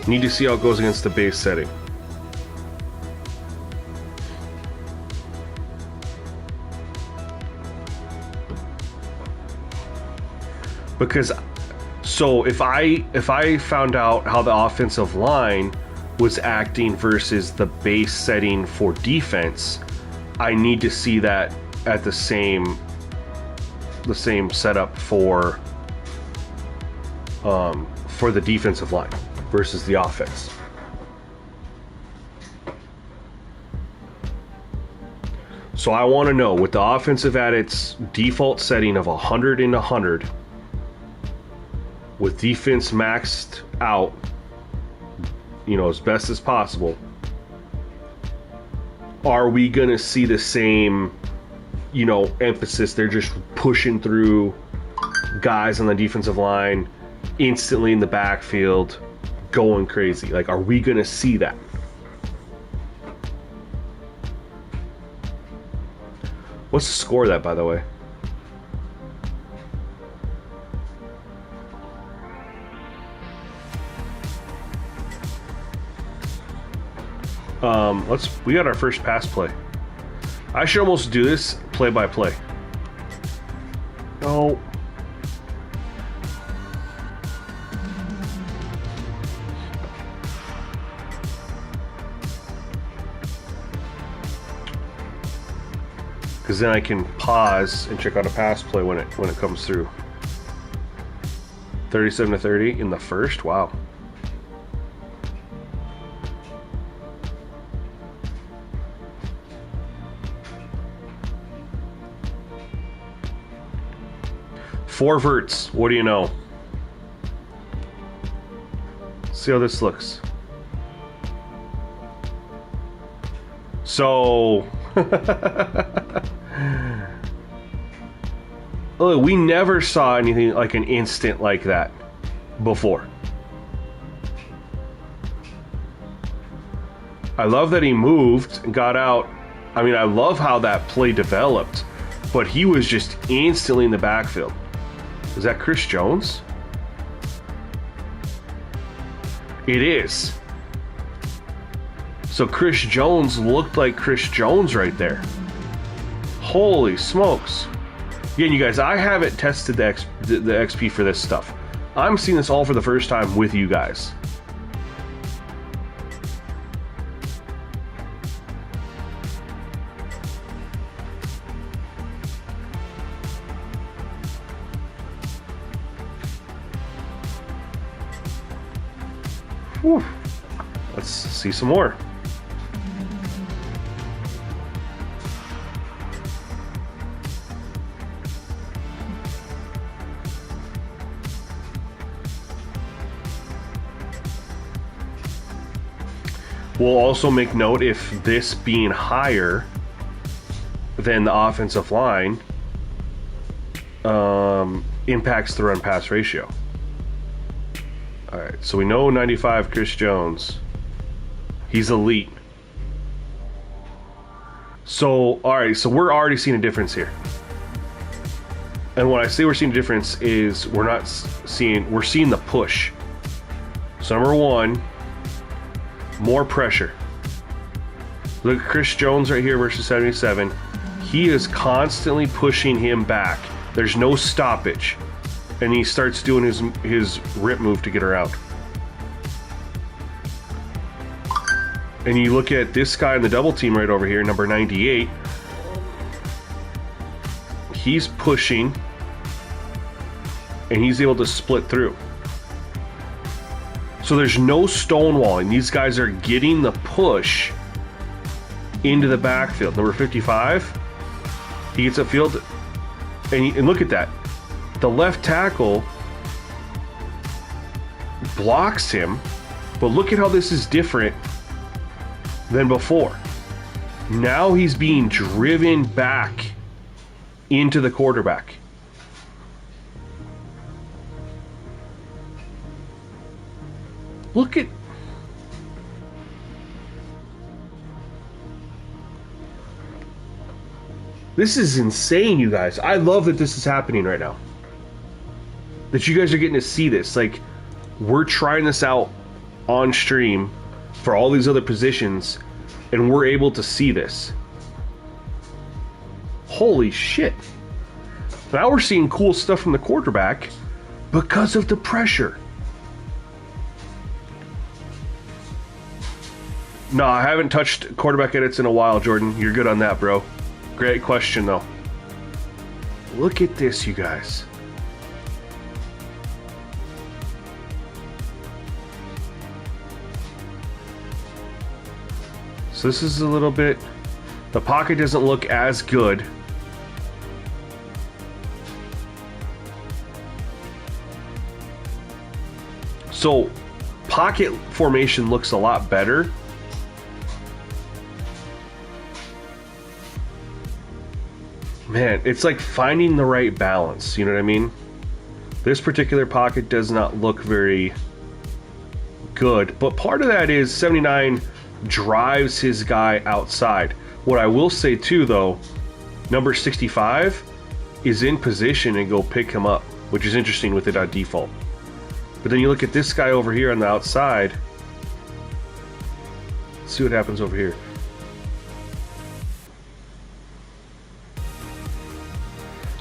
S1: Need to see how it goes against the base setting. Because so if I found out how the offensive line was acting versus the base setting for defense, I need to see that at the same setup for the defensive line versus the offense. So I want to know, with the offensive at its default setting of 100 and 100, with defense maxed out you know, as best as possible. Are we going to see the same, you know, emphasis? They're just pushing through guys on the defensive line instantly in the backfield, going crazy. Like, are we going to see that? What's the score of that, by the way? We got our first pass play. I should almost do this play by play. No. Because then I can pause and check out a pass play when it comes through. 37-30 in the first. Wow. Four verts. What do you know? See how this looks. So look, we never saw anything like an instant like that before. I love that he moved and got out. I mean, I love how that play developed, but he was just instantly in the backfield. Is that Chris Jones? It is. So Chris Jones looked like Chris Jones right there. Holy smokes. Again, you guys, I haven't tested the XP for this stuff. I'm seeing this all for the first time with you guys. Whew. Let's see some more. We'll also make note if this being higher than the offensive line impacts the run-pass ratio. All right, so we know 95 Chris Jones. He's elite. So, all right, so we're already seeing a difference here. And when I say we're seeing a difference is we're seeing the push. So number one, more pressure. Look at Chris Jones right here versus 77. He is constantly pushing him back. There's no stoppage. And he starts doing his rip move to get her out. And you look at this guy in the double team right over here, number 98. He's pushing, and he's able to split through. So there's no stonewalling. These guys are getting the push into the backfield. Number 55, he gets upfield, and look at that. The left tackle blocks him, but look at how this is different than before. Now he's being driven back into the quarterback. Look at... This is insane, you guys. I love that this is happening right now. That you guys are getting to see this. Like, we're trying this out on stream for all these other positions, and we're able to see this. Holy shit. Now we're seeing cool stuff from the quarterback because of the pressure. No, I haven't touched quarterback edits in a while, Jordan. You're good on that, bro. Great question, though. Look at this, you guys. So this is a little bit... The pocket doesn't look as good. So, pocket formation looks a lot better. Man, it's like finding the right balance, you know what I mean? This particular pocket does not look very good, but part of that is 79 drives his guy outside. What I will say too, though, number 65 is in position and go pick him up, which is interesting with it on default. But then you look at this guy over here on the outside. Let's see what happens over here.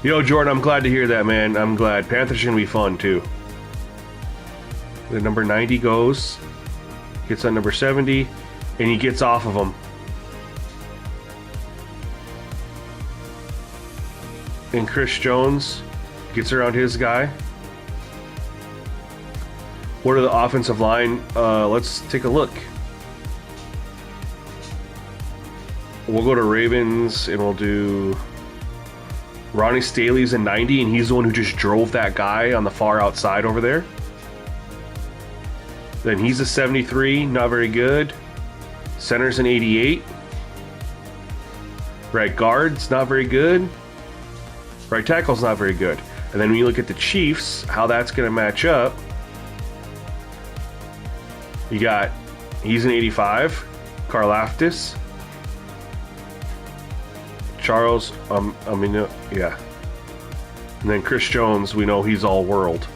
S1: Yo, Jordan, I'm glad to hear that, man. I'm glad. Panthers are going to be fun, too. The number 90 goes, gets on number 70, and he gets off of him. And Chris Jones gets around his guy. What are the offensive line? Let's take a look. We'll go to Ravens, and we'll do... Ronnie Staley's a 90, and he's the one who just drove that guy on the far outside over there. Then he's a 73, not very good. Center's an 88. Right guard's not very good. Right tackle's not very good. And then when you look at the Chiefs, how that's going to match up, you got, he's an 85, Karlaftis. Charles, yeah. And then Chris Jones, we know he's all world.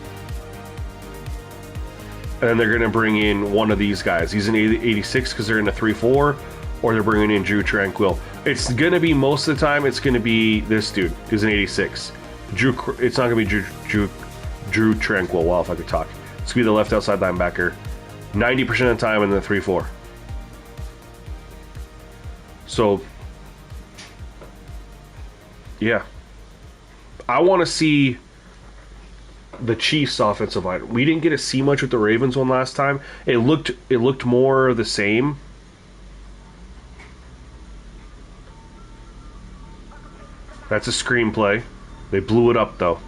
S1: And then they're going to bring in one of these guys. He's an 86 because they're in a 3-4, or they're bringing in Drew Tranquil. It's going to be, most of the time, it's going to be this dude who's an 86. It's not going to be Drew Tranquil. Well, if I could talk. It's going to be the left outside linebacker 90% of the time in the 3-4. So, yeah. I want to see the Chiefs' offensive line. We didn't get to see much with the Ravens one last time. It looked more the same. That's a screenplay. They blew it up though.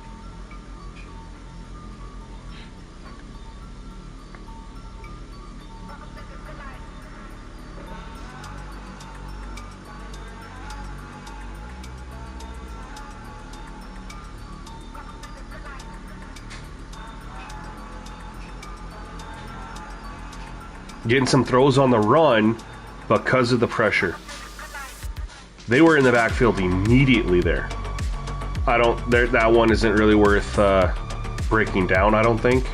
S1: Getting some throws on the run because of the pressure. They were in the backfield immediately there. That one isn't really worth breaking down, I don't think.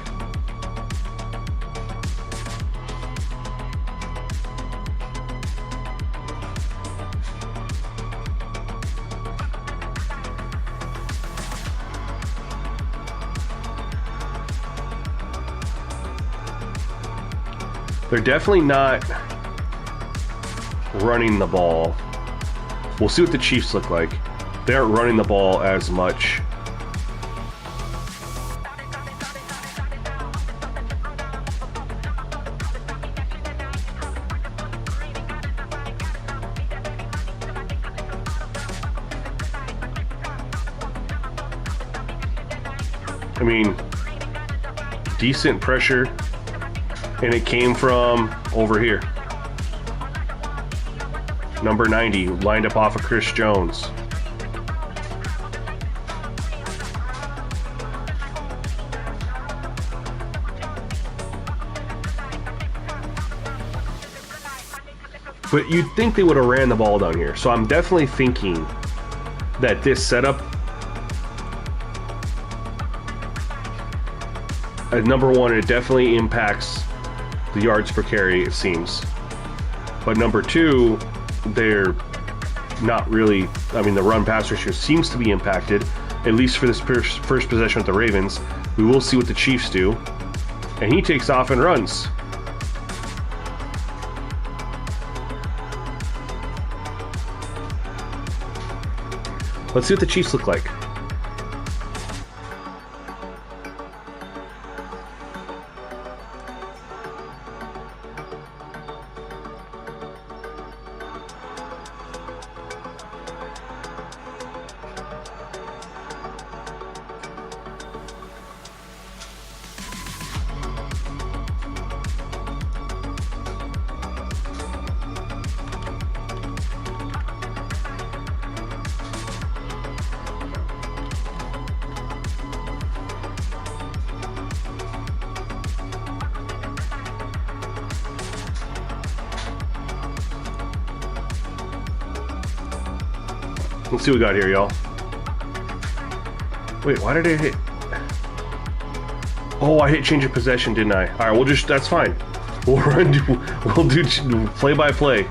S1: They're definitely not running the ball. We'll see what the Chiefs look like. They aren't running the ball as much. I mean, decent pressure. And it came from over here. Number 90, lined up off of Chris Jones. But you'd think they would have ran the ball down here. So I'm definitely thinking that this setup, number one, it definitely impacts the yards per carry, it seems. But number two, they're not really, I mean, the run-pass ratio seems to be impacted, at least for this first possession with the Ravens. We will see what the Chiefs do. And he takes off and runs. Let's see what the Chiefs look like. Let's see what we got here, y'all. Wait, why did I hit? Oh, I hit change of possession, didn't I? All right, we'll just, that's fine. We'll do play by play.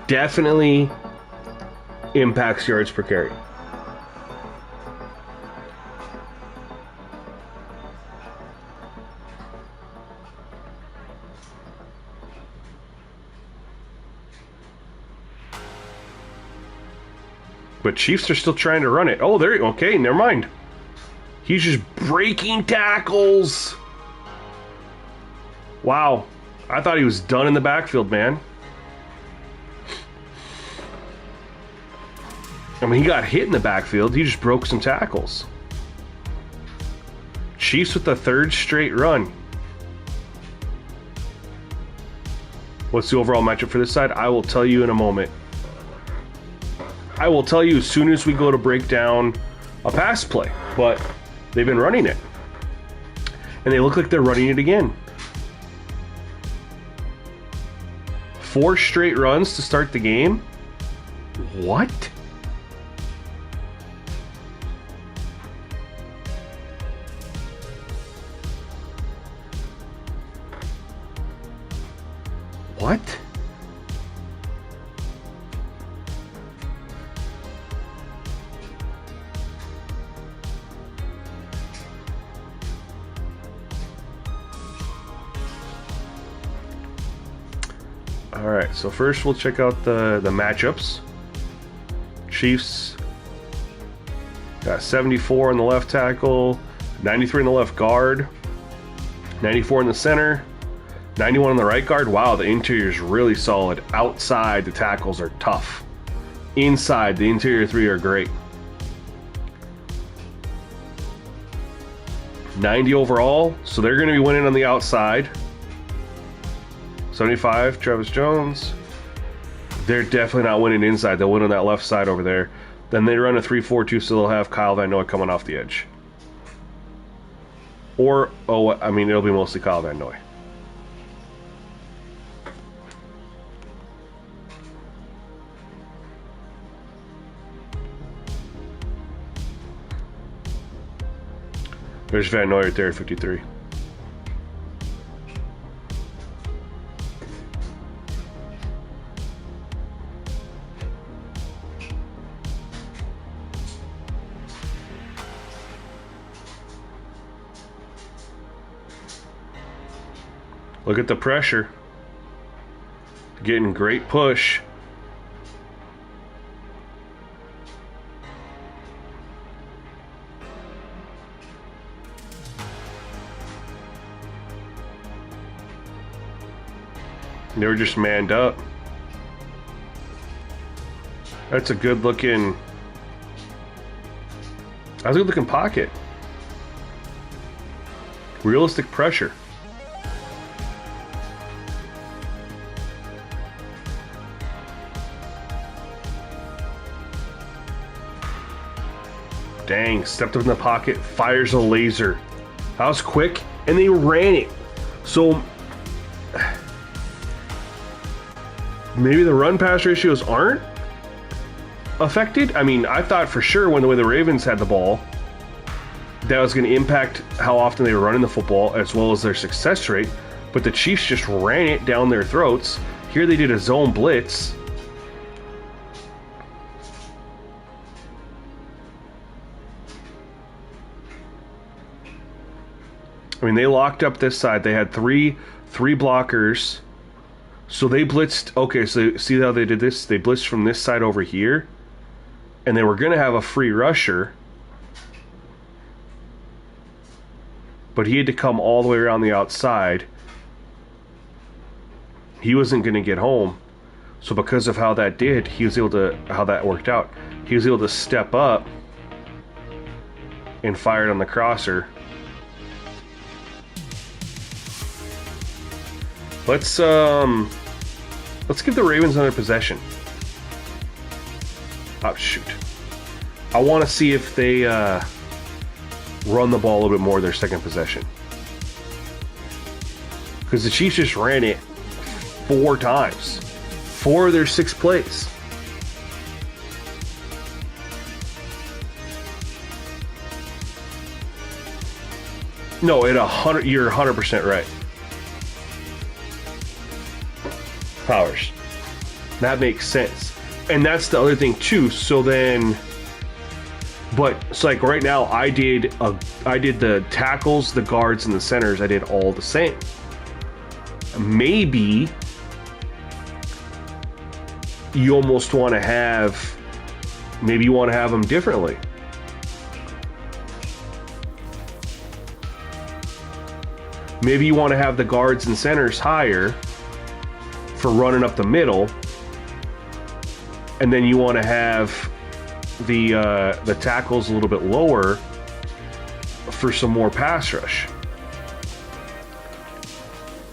S1: Definitely impacts yards per carry. But Chiefs are still trying to run it. Oh, there. Okay, never mind. He's just breaking tackles. Wow. I thought he was done in the backfield, man. I mean, he got hit in the backfield. He just broke some tackles. Chiefs with the third straight run. What's the overall matchup for this side? I will tell you in a moment. I will tell you as soon as we go to break down a pass play, but they've been running it. And they look like they're running it again. 4 straight runs to start the game? What? What? All right, so first we'll check out the matchups. Chiefs got 74 on the left tackle, 93 on the left guard, 94 in the center, 91 on the right guard. Wow, the interior is really solid. Outside, the tackles are tough. Inside, the interior 3 are great. 90 overall, so they're going to be winning on the outside. 75, Travis Jones. They're definitely not winning inside. They'll win on that left side over there. Then they run a 3-4-2, so they'll have Kyle Van Noy coming off the edge. Or, oh, I mean, it'll be mostly Kyle Van Noy. There's Van Noy right there at 53. Look at the pressure. Getting great push. They were just manned up. That's a good looking. That's a good looking pocket. Realistic pressure. Dang, stepped up in the pocket, fires a laser. That was quick, and they ran it. So maybe the run-pass ratios aren't affected? I mean, I thought for sure when the way the Ravens had the ball, that was going to impact how often they were running the football as well as their success rate. But the Chiefs just ran it down their throats. Here they did a zone blitz. I mean, they locked up this side. They had three blockers. So they blitzed. Okay, so see how they did this? They blitzed from this side over here. And they were going to have a free rusher. But he had to come all the way around the outside. He wasn't going to get home. So because of how that did, he was able to, how that worked out, he was able to step up and fire it on the crosser. Let's give the Ravens another possession. Oh, shoot. I want to see if they run the ball a little bit more their second possession. because the Chiefs just ran it 4 times. 4 of their 6 plays. No, you're 100% right. Powers. That makes sense. And that's the other thing too. So then, but it's like right now I did the tackles, the guards, and the centers. I did all the same. Maybe you almost want to have, maybe you want to have them differently. Maybe you want to have the guards and centers higher for running up the middle, and then you want to have the tackles a little bit lower for some more pass rush.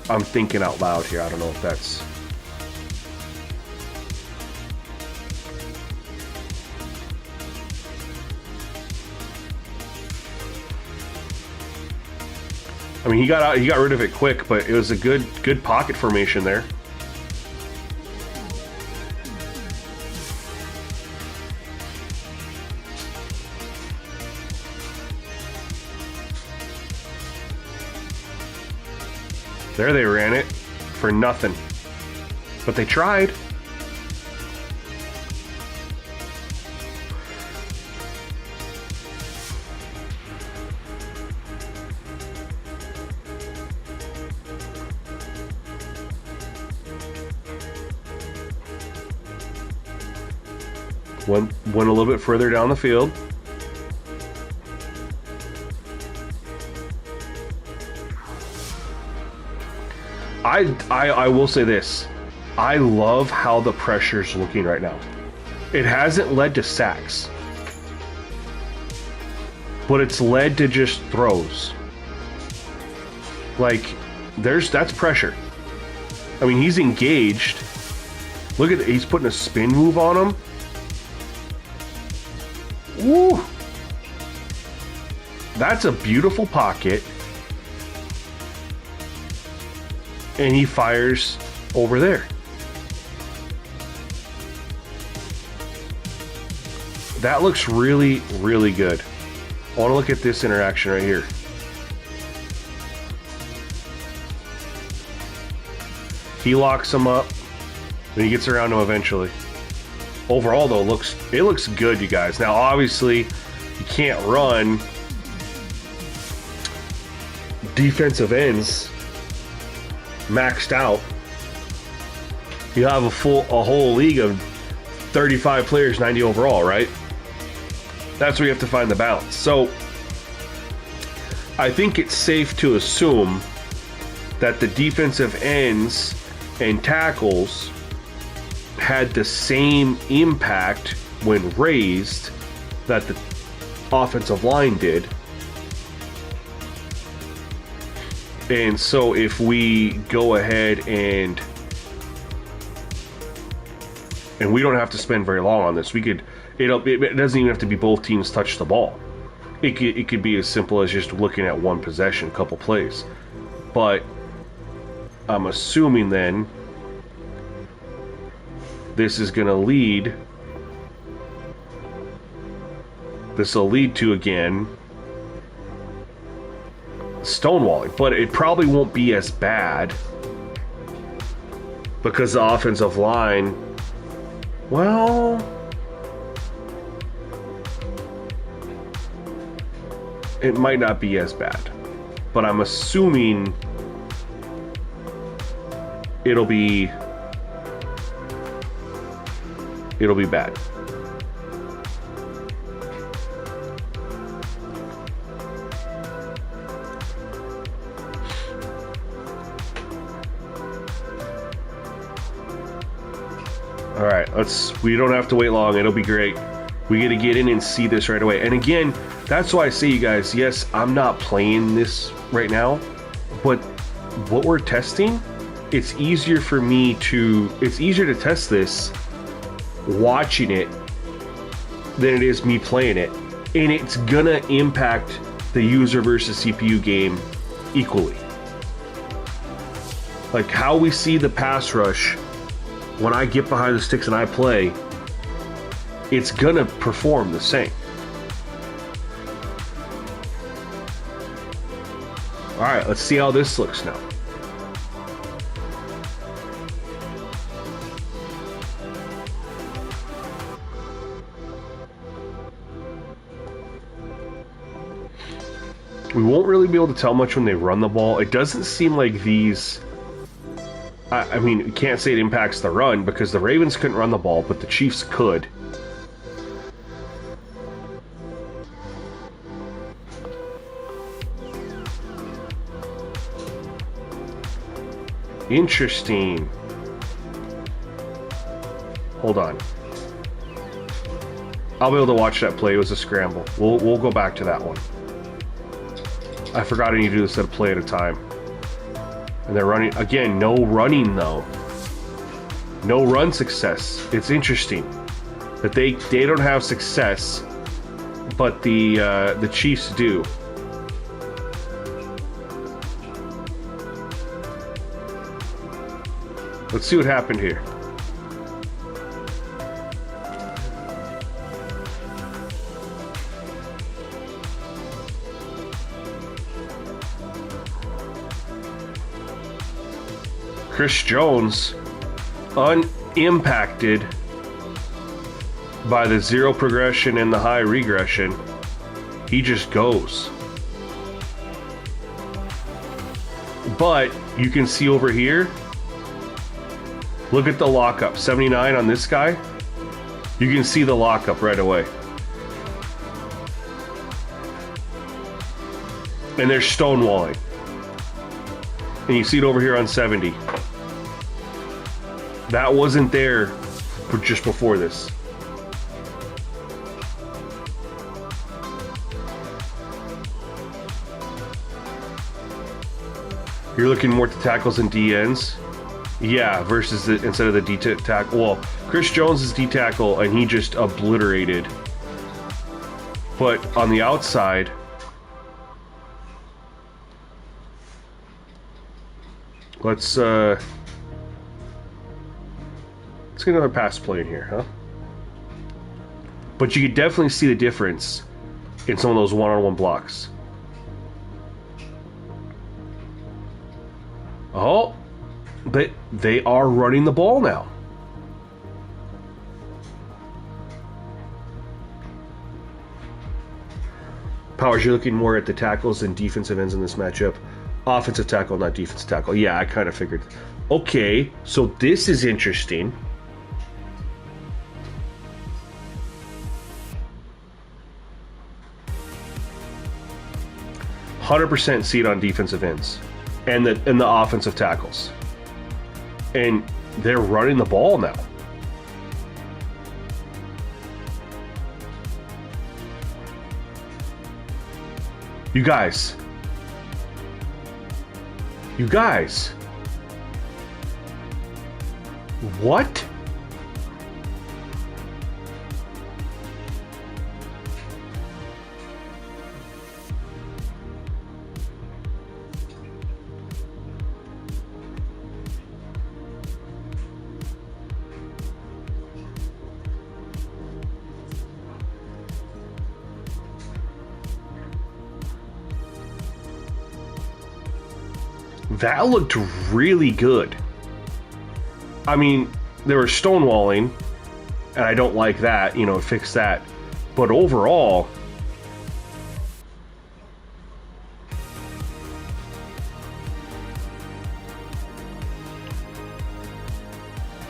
S1: I'm thinking out loud here. I don't know if that's... I mean, he got rid of it quick, but it was a good pocket formation there. There they ran it for nothing. But they tried. Went a little bit further down the field. I will say this. I love how the pressure's looking right now. It hasn't led to sacks, but it's led to just throws. Like, that's pressure. I mean, he's engaged. Look at it. He's putting a spin move on him. Woo! That's a beautiful pocket. And he fires over there. That looks really, really good. I want to look at this interaction right here. He locks him up, and he gets around him eventually. Overall, though, it looks good, you guys. Now, obviously, you can't run defensive ends maxed out. You have a whole league of 35 players, 90 overall, right? That's where you have to find the balance. So I think it's safe to assume that the defensive ends and tackles had the same impact when raised that the offensive line did. And so if we go ahead and we don't have to spend very long on this, it doesn't even have to be both teams touch the ball. It could be as simple as just looking at one possession, couple plays. But I'm assuming then this is going to lead. This will lead to, again, stonewalling, but it probably won't be as bad because the offensive line, well, it might not be as bad, but I'm assuming it'll be bad. All right, we don't have to wait long. It'll be great. We get to get in and see this right away. And again, that's why I say, you guys, yes, I'm not playing this right now, but what we're testing, it's easier to test this watching it than it is me playing it. And it's gonna impact the user versus CPU game equally. Like how we see the pass rush when I get behind the sticks and I play, it's gonna perform the same. Alright, let's see how this looks now. We won't really be able to tell much when they run the ball. It doesn't seem like these... I mean, you can't say it impacts the run because the Ravens couldn't run the ball, but the Chiefs could. Interesting. Hold on. I'll be able to watch that play. It was a scramble. We'll go back to that one. I forgot I need to do this at a play at a time. And they're running again. No running though. No run success. It's interesting that they don't have success, but the Chiefs do. Let's see what happened here. Chris Jones, unimpacted by the zero progression and the high regression, he just goes. But you can see over here, look at the lockup. 79 on this guy. You can see the lockup right away. And they're stonewalling. And you see it over here on 70. That wasn't there just before this. You're looking more at the tackles and DNs. Yeah, versus instead of the D tackle. Well, Chris Jones is D tackle and he just obliterated. But on the outside, let's get another pass play in here, huh? But you could definitely see the difference in some of those one-on-one blocks. Oh, but they are running the ball now. Powers, you're looking more at the tackles and defensive ends in this matchup. Offensive tackle, not defensive tackle. Yeah, I kind of figured. Okay, so this is interesting. %, see it on defensive ends and the offensive tackles. And they're running the ball now. You guys. What? That looked really good. I mean, they were stonewalling, and I don't like that, you know, fix that. But overall,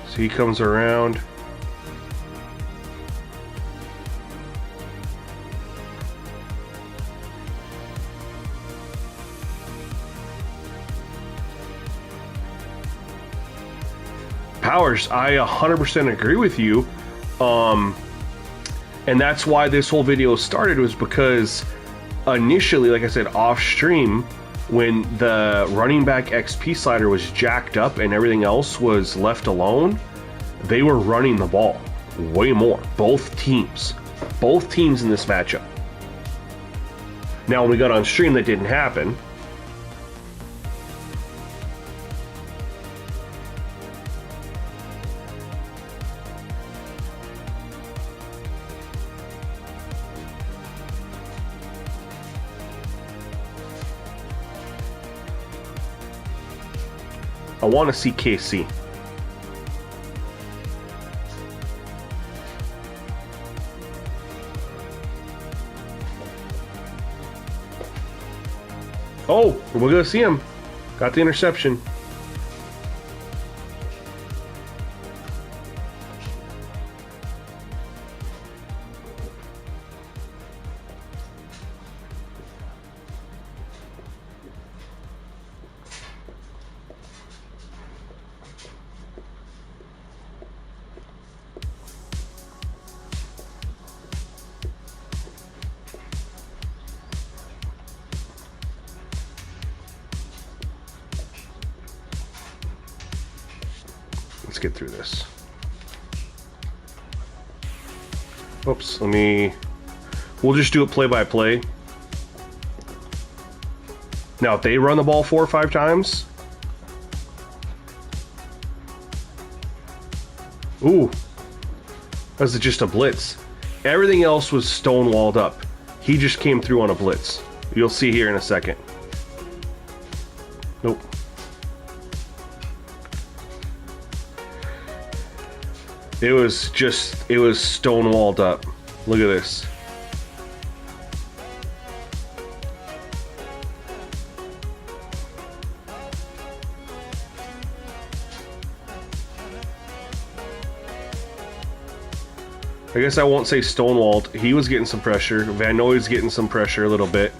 S1: so he comes around. Powers, I 100% agree with you. And that's why this whole video started, was because initially, like I said, off stream, when the running back XP slider was jacked up and everything else was left alone, they were running the ball way more. Both teams in this matchup. Now, when we got on stream, that didn't happen. I want to see KC. Oh, we're going to see him. Got the interception. Let's get through this. Oops, we'll just do it play by play. Now, if they run the ball 4 or 5 times. Ooh, that's just a blitz. Everything else was stonewalled up. He just came through on a blitz. You'll see here in a second. Nope. It was stonewalled up. Look at this. I guess I won't say stonewalled. He was getting some pressure. Van Nooy's getting some pressure a little bit.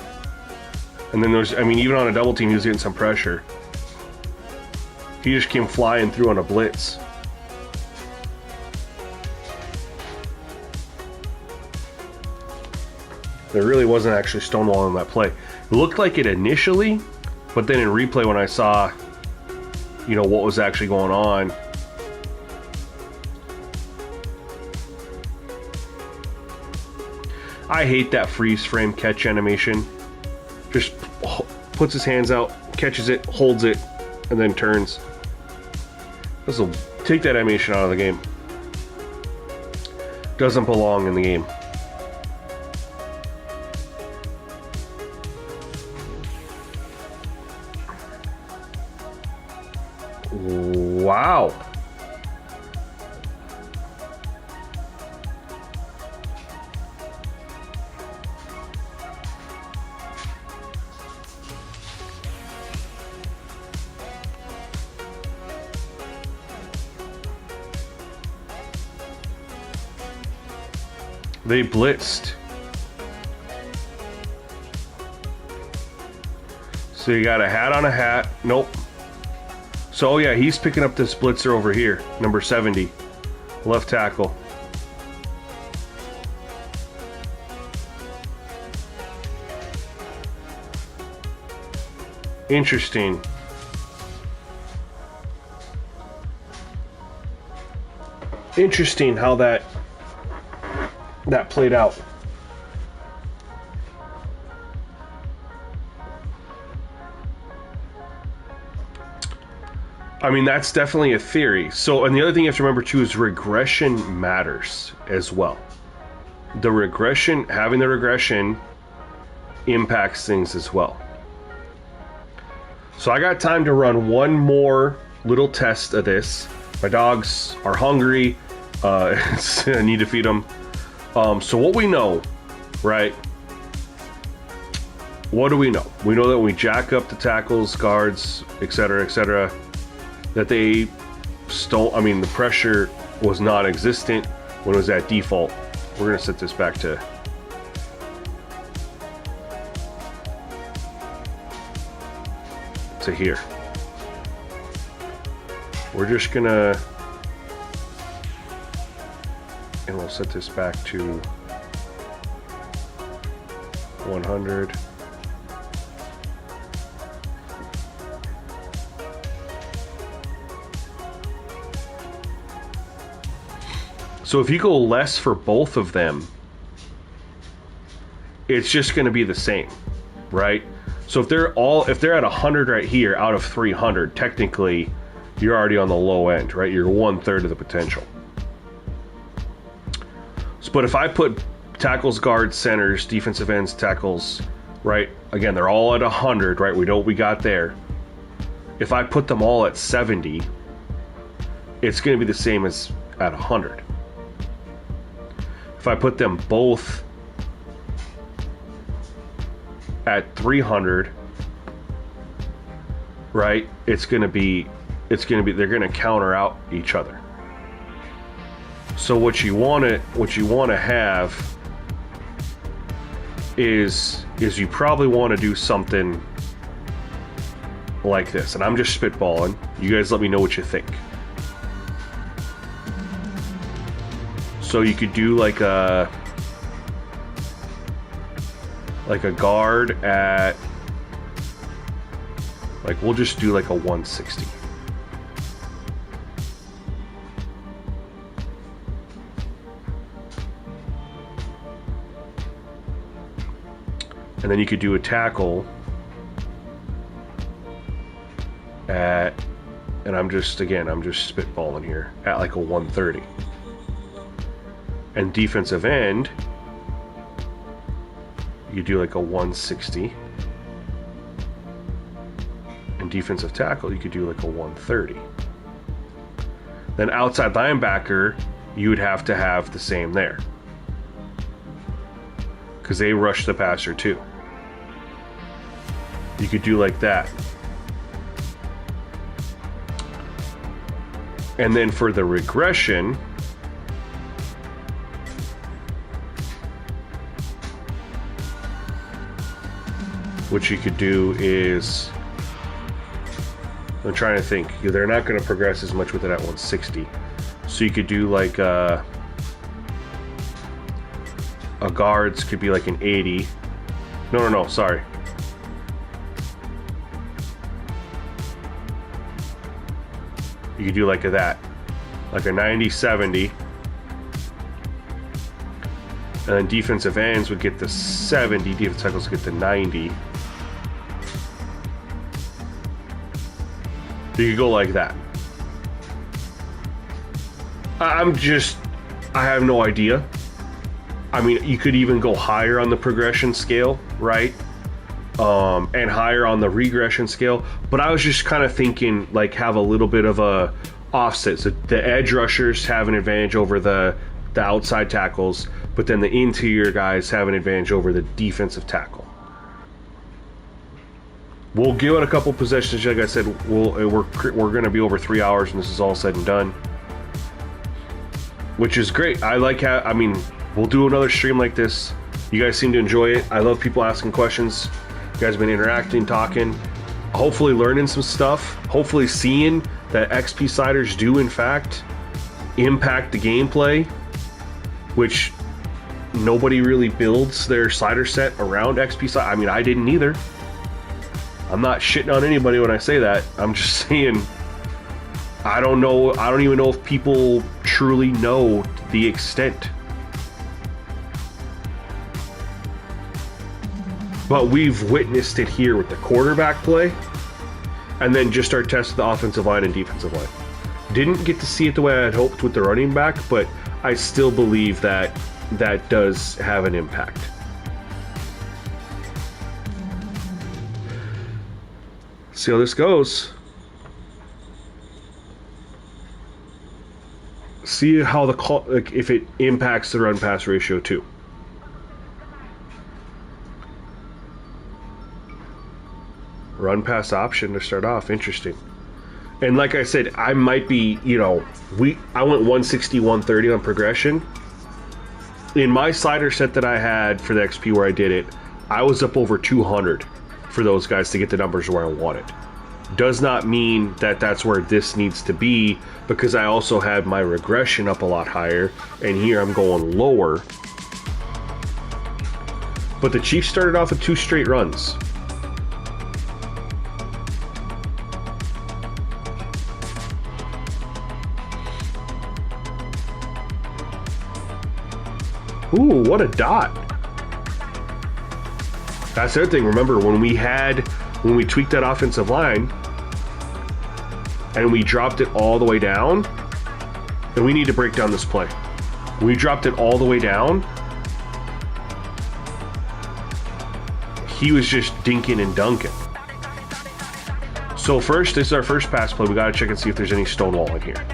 S1: And then even on a double team, he was getting some pressure. He just came flying through on a blitz. There really wasn't actually stonewalling that play. It looked like it initially, but then in replay when I saw, what was actually going on. I hate that freeze frame catch animation. Just puts his hands out, catches it, holds it, and then turns. This will take that animation out of the game. Doesn't belong in the game. Wow. They blitzed. So you got a hat on a hat. Nope. So, yeah, he's picking up this blitzer over here. Number 70. Left tackle. Interesting. Interesting how that played out. I mean, that's definitely a theory. So, and the other thing you have to remember too is regression matters as well. Having the regression impacts things as well. So I got time to run one more little test of this. My dogs are hungry. I need to feed them. So what we know, right? What do we know? We know that when we jack up the tackles, guards, etc., that the pressure was non-existent when it was at default. We're going to set this back to here. We're just going to, and we'll set this back to 100. So if you go less for both of them, it's just going to be the same, right? So if they're at 100 right here out of 300, technically you're already on the low end, right? You're 1/3 of the potential. So, but if I put tackles, guards, centers, defensive ends, tackles, right? Again, they're all at 100, right? We know what we got there. If I put them all at 70, it's going to be the same as at 100. If I put them both at 300, right, they're going to counter out each other. So what you want to have is you probably want to do something like this, and I'm just spitballing. You guys let me know what you think. So you could do like a guard at, like, we'll just do like a 160. And then you could do a tackle at, and I'm just spitballing here, at like a 130. And defensive end, you do like a 160. And defensive tackle, you could do like a 130. Then outside linebacker, you would have to have the same there, because they rush the passer too. You could do like that. And then for the regression, what you could do is, I'm trying to think, they're not going to progress as much with it at 160. So you could do like a guards could be like an 80. No, sorry. You could do like that, like a 90-70. And then defensive ends would get the 70, defensive tackles would get the 90. You could go like that. I have no idea. I mean, you could even go higher on the progression scale, right? And higher on the regression scale. But I was just kind of thinking, like, have a little bit of a offset. So the edge rushers have an advantage over the outside tackles, but then the interior guys have an advantage over the defensive tackle. We'll give it a couple possessions. Like I said, we're going to be over 3 hours, and this is all said and done, which is great. I like how, I mean, we'll do another stream like this. You guys seem to enjoy it. I love people asking questions. You guys have been interacting, talking, hopefully learning some stuff, hopefully seeing that XP sliders do in fact impact the gameplay, which nobody really builds their slider set around XP sliders. I mean, I didn't either. I'm not shitting on anybody when I say that. I'm just saying, I don't know. I don't even know if people truly know the extent. But we've witnessed it here with the quarterback play, and then just our test of the offensive line and defensive line. Didn't get to see it the way I had hoped with the running back, but I still believe that that does have an impact. See how this goes. See how the call, like, if it impacts the run pass ratio too. Run pass option to start off, interesting. And like I said, I might be, I went 160, 130 on progression. In my slider set that I had for the XP where I did it, I was up over 200 for those guys to get the numbers where I wanted. Does not mean that that's where this needs to be, because I also had my regression up a lot higher, and here I'm going lower. But the Chiefs started off with 2 straight runs. Ooh, what a dot. That's the other thing. Remember, when we tweaked that offensive line and we dropped it all the way down, and we need to break down this play. We dropped it all the way down. He was just dinking and dunking. So first, this is our first pass play. We got to check and see if there's any stonewall in here,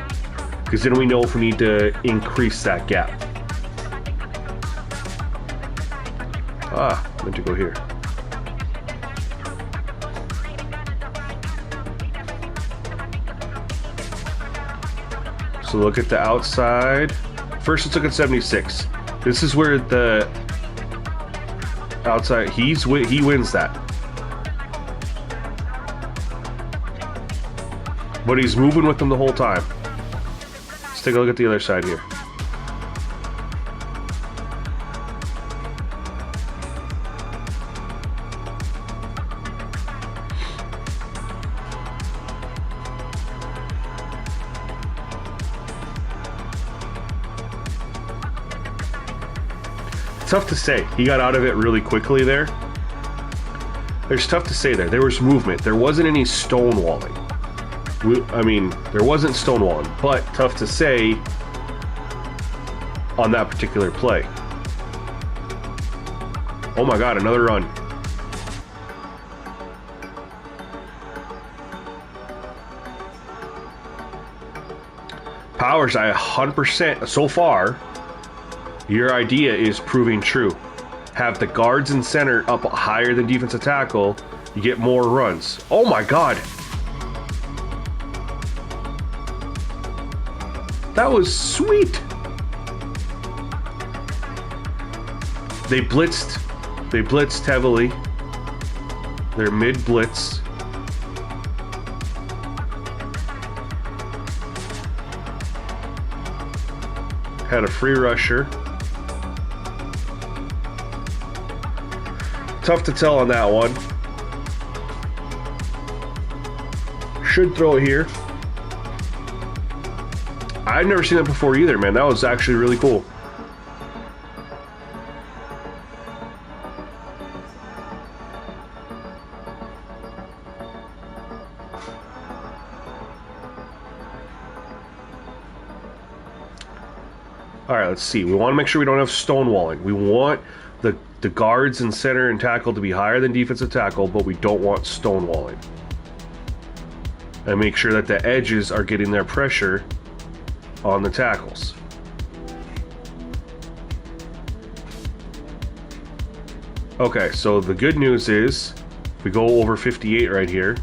S1: because then we know if we need to increase that gap. Ah, I meant to go here. So look at the outside. First, let's look at 76. This is where the outside, he wins that. But he's moving with them the whole time. Let's take a look at the other side here. Tough to say. He got out of it really quickly there. There's tough to say there. There was movement. There wasn't any stonewalling. I mean, there wasn't stonewalling, but tough to say on that particular play. Oh my God, another run. Powers, I 100%, so far, your idea is proving true. Have the guards and center up higher than defensive tackle, you get more runs. Oh my God. That was sweet. They blitzed heavily. They're mid blitz. Had a free rusher. Tough to tell on that one. Should throw it here. I've never seen that before either, man. That was actually really cool. All right, let's see. We want to make sure we don't have stonewalling. We want the guards and center and tackle to be higher than defensive tackle, but we don't want stonewalling. And make sure that the edges are getting their pressure on the tackles. Okay, so the good news is, if we go over 58 right here,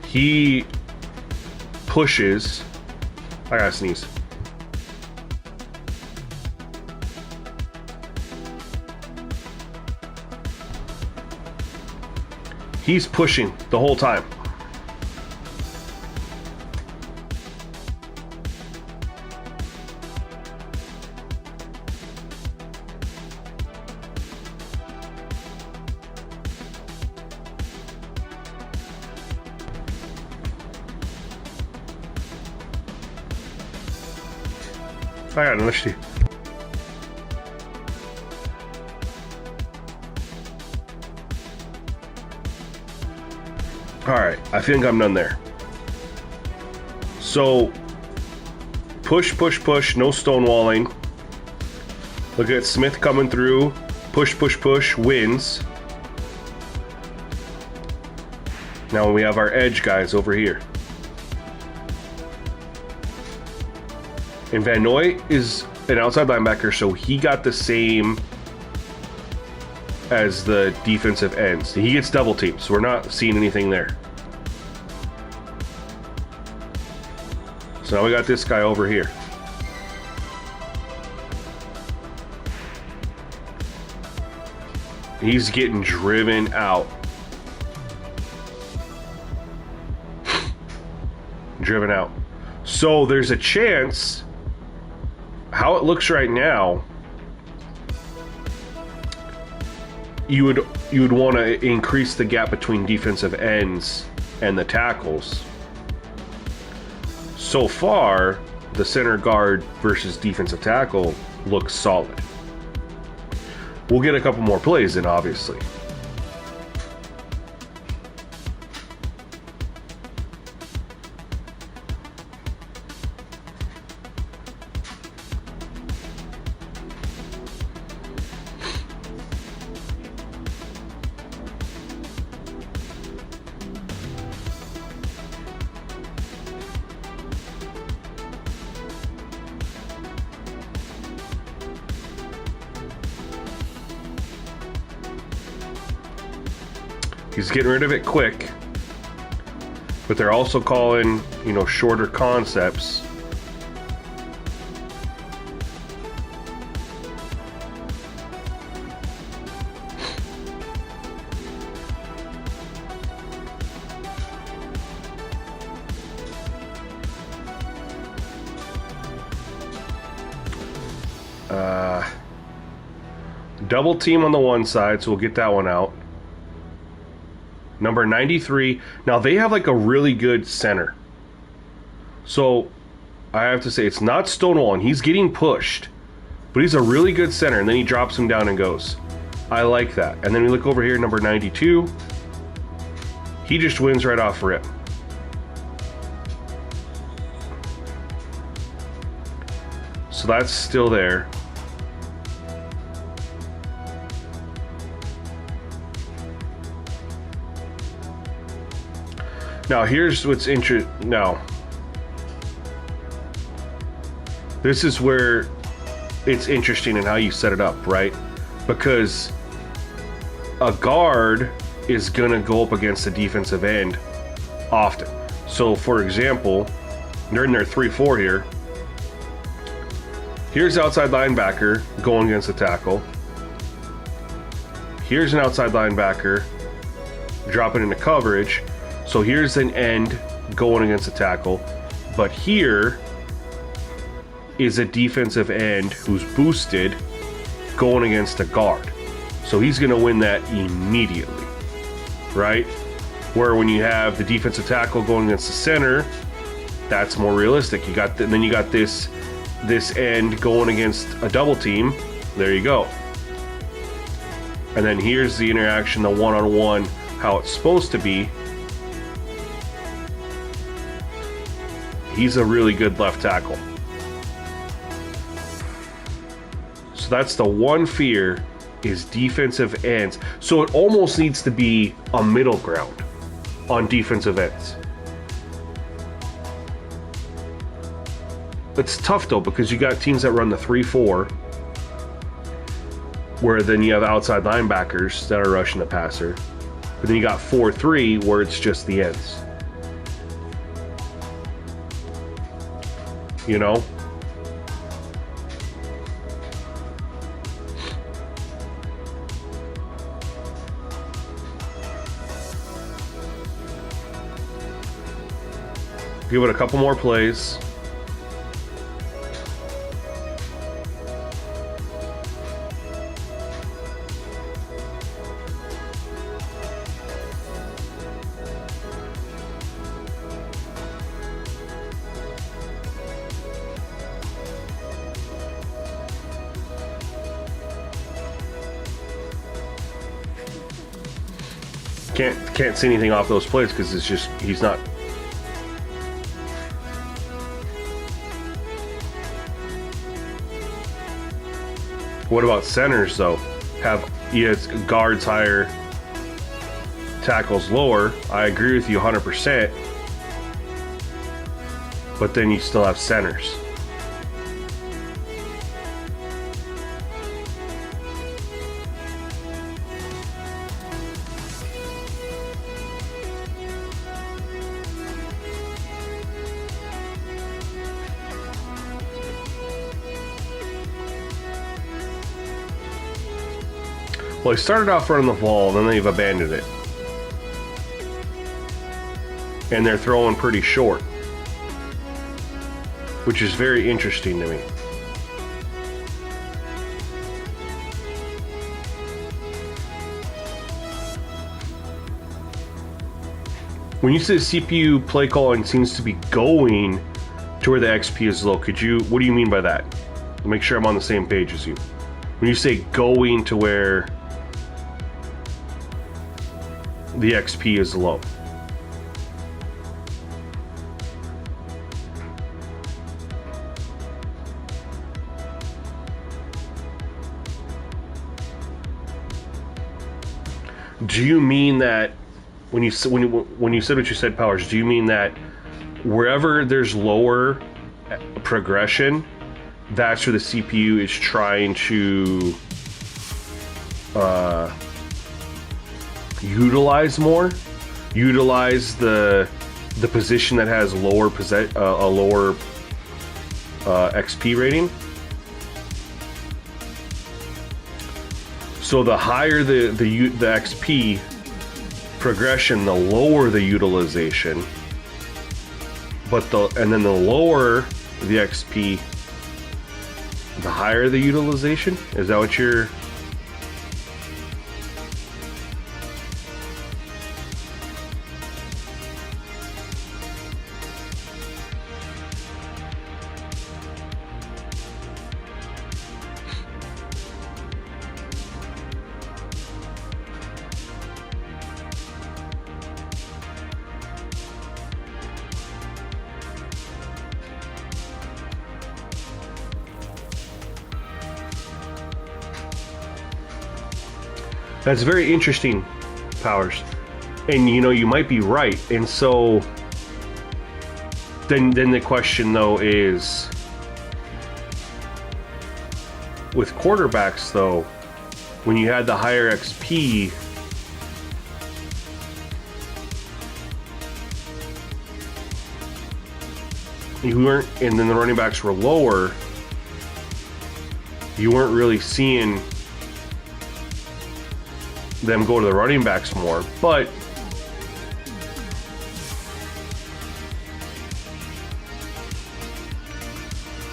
S1: he pushes. I gotta sneeze. He's pushing the whole time. I got another Steve. Alright, I think I'm done there. So, push, push, push, no stonewalling. Look at Smith coming through. Push, push, push, wins. Now we have our edge guys over here. And Van Noy is an outside linebacker, so he got the same as the defensive ends. He gets double teamed, so we're not seeing anything there. So now we got this guy over here. He's getting driven out. Driven out. So there's a chance, how it looks right now, you would want to increase the gap between defensive ends and the tackles. So far, the center guard versus defensive tackle looks solid. We'll get a couple more plays in, obviously. He's getting rid of it quick, but they're also calling, you know, shorter concepts. Double team on the one side, so we'll get that one out. Number 93. Now, they have like a really good center. So, I have to say, it's not Stonewall, and he's getting pushed. But he's a really good center, and then he drops him down and goes. I like that. And then we look over here, number 92. He just wins right off rip. So that's still there. Now, here's what's interesting. Now, this is where it's interesting in how you set it up, right? Because a guard is going to go up against the defensive end often. So, for example, they're in their 3-4 here. Here's outside linebacker going against the tackle. Here's an outside linebacker dropping into coverage. So here's an end going against a tackle, but here is a defensive end who's boosted going against a guard. So he's going to win that immediately, right? Where when you have the defensive tackle going against the center, that's more realistic. You got then you got this end going against a double team. There you go. And then here's the interaction, the one-on-one, how it's supposed to be. He's a really good left tackle. So that's the one fear, is defensive ends. So it almost needs to be a middle ground on defensive ends. It's tough though, because you got teams that run the 3-4, where then you have outside linebackers that are rushing the passer. But then you got 4-3 where it's just the ends. You know? Give it a couple more plays. Can't see anything off those plays because it's just he's not. What about centers though? Have guards higher, tackles lower. I agree with you 100%. But then you still have centers. Well, they started off running the ball, then they've abandoned it. And they're throwing pretty short, which is very interesting to me. When you say CPU play calling seems to be going to where the XP is low, what do you mean by that? Make sure I'm on the same page as you. When you say going to where the XP is low. Do you mean that when you said what you said, Powers? Do you mean that wherever there's lower progression, that's where the CPU is trying to utilize more, utilize the position that has lower a lower XP rating. So the higher the XP progression, the lower the utilization. And then the lower the XP, the higher the utilization. Is that what you're? That's very interesting, Powers. And you know, you might be right. And so then the question though is, with quarterbacks though, when you had the higher XP, you weren't, and then the running backs were lower, you weren't really seeing them go to the running backs more. But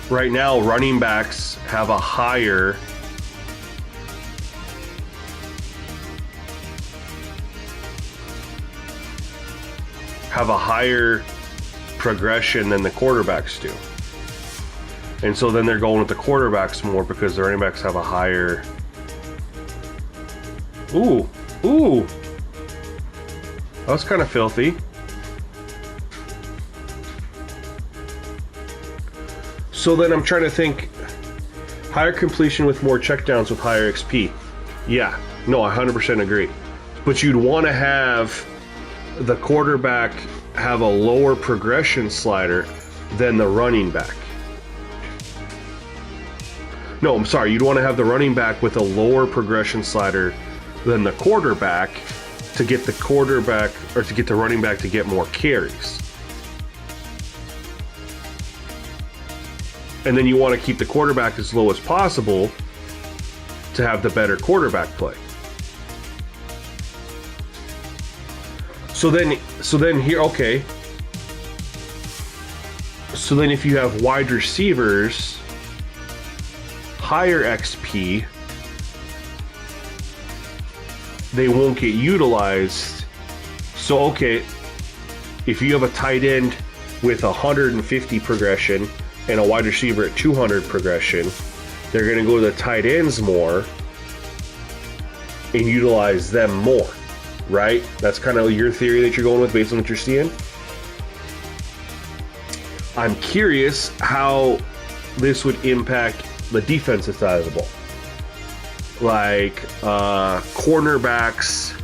S1: right now, running backs have a higher progression than the quarterbacks do. And so then they're going with the quarterbacks more because the running backs have a higher. Ooh. That was kind of filthy. So then I'm trying to think, higher completion with more checkdowns with higher XP. Yeah, no, I 100% agree. But you'd want to have the quarterback have a lower progression slider than the running back. No, I'm sorry, you'd want to have the running back with a lower progression slider than the quarterback to get the quarterback, or to get the running back to get more carries. And then you want to keep the quarterback as low as possible to have the better quarterback play. So then here, okay. So then if you have wide receivers, higher XP, they won't get utilized. So okay, if you have a tight end with 150 progression and a wide receiver at 200 progression, they're going to go to the tight ends more and utilize them more, right? That's kind of your theory that you're going with based on what you're seeing. I'm curious how this would impact the defensive side of the ball. Like cornerbacks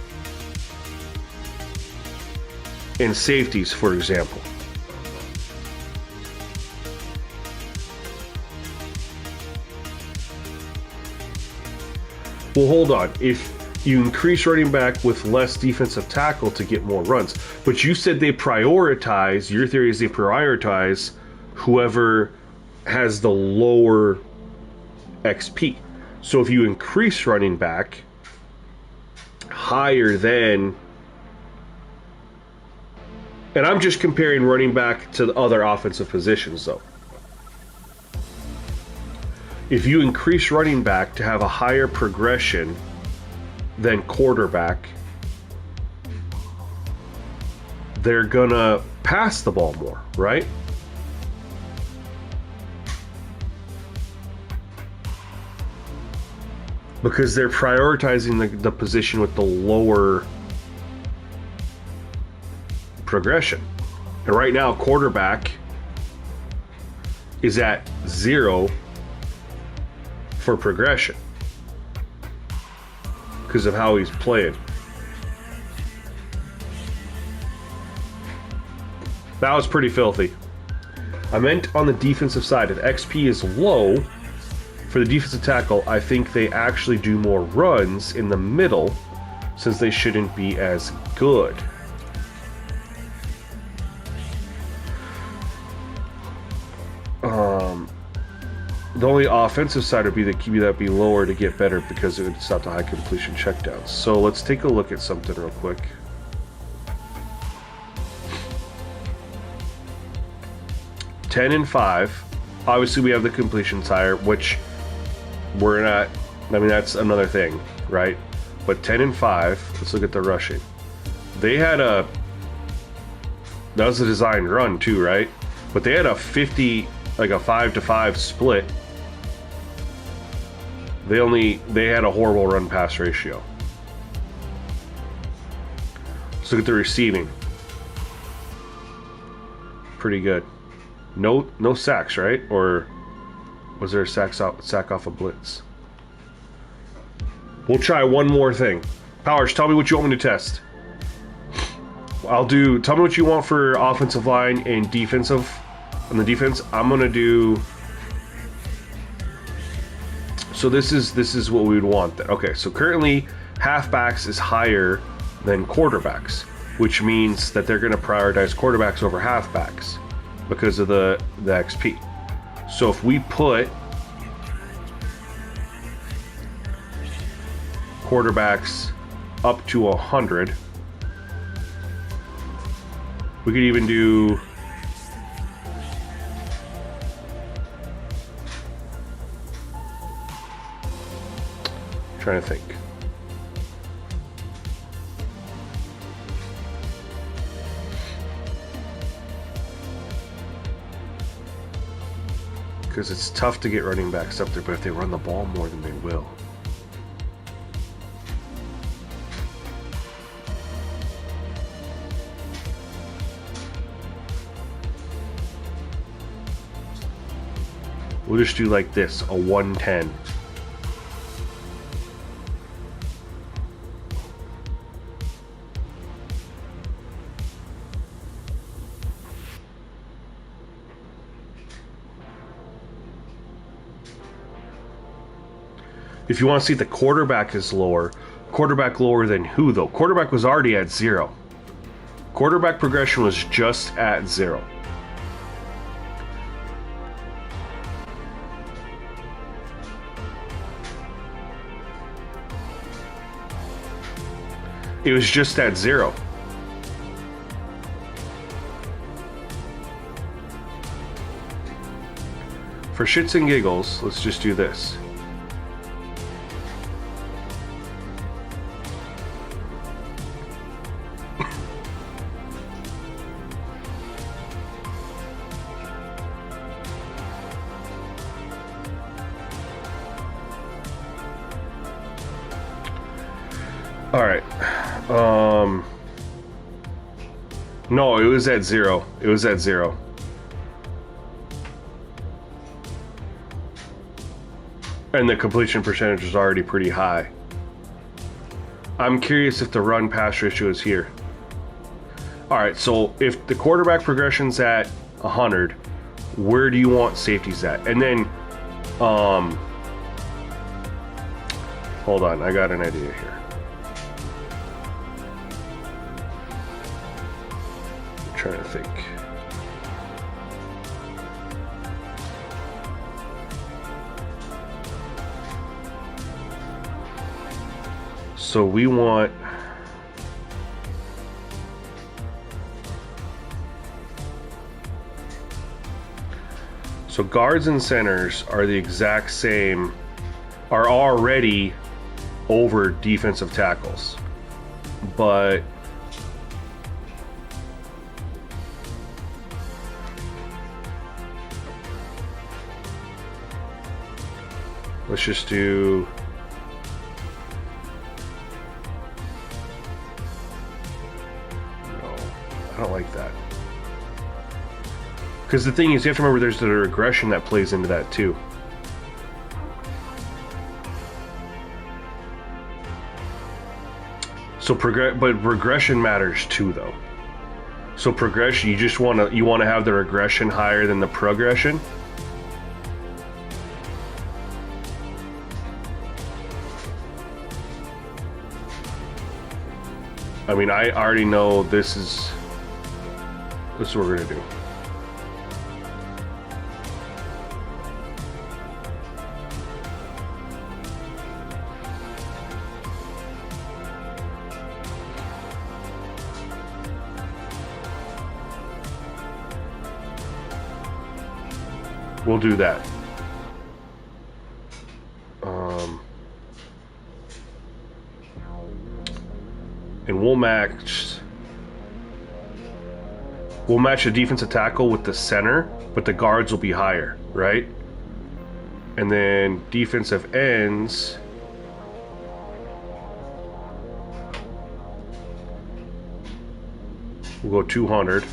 S1: and safeties, for example. Well, hold on. If you increase running back with less defensive tackle to get more runs, but you said they prioritize, your theory is they prioritize whoever has the lower XP. So if you increase running back higher than, and I'm just comparing running back to the other offensive positions though. If you increase running back to have a higher progression than quarterback, they're gonna pass the ball more, right? Because they're prioritizing the position with the lower progression. And right now, quarterback is at 0 for progression because of how he's playing. That was pretty filthy. I meant on the defensive side, if XP is low for the defensive tackle, I think they actually do more runs in the middle, since they shouldn't be as good. The only offensive side would be the QB that be lower to get better because it would stop the high completion checkdowns. So let's take a look at something real quick. $10 and $5. Obviously, we have the completions higher, which we're not. I mean, that's another thing, right? But 10 and $5. Let's look at the rushing. They had a. That was a designed run too, right? But they had a 50, like a 5-to-5 split. They had a horrible run pass ratio. Let's look at the receiving. Pretty good. No sacks, right? Or was there a sack off a blitz? We'll try one more thing. Powers, tell me what you want me to test. Tell me what you want for offensive line and defensive. On the defense, I'm gonna do. So this is what we would want. Okay, so currently halfbacks is higher than quarterbacks, which means that they're gonna prioritize quarterbacks over halfbacks because of the XP. So if we put quarterbacks up to 100, we could even do trying to think. Because it's tough to get running backs up there, but if they run the ball more, then they will. We'll just do like this, a 110. If you want to see the quarterback is lower, quarterback lower than who though? Quarterback was already at 0. Quarterback progression was just at 0. It was just at 0. For shits and giggles, let's just do this. All right. No, it was at 0. It was at 0. And the completion percentage was already pretty high. I'm curious if the run pass ratio is here. All right, so if the quarterback progression's at 100, where do you want safeties at? And then, hold on, I got an idea here. Trying to think. So we want guards and centers are the exact same, are already over defensive tackles, but let's just do no, I don't like that. Because the thing is, you have to remember there's the regression that plays into that too. So but regression matters too though. So progression, you want to have the regression higher than the progression. I mean, I already know this is what we're gonna do. We'll do that. And we'll match the defensive tackle with the center, but the guards will be higher, right? And then defensive ends, we'll go 200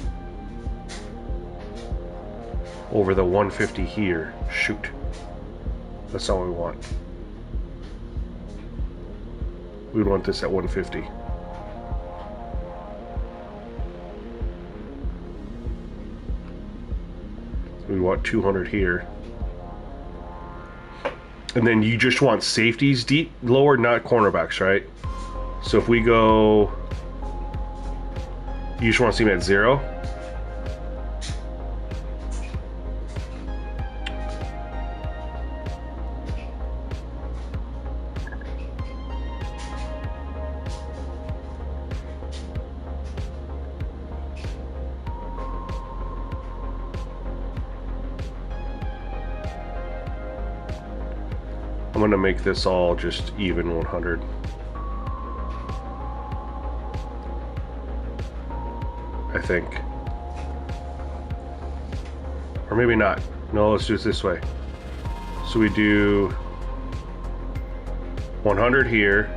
S1: over the 150 here. Shoot. That's all we want. We want this at 150. We want 200 here. And then you just want safeties deep, lower, not cornerbacks, right? So if we go, you just want to see them at 0. I'm gonna make this all just even 100. I think. Or maybe not. No, let's do it this way. So we do 100 here,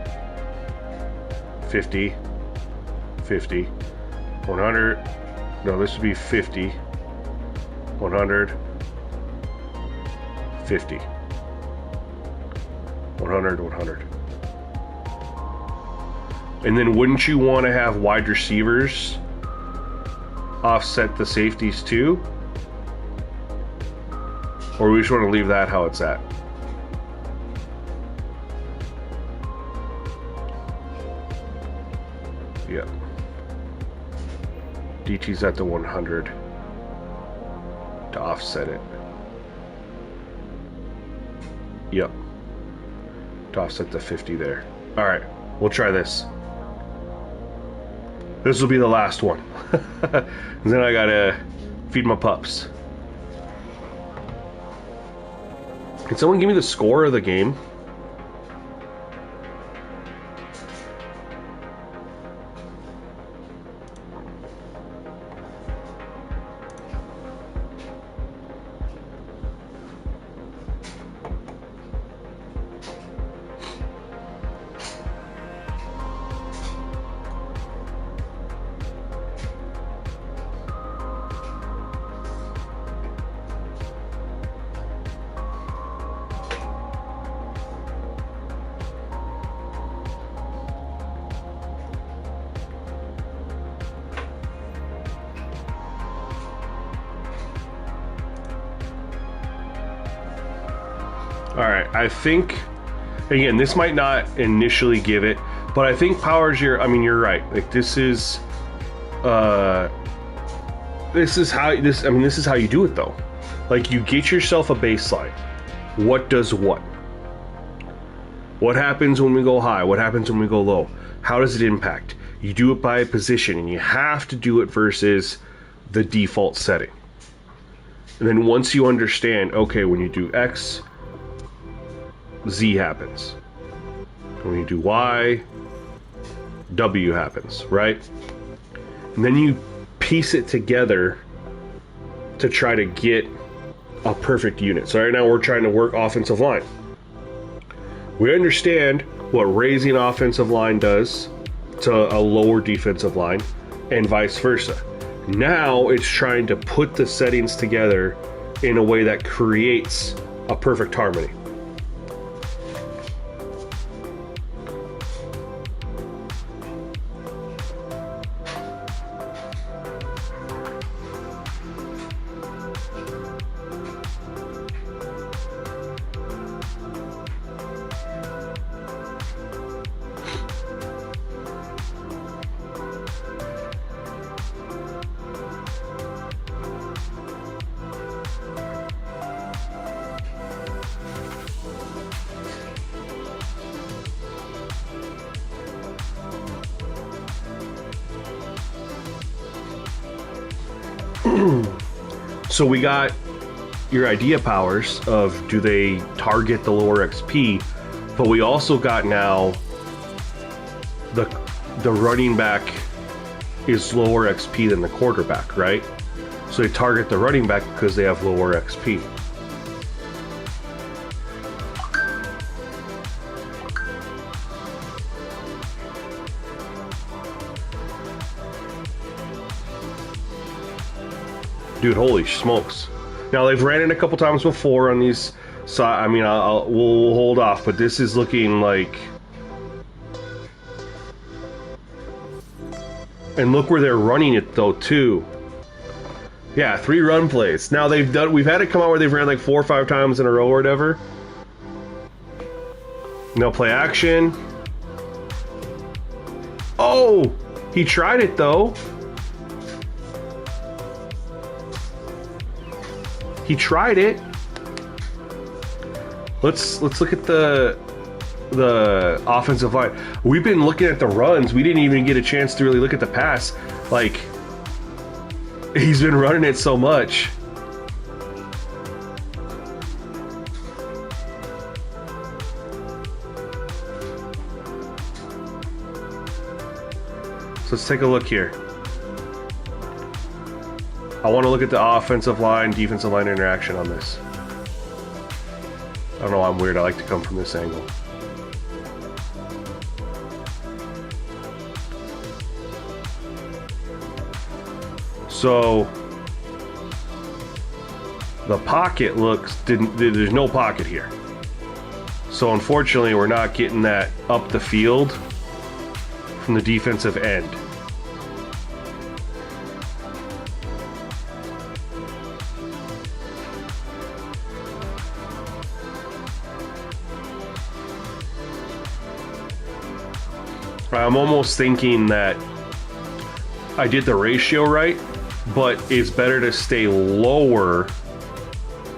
S1: 50, 50, 100, no, this would be 50, 100, 50. 100, 100. And then wouldn't you want to have wide receivers offset the safeties too? Or we just want to leave that how it's at? Yep. DT's at the 100 to offset it. Yep. To offset the 50 there. All right, we'll try this. This will be the last one. And then I gotta feed my pups. Can someone give me the score of the game? Alright, I think, again, this might not initially give it, but I think powers your, I mean, you're right. Like, this is how you do it, though. Like, you get yourself a baseline. What does what? What happens when we go high? What happens when we go low? How does it impact? You do it by position, and you have to do it versus the default setting. And then once you understand, okay, when you do X, Z happens. When you do Y, W happens, right? And then you piece it together to try to get a perfect unit. So right now we're trying to work offensive line. We understand what raising offensive line does to a lower defensive line and vice versa. Now it's trying to put the settings together in a way that creates a perfect harmony. So we got your idea powers of do they target the lower XP, but we also got now the running back is lower XP than the quarterback, right? So they target the running back because they have lower XP. Dude, holy smokes. Now, they've ran it a couple times before on these, so I mean, we'll hold off, but this is looking like... And look where they're running it, though, too. Yeah, 3 run plays. Now, we've had it come out where they've ran like 4 or 5 times in a row or whatever. No play action. Oh! He tried it, though. He tried it. Let's look at the offensive line. We've been looking at the runs. We didn't even get a chance to really look at the pass. Like, he's been running it so much. So let's take a look here. I want to look at the offensive line, defensive line interaction on this. I don't know, I'm weird. I like to come from this angle. So the pocket there's no pocket here. So unfortunately, we're not getting that up the field from the defensive end. I'm almost thinking that I did the ratio right, but it's better to stay lower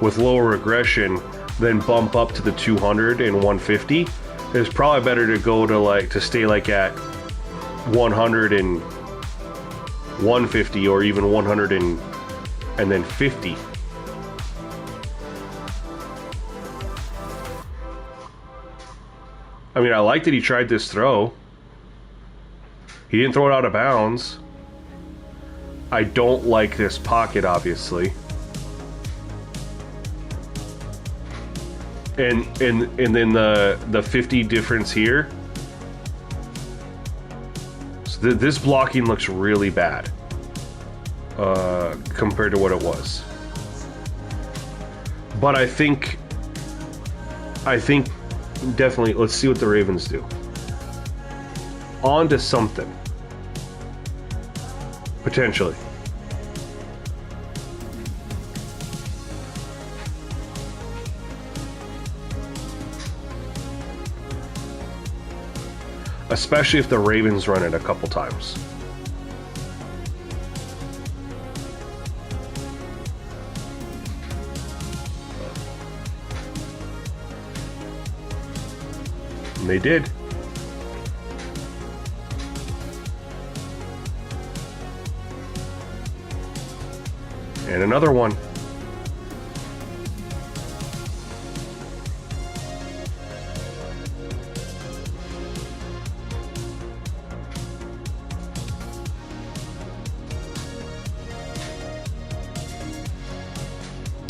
S1: with lower aggression than bump up to the 200 and 150. It's probably better to go to stay like at 100 and 150 or even 100 and then 50. I mean, I like that he tried this throw. He didn't throw it out of bounds. I don't like this pocket, obviously. And then the 50 difference here. So this blocking looks really bad compared to what it was. But I think definitely, let's see what the Ravens do. On to something. Potentially. Especially if the Ravens run it a couple times. And they did. And another one.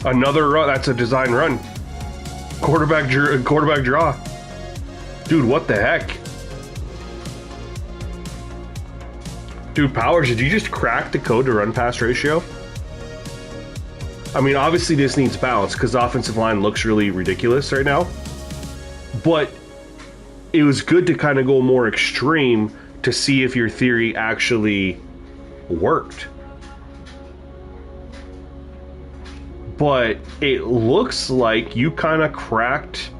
S1: Another run. That's a design run. Quarterback draw. Dude, what the heck? Dude, Powers, did you just crack the code to run pass ratio? I mean, obviously this needs balance because the offensive line looks really ridiculous right now. But it was good to kind of go more extreme to see if your theory actually worked. But it looks like you kind of cracked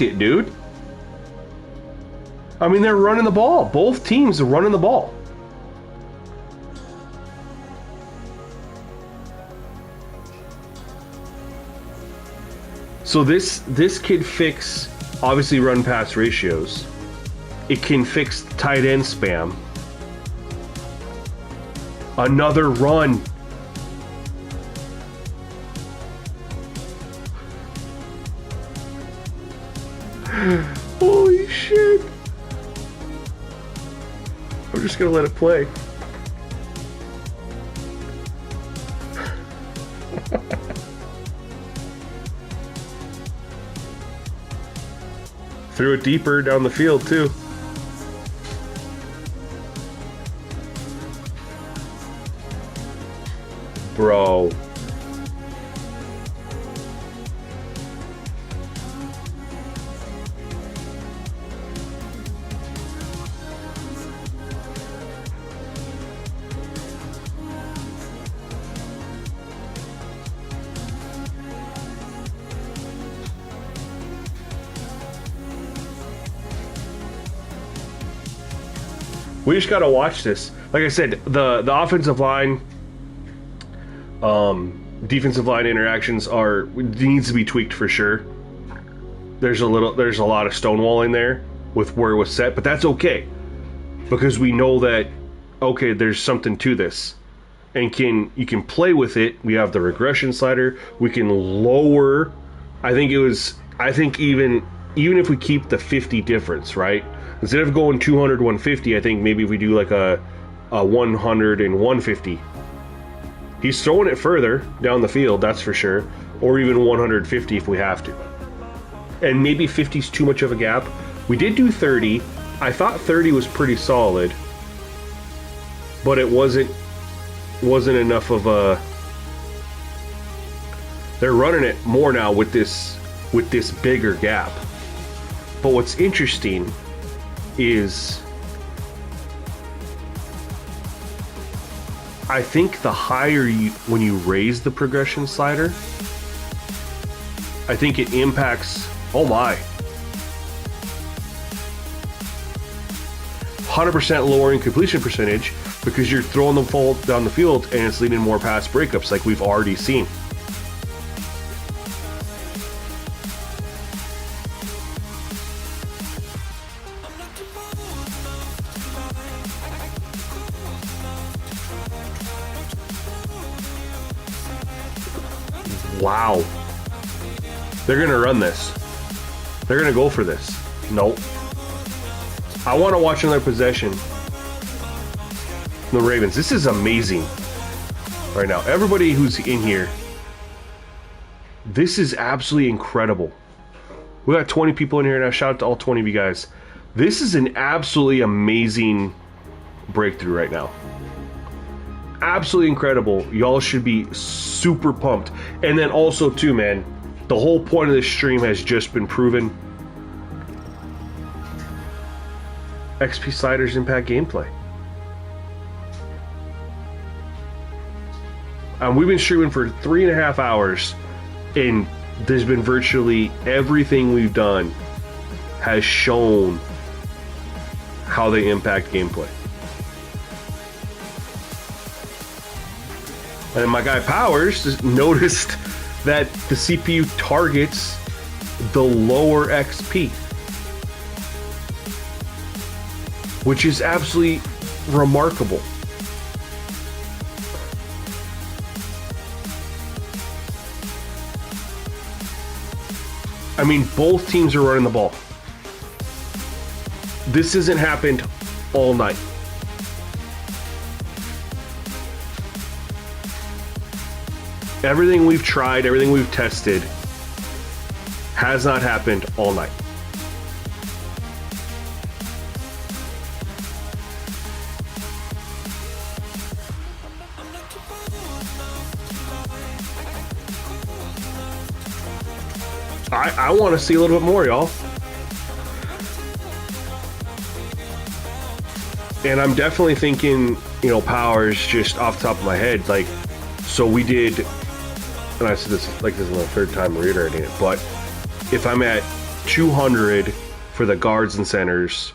S1: it, dude. I mean, they're running the ball. Both teams are running the ball. So this could fix, obviously, run pass ratios. It can fix tight end spam. Another run. Holy shit. I'm just gonna let it play. Threw it deeper down the field too. Bro. We just gotta watch this. Like I said, the offensive line, defensive line interactions needs to be tweaked for sure. There's a lot of stonewalling there with where it was set, but that's okay because we know that okay, there's something to this, and you can play with it. We have the regression slider. We can lower. I think even if we keep the 50 difference, right? Instead of going 200, 150, I think maybe if we do like a 100 and 150. He's throwing it further down the field, that's for sure. Or even 150 if we have to. And maybe 50 is too much of a gap. We did do 30. I thought 30 was pretty solid. But it wasn't enough of a... They're running it more now with this bigger gap. But what's interesting is I think the higher when you raise the progression slider, I think it impacts, oh my, 100% lowering completion percentage because you're throwing the ball down the field and it's leading more pass breakups like we've already seen. Wow. They're going to run this. They're going to go for this. Nope. I want to watch another possession. The Ravens. This is amazing right now. Everybody who's in here, this is absolutely incredible. We got 20 people in here now. Shout out to all 20 of you guys. This is an absolutely amazing breakthrough right now. Absolutely incredible. Y'all should be super pumped. And then also too, man, the whole point of this stream has just been proven. XP sliders impact gameplay. We've been streaming for 3.5 hours, and there's been virtually everything we've done has shown how they impact gameplay. And my guy Powers noticed that the CPU targets the lower XP, which is absolutely remarkable. I mean, both teams are running the ball. This hasn't happened all night. Everything we've tried, everything we've tested has not happened all night. I want to see a little bit more, y'all. And I'm definitely thinking, you know, Powers, just off the top of my head, like, so we did, and I said this like this is the third time reiterating it, but if I'm at 200 for the guards and centers,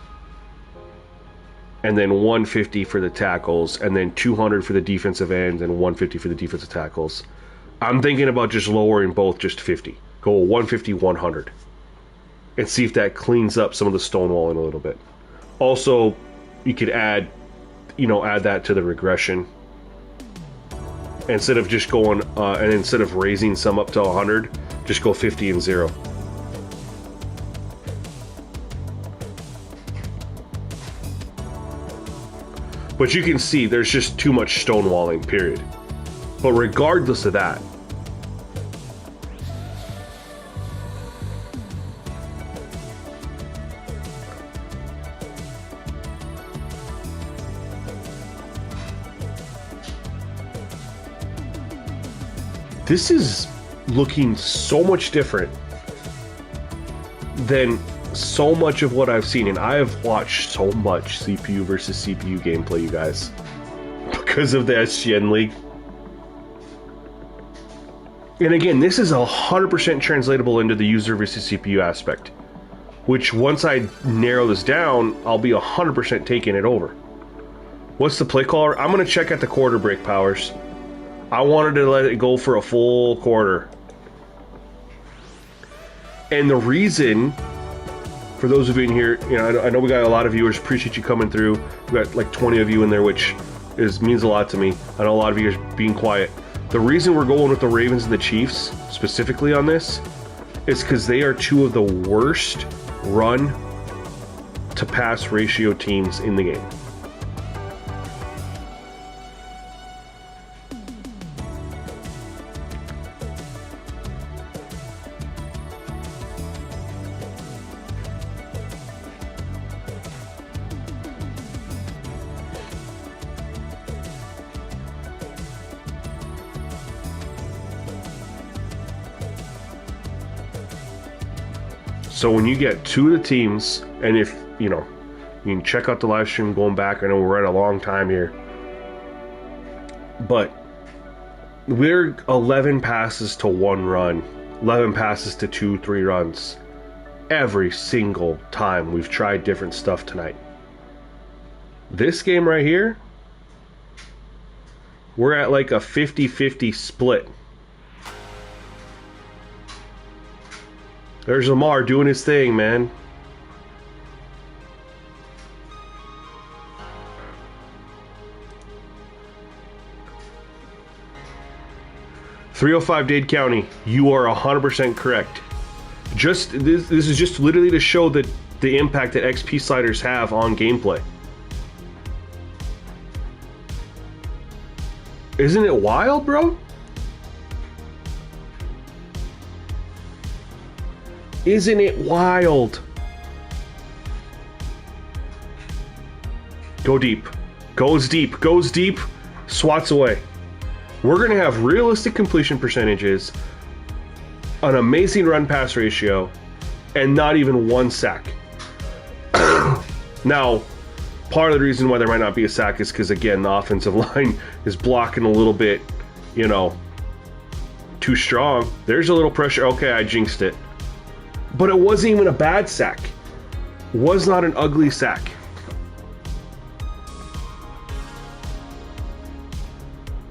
S1: and then 150 for the tackles, and then 200 for the defensive ends, and 150 for the defensive tackles, I'm thinking about just lowering both just 50. Go 150, 100. And see if that cleans up some of the stonewalling a little bit. Also, you could add that to the regression Instead of just going, and instead of raising some up to 100, just go 50 and 0. But you can see there's just too much stonewalling, period. But regardless of that, this is looking so much different than so much of what I've seen, and I have watched so much CPU versus CPU gameplay, you guys, because of the SGN League. And again, this is 100% translatable into the user versus CPU aspect, which once I narrow this down, I'll be 100% taking it over. What's the play caller? I'm going to check at the quarter break powers. I wanted to let it go for a full quarter. And the reason, for those of you in here, you know, I know we got a lot of viewers. Appreciate you coming through. We got like 20 of you in there, which means a lot to me. I know a lot of you are being quiet. The reason we're going with the Ravens and the Chiefs specifically on this is because they are two of the worst run to pass ratio teams in the game. So when you get two of the teams, and if, you know, you can check out the live stream going back. I know we're at a long time here. But we're 11 passes to 1 run, 11 passes to 2-3 runs. Every single time we've tried different stuff tonight. This game right here, we're at like a 50-50 split. There's Lamar doing his thing, man. .305 Dade County, you are 100% correct. Just this is just literally to show that the impact that XP sliders have on gameplay. Isn't it wild, bro? Isn't it wild? Go deep. Goes deep. Goes deep. Swats away. We're going to have realistic completion percentages, an amazing run-pass ratio, and not even 1 sack. Now, part of the reason why there might not be a sack is because, again, the offensive line is blocking a little bit, you know, too strong. There's a little pressure. Okay, I jinxed it. But it wasn't even a bad sack. Was not an ugly sack.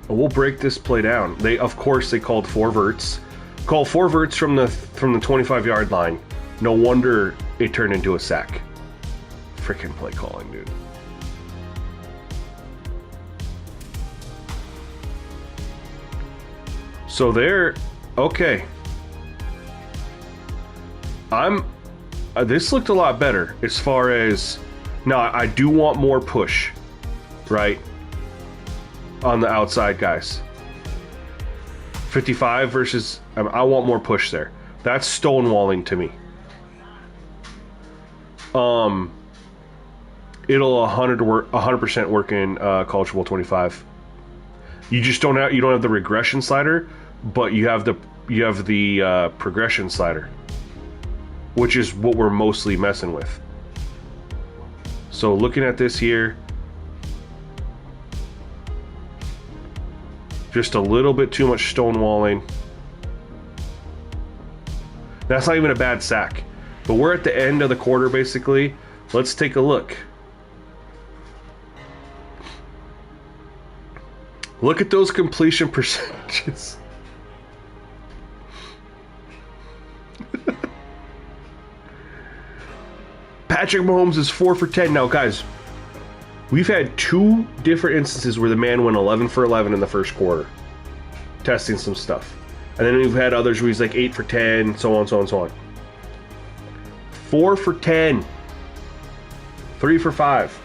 S1: We'll break this play down. Of course, they called 4 verts. Called 4 verts from the 25-yard line. No wonder it turned into a sack. Freaking play calling, dude. So there, okay. This looked a lot better as far as, now I do want more push, right, on the outside guys. 55 versus, I want more push there. That's stonewalling to me. It'll 100% work in College Football 25. You just don't have the regression slider, but you have the progression slider, which is what we're mostly messing with. So looking at this here, just a little bit too much stonewalling. That's not even a bad sack. But we're at the end of the quarter, basically. Let's take a look. Look at those completion percentages. Patrick Mahomes is 4 for 10. Now, guys, we've had 2 different instances where the man went 11 for 11 in the first quarter. testing some stuff. And then we've had others where he's like 8 for 10, so on, so on, so on. 4 for 10. 3 for 5.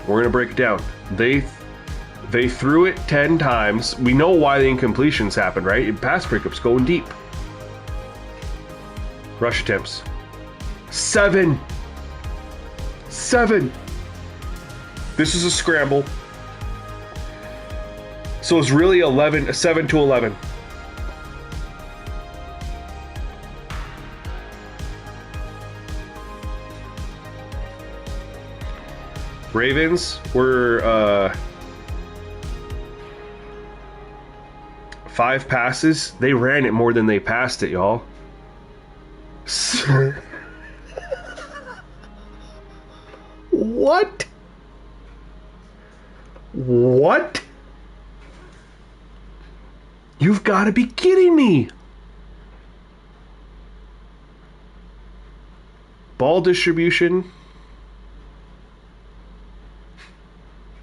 S1: We're going to break it down. They threw it 10 times. We know why the incompletions happen, right? Pass breakups going deep. Rush attempts. 7. 7. This is a scramble. So it's really 7 to 11. Ravens were 5 passes. They ran it more than they passed it, y'all. What? What? You've got to be kidding me. Ball distribution.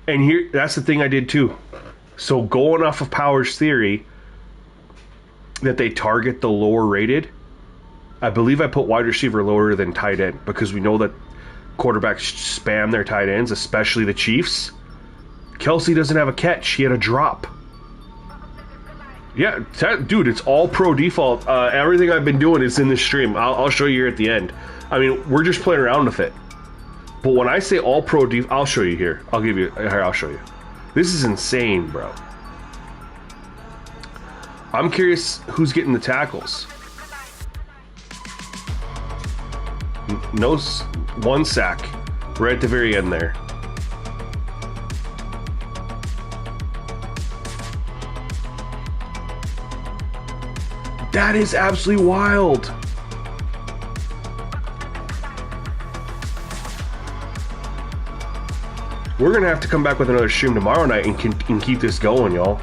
S1: And here, that's the thing I did too. So going off of Power's theory that they target the lower rated, I believe I put wide receiver lower than tight end because we know that quarterbacks spam their tight ends, especially the Chiefs. Kelsey doesn't have a catch. He had a drop. Yeah, dude, it's all pro default. Everything I've been doing is in this stream. I'll show you here at the end. I mean, we're just playing around with it. But when I say all pro default, I'll show you here. I'll show you. This is insane, bro. I'm curious who's getting the tackles. No, 1 sack right at the very end there. That is absolutely wild. We're going to have to come back with another stream tomorrow night and keep this going, y'all.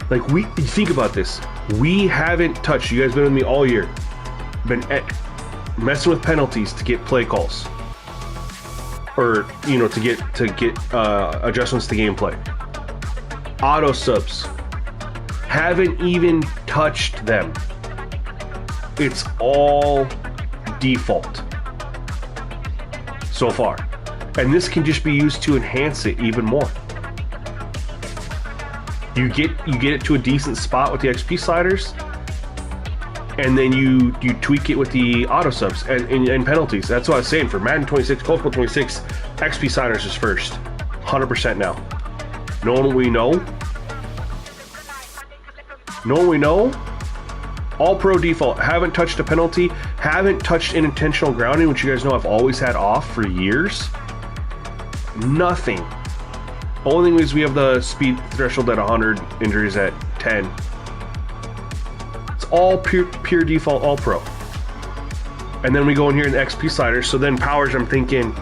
S1: Like, think about this. We haven't touched, you guys been with me all year, been messing with penalties to get play calls. Or, to get adjustments to gameplay. Auto subs. Haven't even touched them. It's all default so far. And this can just be used to enhance it even more. You get it to a decent spot with the XP sliders, and then you tweak it with the auto subs and penalties. That's what I was saying. For Madden 26, Cold 26, XP sliders is first. 100% now. Knowing what we know, all pro default. Haven't touched a penalty. Haven't touched unintentional grounding, which you guys know I've always had off for years. Nothing. Only thing is we have the speed threshold at 100, injuries at 10. It's all pure default, all pro. And then we go in here in the XP sliders. So then powers, I'm thinking.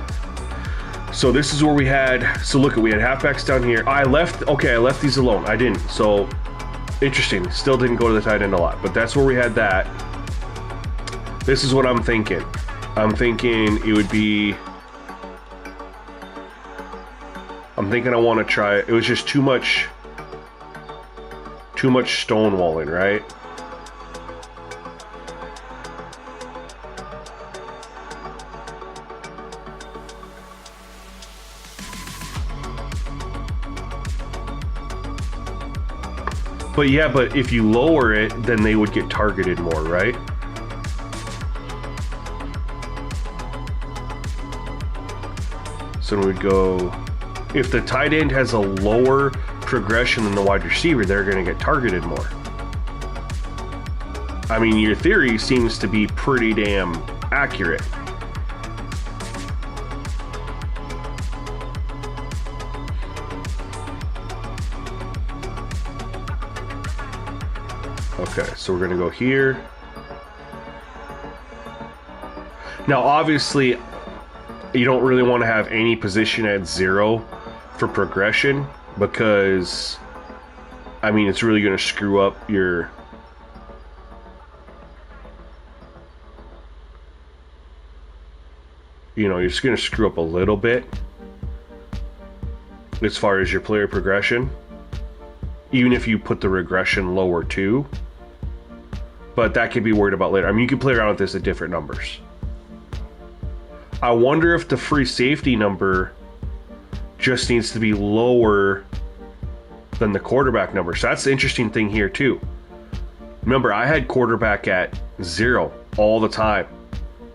S1: So this is where we had. So look, we had halfbacks down here. I left these alone. I didn't. So interesting. Still didn't go to the tight end a lot, but that's where we had that. This is what I'm thinking. I'm thinking it would be. I'm thinking I want to try it. It was just too much stonewalling, right? But yeah, but if you lower it, then they would get targeted more, right? So we'd go, if the tight end has a lower progression than the wide receiver, they're going to get targeted more. I mean, your theory seems to be pretty damn accurate. Okay, so we're going to go here. Now, obviously, you don't really want to have any position at 0 for progression because, I mean, it's really going to screw up your... You know, you're just going to screw up a little bit. as far as your player progression, even if you put the regression lower too. But that can be worried about later. I mean, you can play around with this at different numbers. I wonder if the free safety number just needs to be lower than the quarterback number. So that's the interesting thing here too. Remember, I had quarterback at 0 all the time,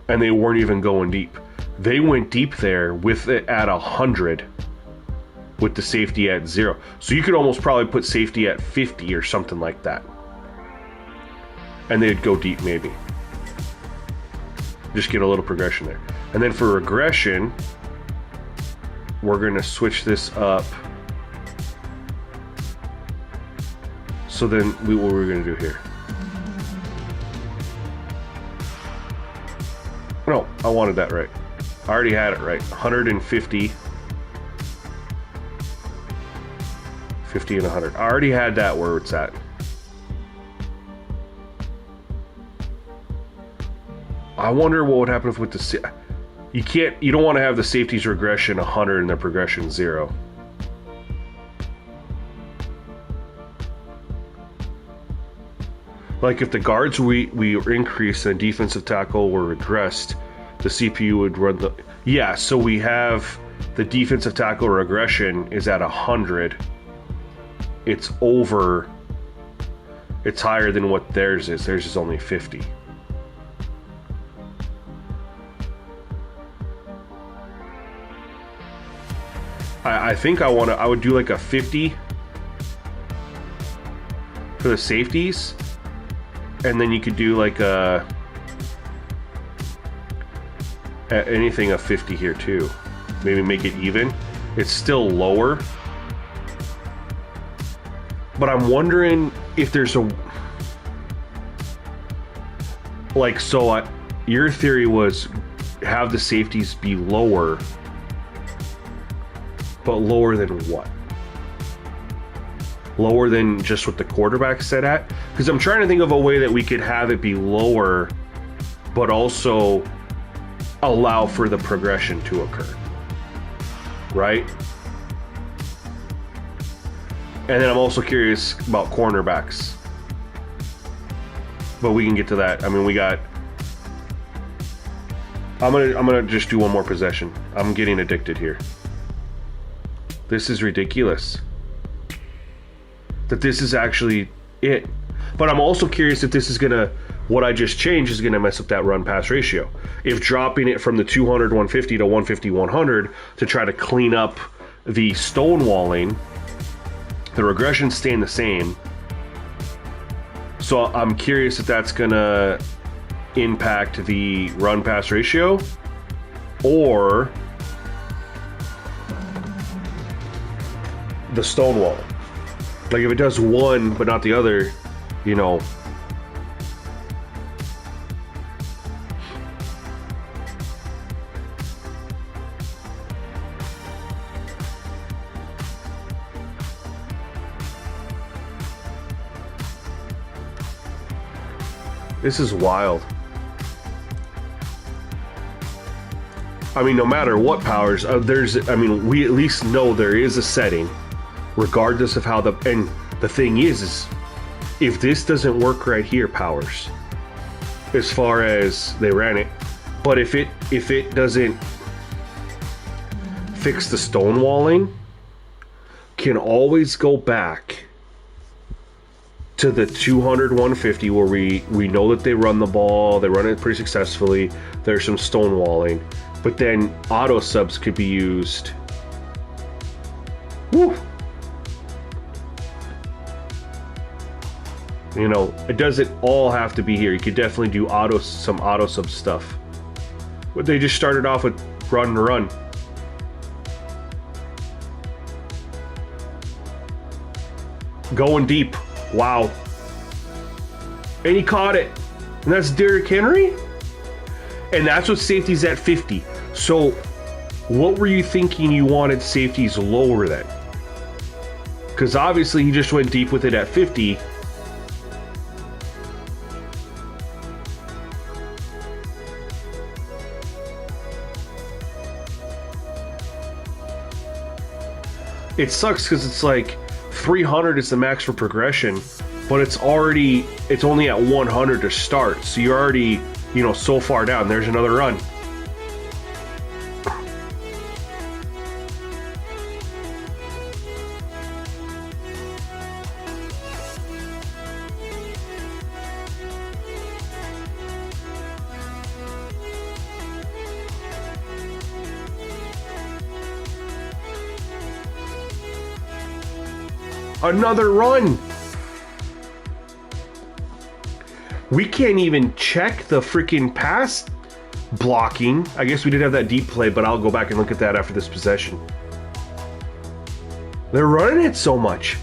S1: and they weren't even going deep. They went deep there with it at 100 with the safety at 0. So you could almost probably put safety at 50 or something like that. And they'd go deep maybe. Just get a little progression there. And then for regression, we're going to switch this up. So then what we're going to do here. No, I wanted that right. I already had it right. 150. 50 and 100. I already had that where it's at. I wonder what would happen if with the... You don't want to have the safeties regression 100 and their progression 0. Like if the guards we increased and defensive tackle were regressed, the CPU would run the... Yeah, so we have the defensive tackle regression is at 100. It's over... It's higher than what theirs is. Theirs is only 50. I think I would do like a 50 for the safeties, and then you could do like anything a 50 here too. Maybe make it even. It's still lower, but I'm wondering if there's a like. So your theory was have the safeties be lower. But lower than what? Lower than just what the quarterback set at? Because I'm trying to think of a way that we could have it be lower, but also allow for the progression to occur. Right? And then I'm also curious about cornerbacks. But we can get to that. I mean, we got... I'm gonna just do one more possession. I'm getting addicted here. This is ridiculous. That this is actually it. But I'm also curious if this is gonna, what I just changed is gonna mess up that run pass ratio. If dropping it from the 200 150 to 150 100 to try to clean up the stonewalling, the regression's staying the same. So I'm curious if that's gonna impact the run pass ratio, or the stonewall. Like if it does one but not the other, you know. This is wild. I mean, no matter what powers, we at least know there is a setting. Regardless of how and the thing is if this doesn't work right here, powers, as far as they ran it, but if it doesn't fix the stonewalling, can always go back to the 200 150 where we know that they run the ball, they run it pretty successfully, there's some stonewalling, but then auto subs could be used. Woo! You know, it doesn't all have to be here. You could definitely do some auto sub stuff. But they just started off with run. Going deep. Wow. And he caught it. And that's Derrick Henry? And that's what safety's at 50. So what were you thinking you wanted safeties lower then? Because obviously he just went deep with it at 50. it sucks because it's like 300 is the max for progression, but it's only at 100 to start. So you're already, you know, so far down. There's another run. Another run. We can't even check the freaking pass blocking. I guess we did have that deep play, but I'll go back and look at that after this possession. They're running it so much.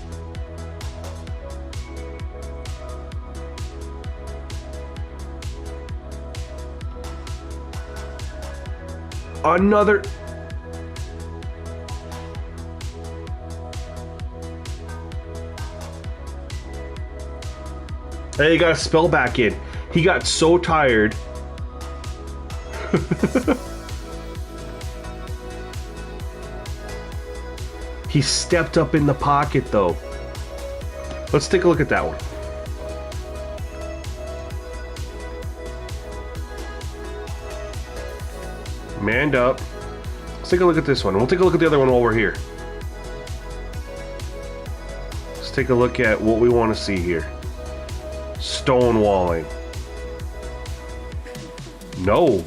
S1: Another. Hey, he got a spell back in. He got so tired. He stepped up in the pocket, though. Let's take a look at that one. Manned up. Let's take a look at this one. We'll take a look at the other one while we're here. Let's take a look at what we want to see here. Stonewalling. No.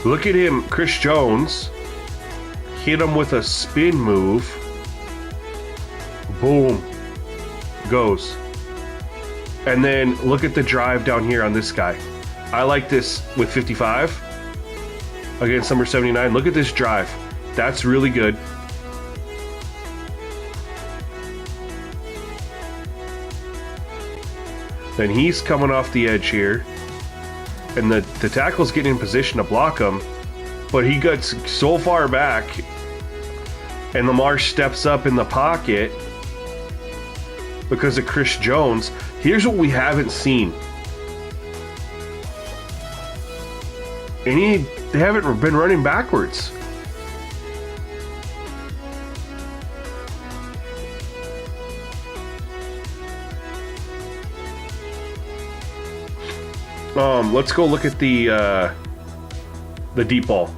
S1: Look at him, Chris Jones. Hit him with a spin move. Boom. Goes. And then look at the drive down here on this guy. I like this with 55 against number 79. Look at this drive. That's really good. Then he's coming off the edge here. And the tackle's getting in position to block him. But he gets so far back. And Lamar steps up in the pocket because of Chris Jones. Here's what we haven't seen. They haven't been running backwards. Let's go look at the deep ball.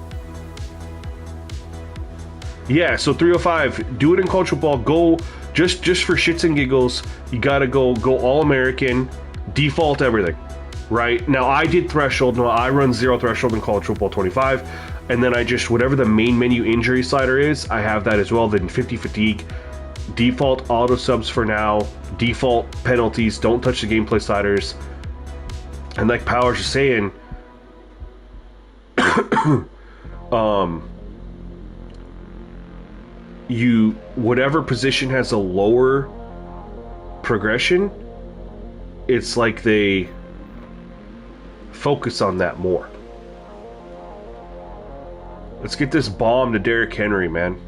S1: Yeah, so 305. Do it in college football. Go just for shits and giggles. You gotta go all American, default everything. Right now, I did threshold. No, I run 0 threshold in college football 25, and then I just whatever the main menu injury slider is, I have that as well. Then 50 fatigue, default auto subs for now, default penalties. Don't touch the gameplay sliders. And like Powers is saying, whatever position has a lower progression, it's like they focus on that more. Let's get this bomb to Derrick Henry, man.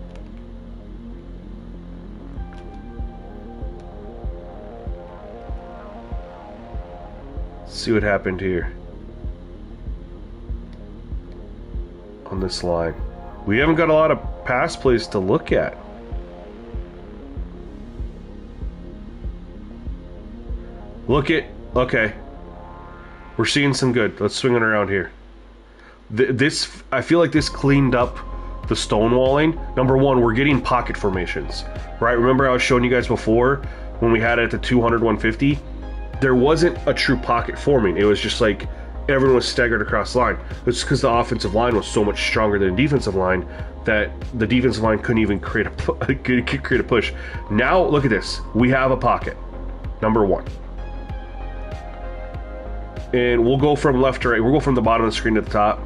S1: See what happened here on this line. We haven't got a lot of pass plays to look at. Okay, we're seeing some good. Let's swing it around here. I feel like this cleaned up the stonewalling. Number one, we're getting pocket formations, right? Remember I was showing you guys before when we had it at the 200, 150? There wasn't a true pocket forming. It was just like everyone was staggered across the line. It's because the offensive line was so much stronger than the defensive line that the defensive line couldn't even create a push. Now look at this. We have a pocket. Number one. And we'll go from left to right. We'll go from the bottom of the screen to the top.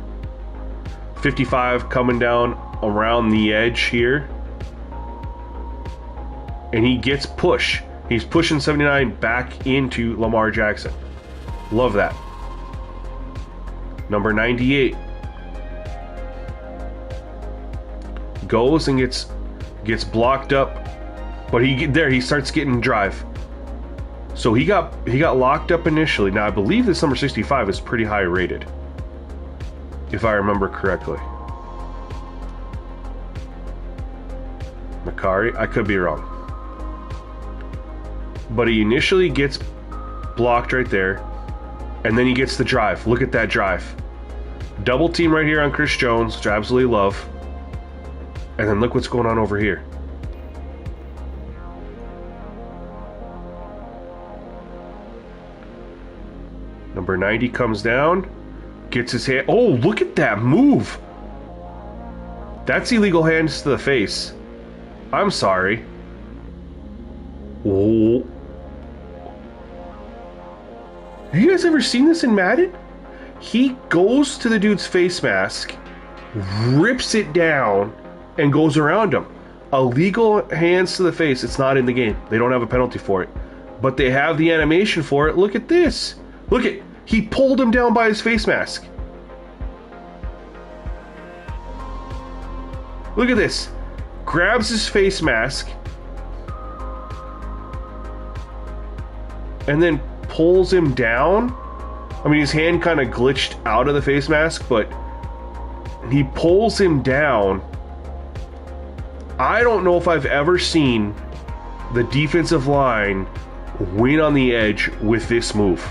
S1: 55 coming down around the edge here. And he gets push. He's pushing 79 back into Lamar Jackson. Love that. Number 98 goes and gets blocked up, but he starts getting drive. So he got locked up initially. Now I believe this number 65 is pretty high rated, if I remember correctly. Makari? I could be wrong. But he initially gets blocked right there, and then he gets the drive. Look at that drive. Double team right here on Chris Jones, which I absolutely love. And then look what's going on over here. Number 90 comes down, gets his hand. Oh, look at that move. That's illegal hands to the face. I'm sorry. Oh. Have you guys ever seen this in Madden? He goes to the dude's face mask, rips it down, and goes around him. Illegal hands to the face. It's not in the game. They don't have a penalty for it. But they have the animation for it. Look at this. Look at, he pulled him down by his face mask. Look at this. Grabs his face mask and then pulls him down. I mean, his hand kind of glitched out of the face mask, but he pulls him down. I don't know if I've ever seen the defensive line win on the edge with this move.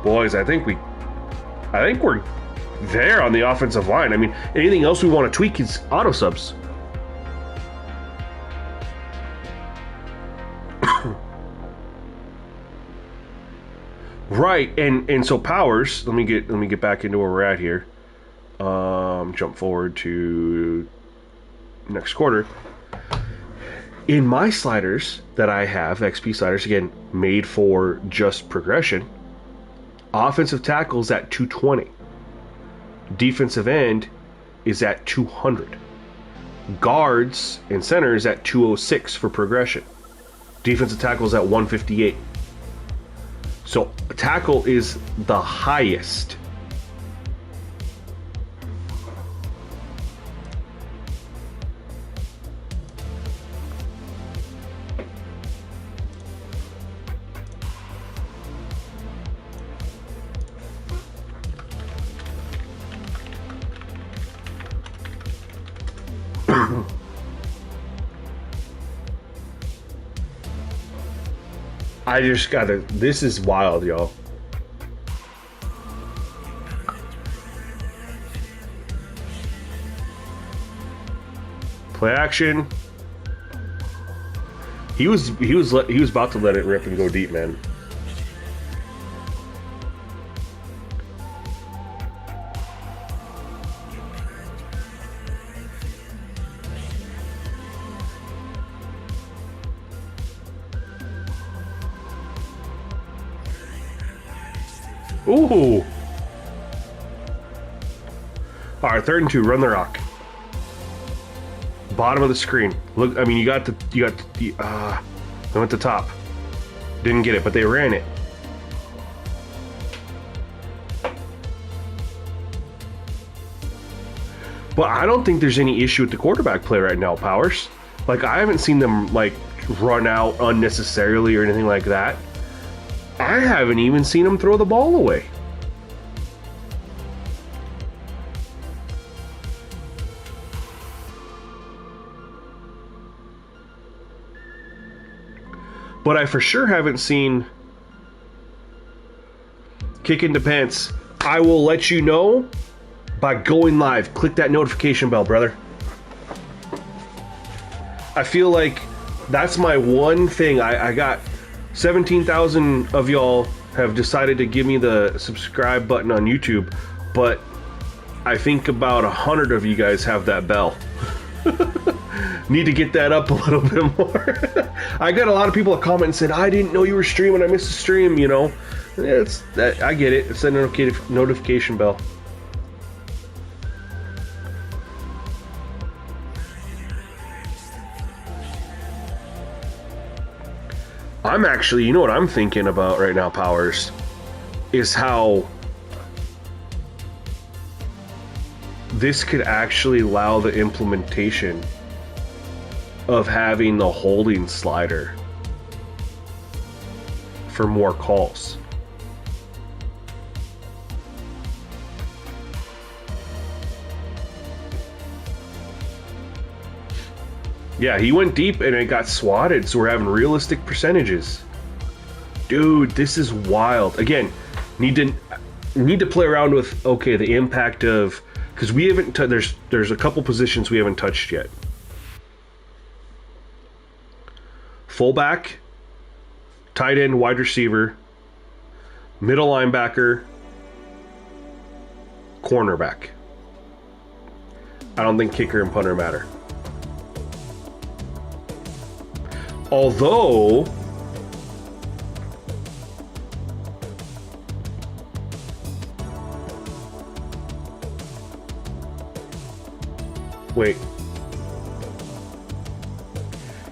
S1: Boys, I think we're there on the offensive line. I mean, anything else we want to tweak is auto subs. Right, and so Powers, let me get back into where we're at here. Jump forward to next quarter. In my sliders that I have, XP sliders, again, made for just progression, offensive tackle's at 220. Defensive end is at 200. Guards and centers at 206 for progression. Defensive tackle's at 158. So tackle is the highest. I just gotta, this is wild, y'all. Play action. He was about to let it rip and go deep, man. Ooh. All right, 3rd and 2. Run the rock. Bottom of the screen. Look, I mean, you got the they went to top. Didn't get it, but they ran it. But I don't think there's any issue with the quarterback play right now, Powers. Like, I haven't seen them like run out unnecessarily or anything like that. I haven't even seen him throw the ball away. But I for sure haven't seen kick into pants. I will let you know by going live. Click that notification bell, brother. I feel like that's my one thing. I got 17,000 of y'all have decided to give me the subscribe button on YouTube, but I think about 100 of you guys have that bell. Need to get that up a little bit more. I got a lot of people that comment and said, I didn't know you were streaming, I missed the stream, you know. It's that, I get it. It's a notification bell. I'm actually, you know what I'm thinking about right now, Powers, is how this could actually allow the implementation of having the holding slider for more calls. Yeah, he went deep and it got swatted, so we're having realistic percentages. Dude, this is wild. Again, need to play around with, okay, the impact of, because we haven't there's a couple positions we haven't touched yet. Fullback, tight end, wide receiver, middle linebacker, cornerback. I don't think kicker and punter matter. Although wait,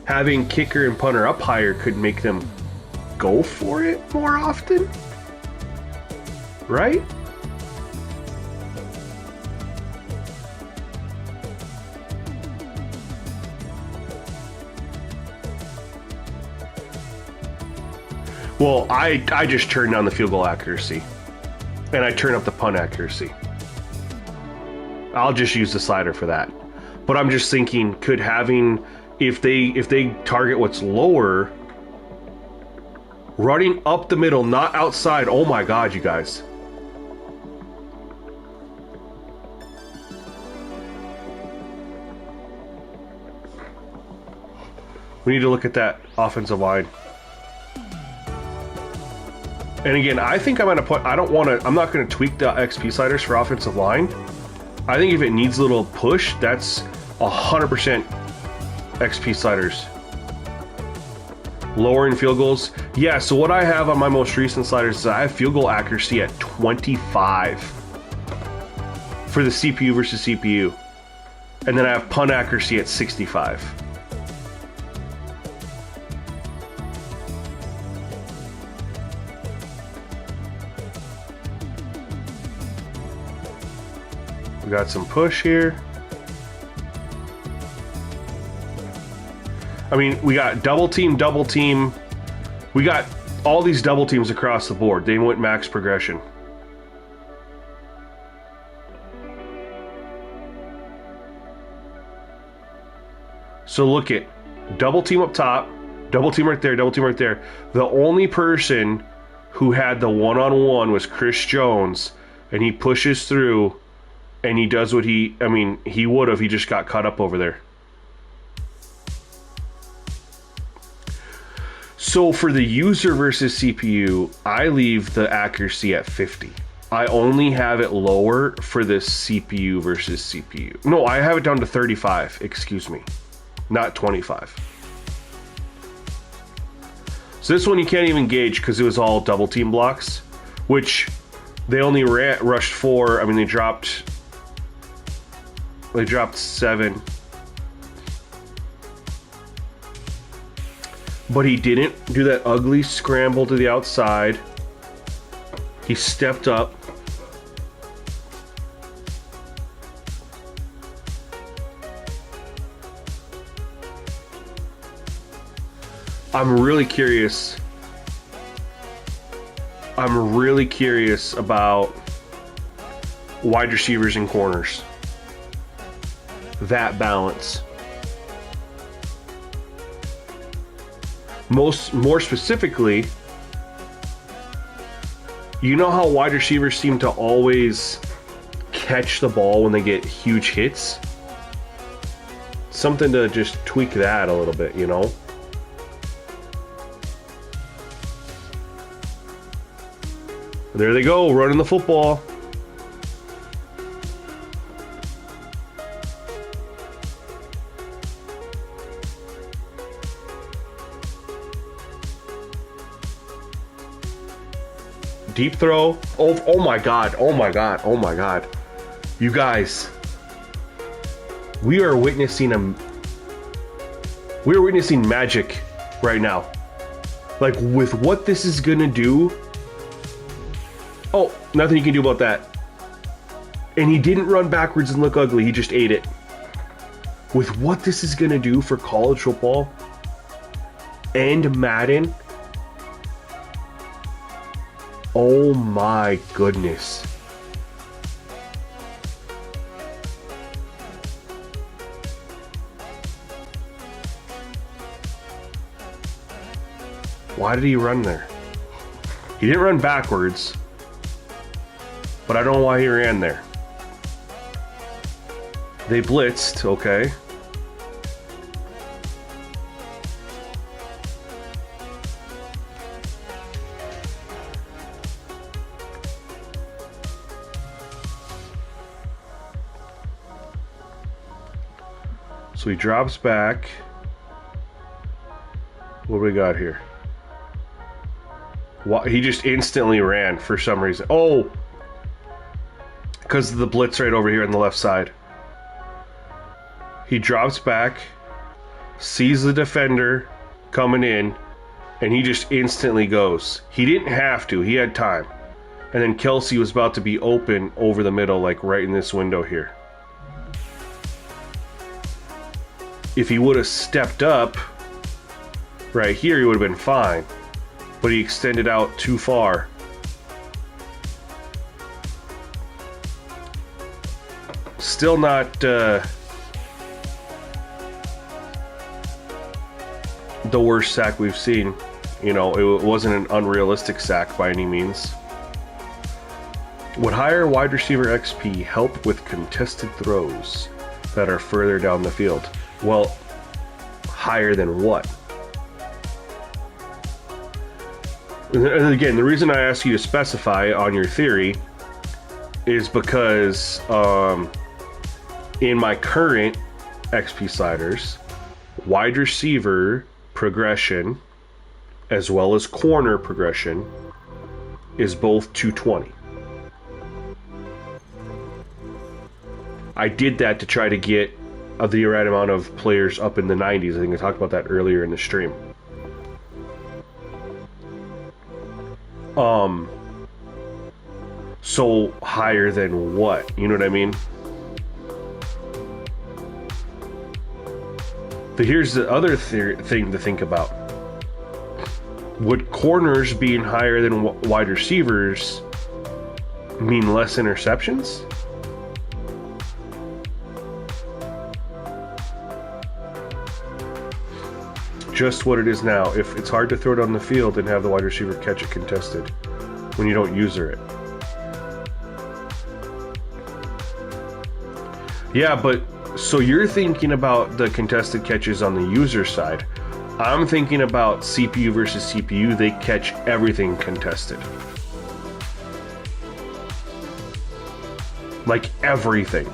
S1: having kicker and punter up higher could make them go for it more often, right? Well, I just turned down the field goal accuracy, and I turn up the punt accuracy. I'll just use the slider for that. But I'm just thinking, could having, if they target what's lower, running up the middle, not outside. Oh my God, you guys. We need to look at that offensive line. And again, I think I'm going to put, I'm not going to tweak the XP sliders for offensive line. I think if it needs a little push, that's 100% XP sliders. Lowering field goals. Yeah, so what I have on my most recent sliders is I have field goal accuracy at 25 for the CPU versus CPU. And then I have punt accuracy at 65. We got some push here. I mean, we got double team. We got all these double teams across the board. They went max progression. So look at double team up top, double team right there, double team right there. The only person who had the one-on-one was Chris Jones, and he pushes through. And he does what he would have. He just got caught up over there. So for the user versus CPU, I leave the accuracy at 50. I only have it lower for the CPU versus CPU. No, I have it down to 35, excuse me. Not 25. So this one you can't even gauge because it was all double team blocks, which they only rushed 4. I mean, they dropped 7. But he didn't do that ugly scramble to the outside. He stepped up. I'm really curious about wide receivers and corners. That balance. More specifically, you know how wide receivers seem to always catch the ball when they get huge hits? Something to just tweak that a little bit, you know? There they go, running the football. Deep throw. Oh my God. Oh my God. Oh my God. You guys, we are witnessing magic right now. Like, with what this is gonna do. Oh, nothing you can do about that. And he didn't run backwards and look ugly. He just ate it. With what this is gonna do for college football and Madden. Oh my goodness. Why did he run there? He didn't run backwards, but I don't know why he ran there. They blitzed, okay. So he drops back. What do we got here? He just instantly ran for some reason. Oh! Because of the blitz right over here on the left side. He drops back, sees the defender coming in, and he just instantly goes. He didn't have to. He had time. And then Kelsey was about to be open over the middle, like right in this window here. If he would have stepped up right here, he would have been fine. But he extended out too far. Still not the worst sack we've seen. You know, it wasn't an unrealistic sack by any means. Would higher wide receiver XP help with contested throws that are further down the field? Well, higher than what? And again, the reason I ask you to specify on your theory is because in my current XP sliders, wide receiver progression as well as corner progression is both 220. I did that to try to get the right amount of players up in the 90s. I think I talked about that earlier in the stream. So higher than what? You know what I mean? But here's the other thing to think about. Would corners being higher than wide receivers mean less interceptions? Just what it is now. If it's hard to throw it on the field and have the wide receiver catch it contested when you don't user it. Yeah, but so you're thinking about the contested catches on the user side. I'm thinking about CPU versus CPU. They catch everything contested. Like everything.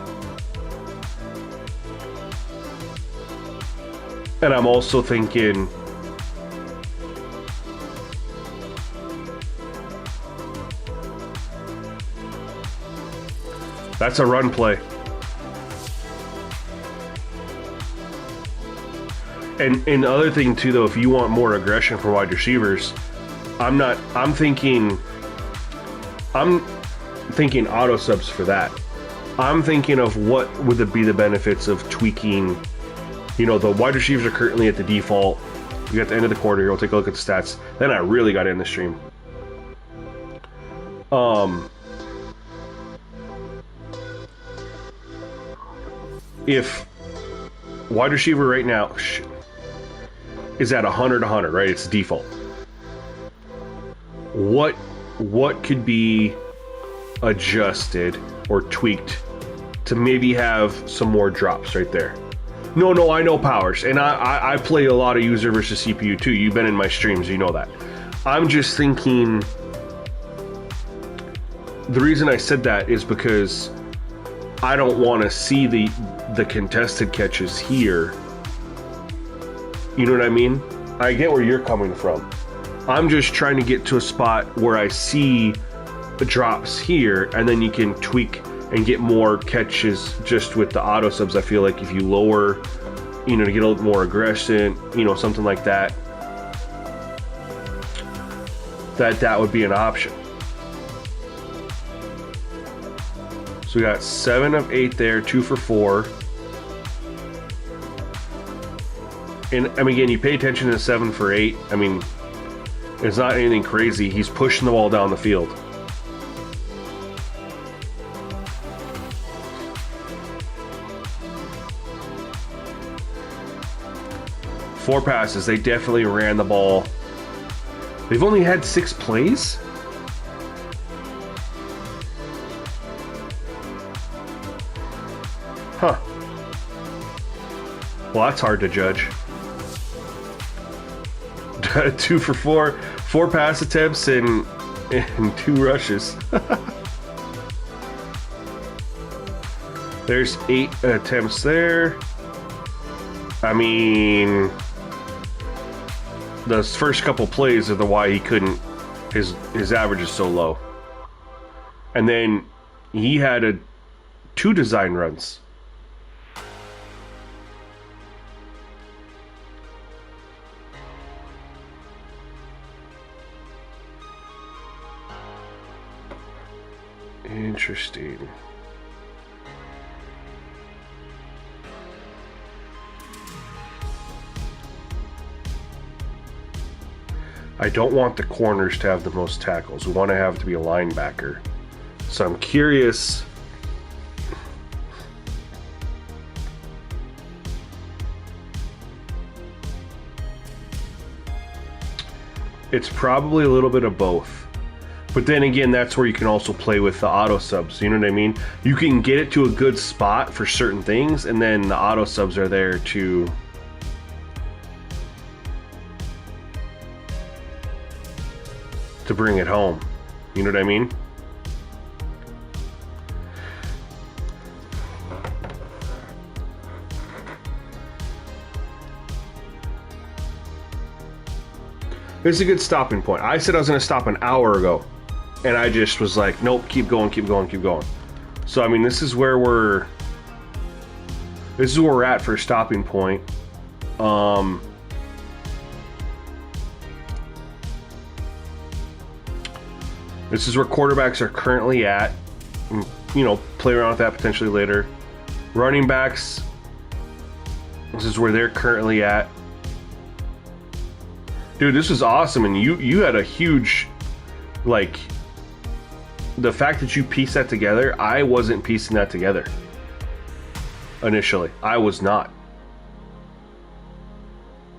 S1: And I'm also thinking that's a run play. And the other thing too, though, if you want more aggression for wide receivers, I'm thinking auto subs for that. I'm thinking of what would be the benefits of tweaking. You know, the wide receivers are currently at the default. We got the end of the quarter here. We'll take a look at the stats. Then I really got in the stream. If wide receiver right now is at 100, right? It's default. What could be adjusted or tweaked to maybe have some more drops right there? No, I know powers, and I play a lot of user versus CPU too. You've been in my streams, you know that. I'm just thinking, the reason I said that is because I don't want to see the contested catches here. You know what I mean? I get where you're coming from. I'm just trying to get to a spot where I see the drops here, and then you can tweak and get more catches just with the auto subs. I feel like if you lower, you know, to get a little more aggression, you know, something like that, that would be an option. So we got 7 of 8 there, 2 for 4. And I mean, again, you pay attention to 7 for 8. I mean, it's not anything crazy. He's pushing the ball down the field. Four passes. They definitely ran the ball They've only had 6 plays? Huh. Well, that's hard to judge. 2 for 4. 4 pass attempts and 2 rushes. There's 8 attempts there. I mean, those first couple plays are the why he couldn't. His average is so low. And then he had 2 design runs. Interesting. I don't want the corners to have the most tackles. We want to have it to be a linebacker. So I'm curious. It's probably a little bit of both. But then again, that's where you can also play with the auto subs. You know what I mean? You can get it to a good spot for certain things, and then the auto subs are there to bring it home. You know what I mean? This is a good stopping point. I said I was going to stop an hour ago, and I just was like, nope, keep going, keep going, keep going. So I mean, this is where we're at for a stopping point. This is where quarterbacks are currently at. You know, play around with that potentially later. Running backs, this is where they're currently at. Dude, this was awesome, and you had a huge, like, the fact that you pieced that together, I wasn't piecing that together. Initially, I was not.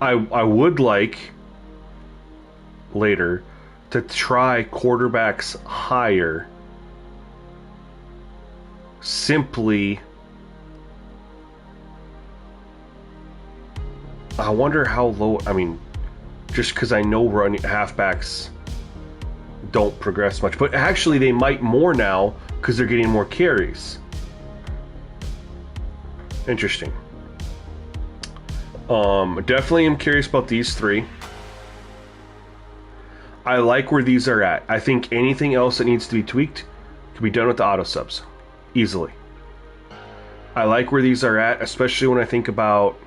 S1: I would like later to try quarterbacks higher. Simply, I wonder how low, I mean, just because I know running halfbacks don't progress much, but actually they might more now because they're getting more carries. Interesting. Definitely am curious about these 3. I like where these are at. I think anything else that needs to be tweaked can be done with the auto subs easily. I like where these are at, especially when I think about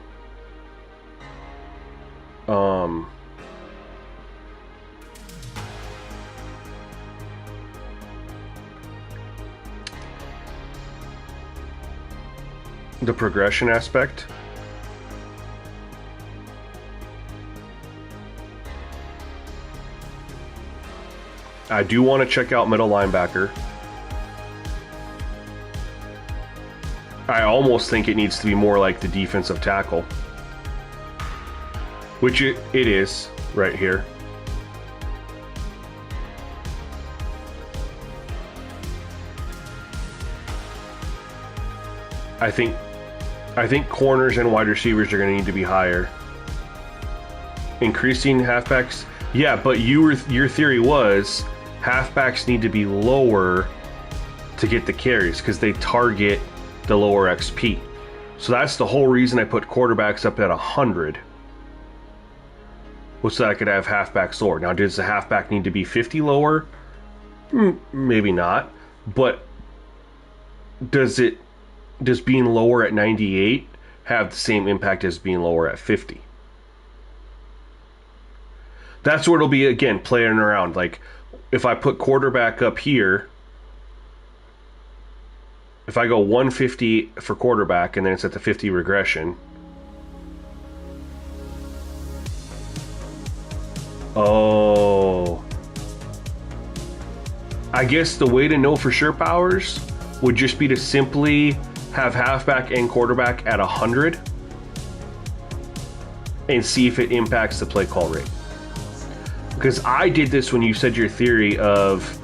S1: the progression aspect. I do want to check out middle linebacker. I almost think it needs to be more like the defensive tackle, which it is right here. I think corners and wide receivers are going to need to be higher. Increasing halfbacks, yeah, but your theory was halfbacks need to be lower to get the carries because they target the lower XP. So that's the whole reason I put quarterbacks up at 100. Was so that I could have halfbacks lower. Now, does the halfback need to be 50 lower? Maybe not. But does being lower at 98 have the same impact as being lower at 50? That's where it'll be, again, playing around. Like, if I put quarterback up here, if I go 150 for quarterback and then it's at the 50 regression. Oh. I guess the way to know for sure powers would just be to simply have halfback and quarterback at 100 and see if it impacts the play call rate. Because I did this when you said your theory of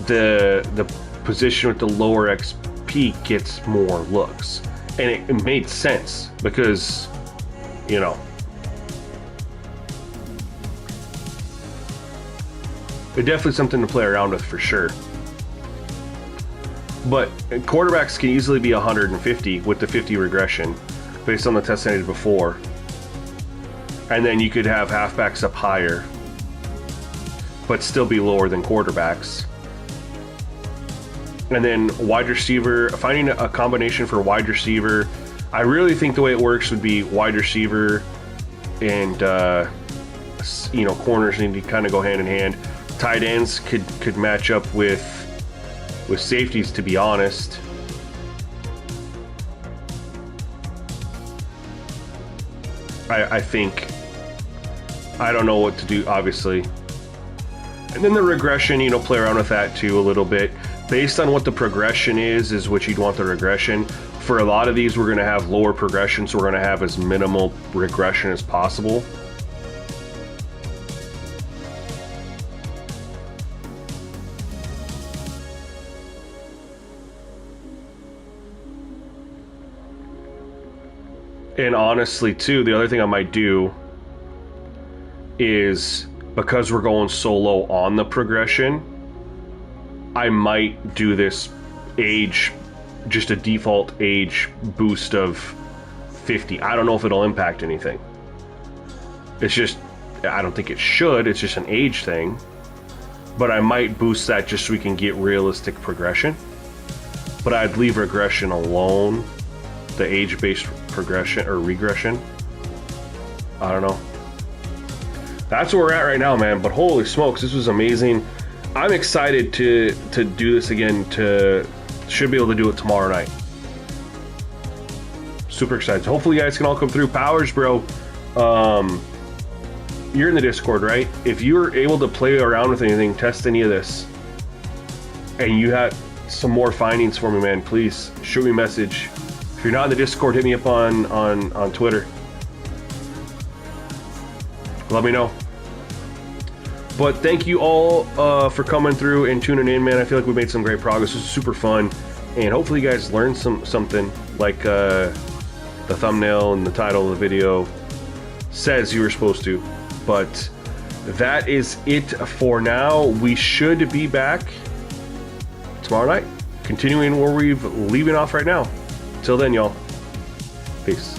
S1: the position with the lower XP gets more looks. And it made sense because, you know, it's definitely something to play around with for sure. But quarterbacks can easily be 150 with the 50 regression based on the test I did before. And then you could have halfbacks up higher, but still be lower than quarterbacks. And then wide receiver, finding a combination for wide receiver. I really think the way it works would be wide receiver and, you know, corners need to kind of go hand in hand. Tight ends could match up with safeties, to be honest. I think, I don't know what to do, obviously. And then the regression, you know, play around with that too a little bit. Based on what the progression is what you'd want the regression. For a lot of these, we're going to have lower progression, so we're going to have as minimal regression as possible. And honestly, too, the other thing I might do is, because we're going so low on the progression, I might do this age, just a default age boost of 50. I don't know if it'll impact anything. It's just, I don't think it should. It's just an age thing. But I might boost that just so we can get realistic progression. But I'd leave regression alone. The age-based progression or regression. I don't know. That's where we're at right now, man. But holy smokes, this was amazing. I'm excited to do this again. Should be able to do it tomorrow night. Super excited. Hopefully you guys can all come through. Powers, bro. You're in the Discord, right? If you're able to play around with anything, test any of this, and you had some more findings for me, man, please shoot me a message. If you're not in the Discord, hit me up on Twitter. Let me know. But thank you all for coming through and tuning in, man. I feel like we made some great progress. This is super fun. And hopefully you guys learned something like the thumbnail and the title of the video says you were supposed to. But that is it for now. We should be back tomorrow night, continuing where we've leaving off right now. Till then, y'all. Peace.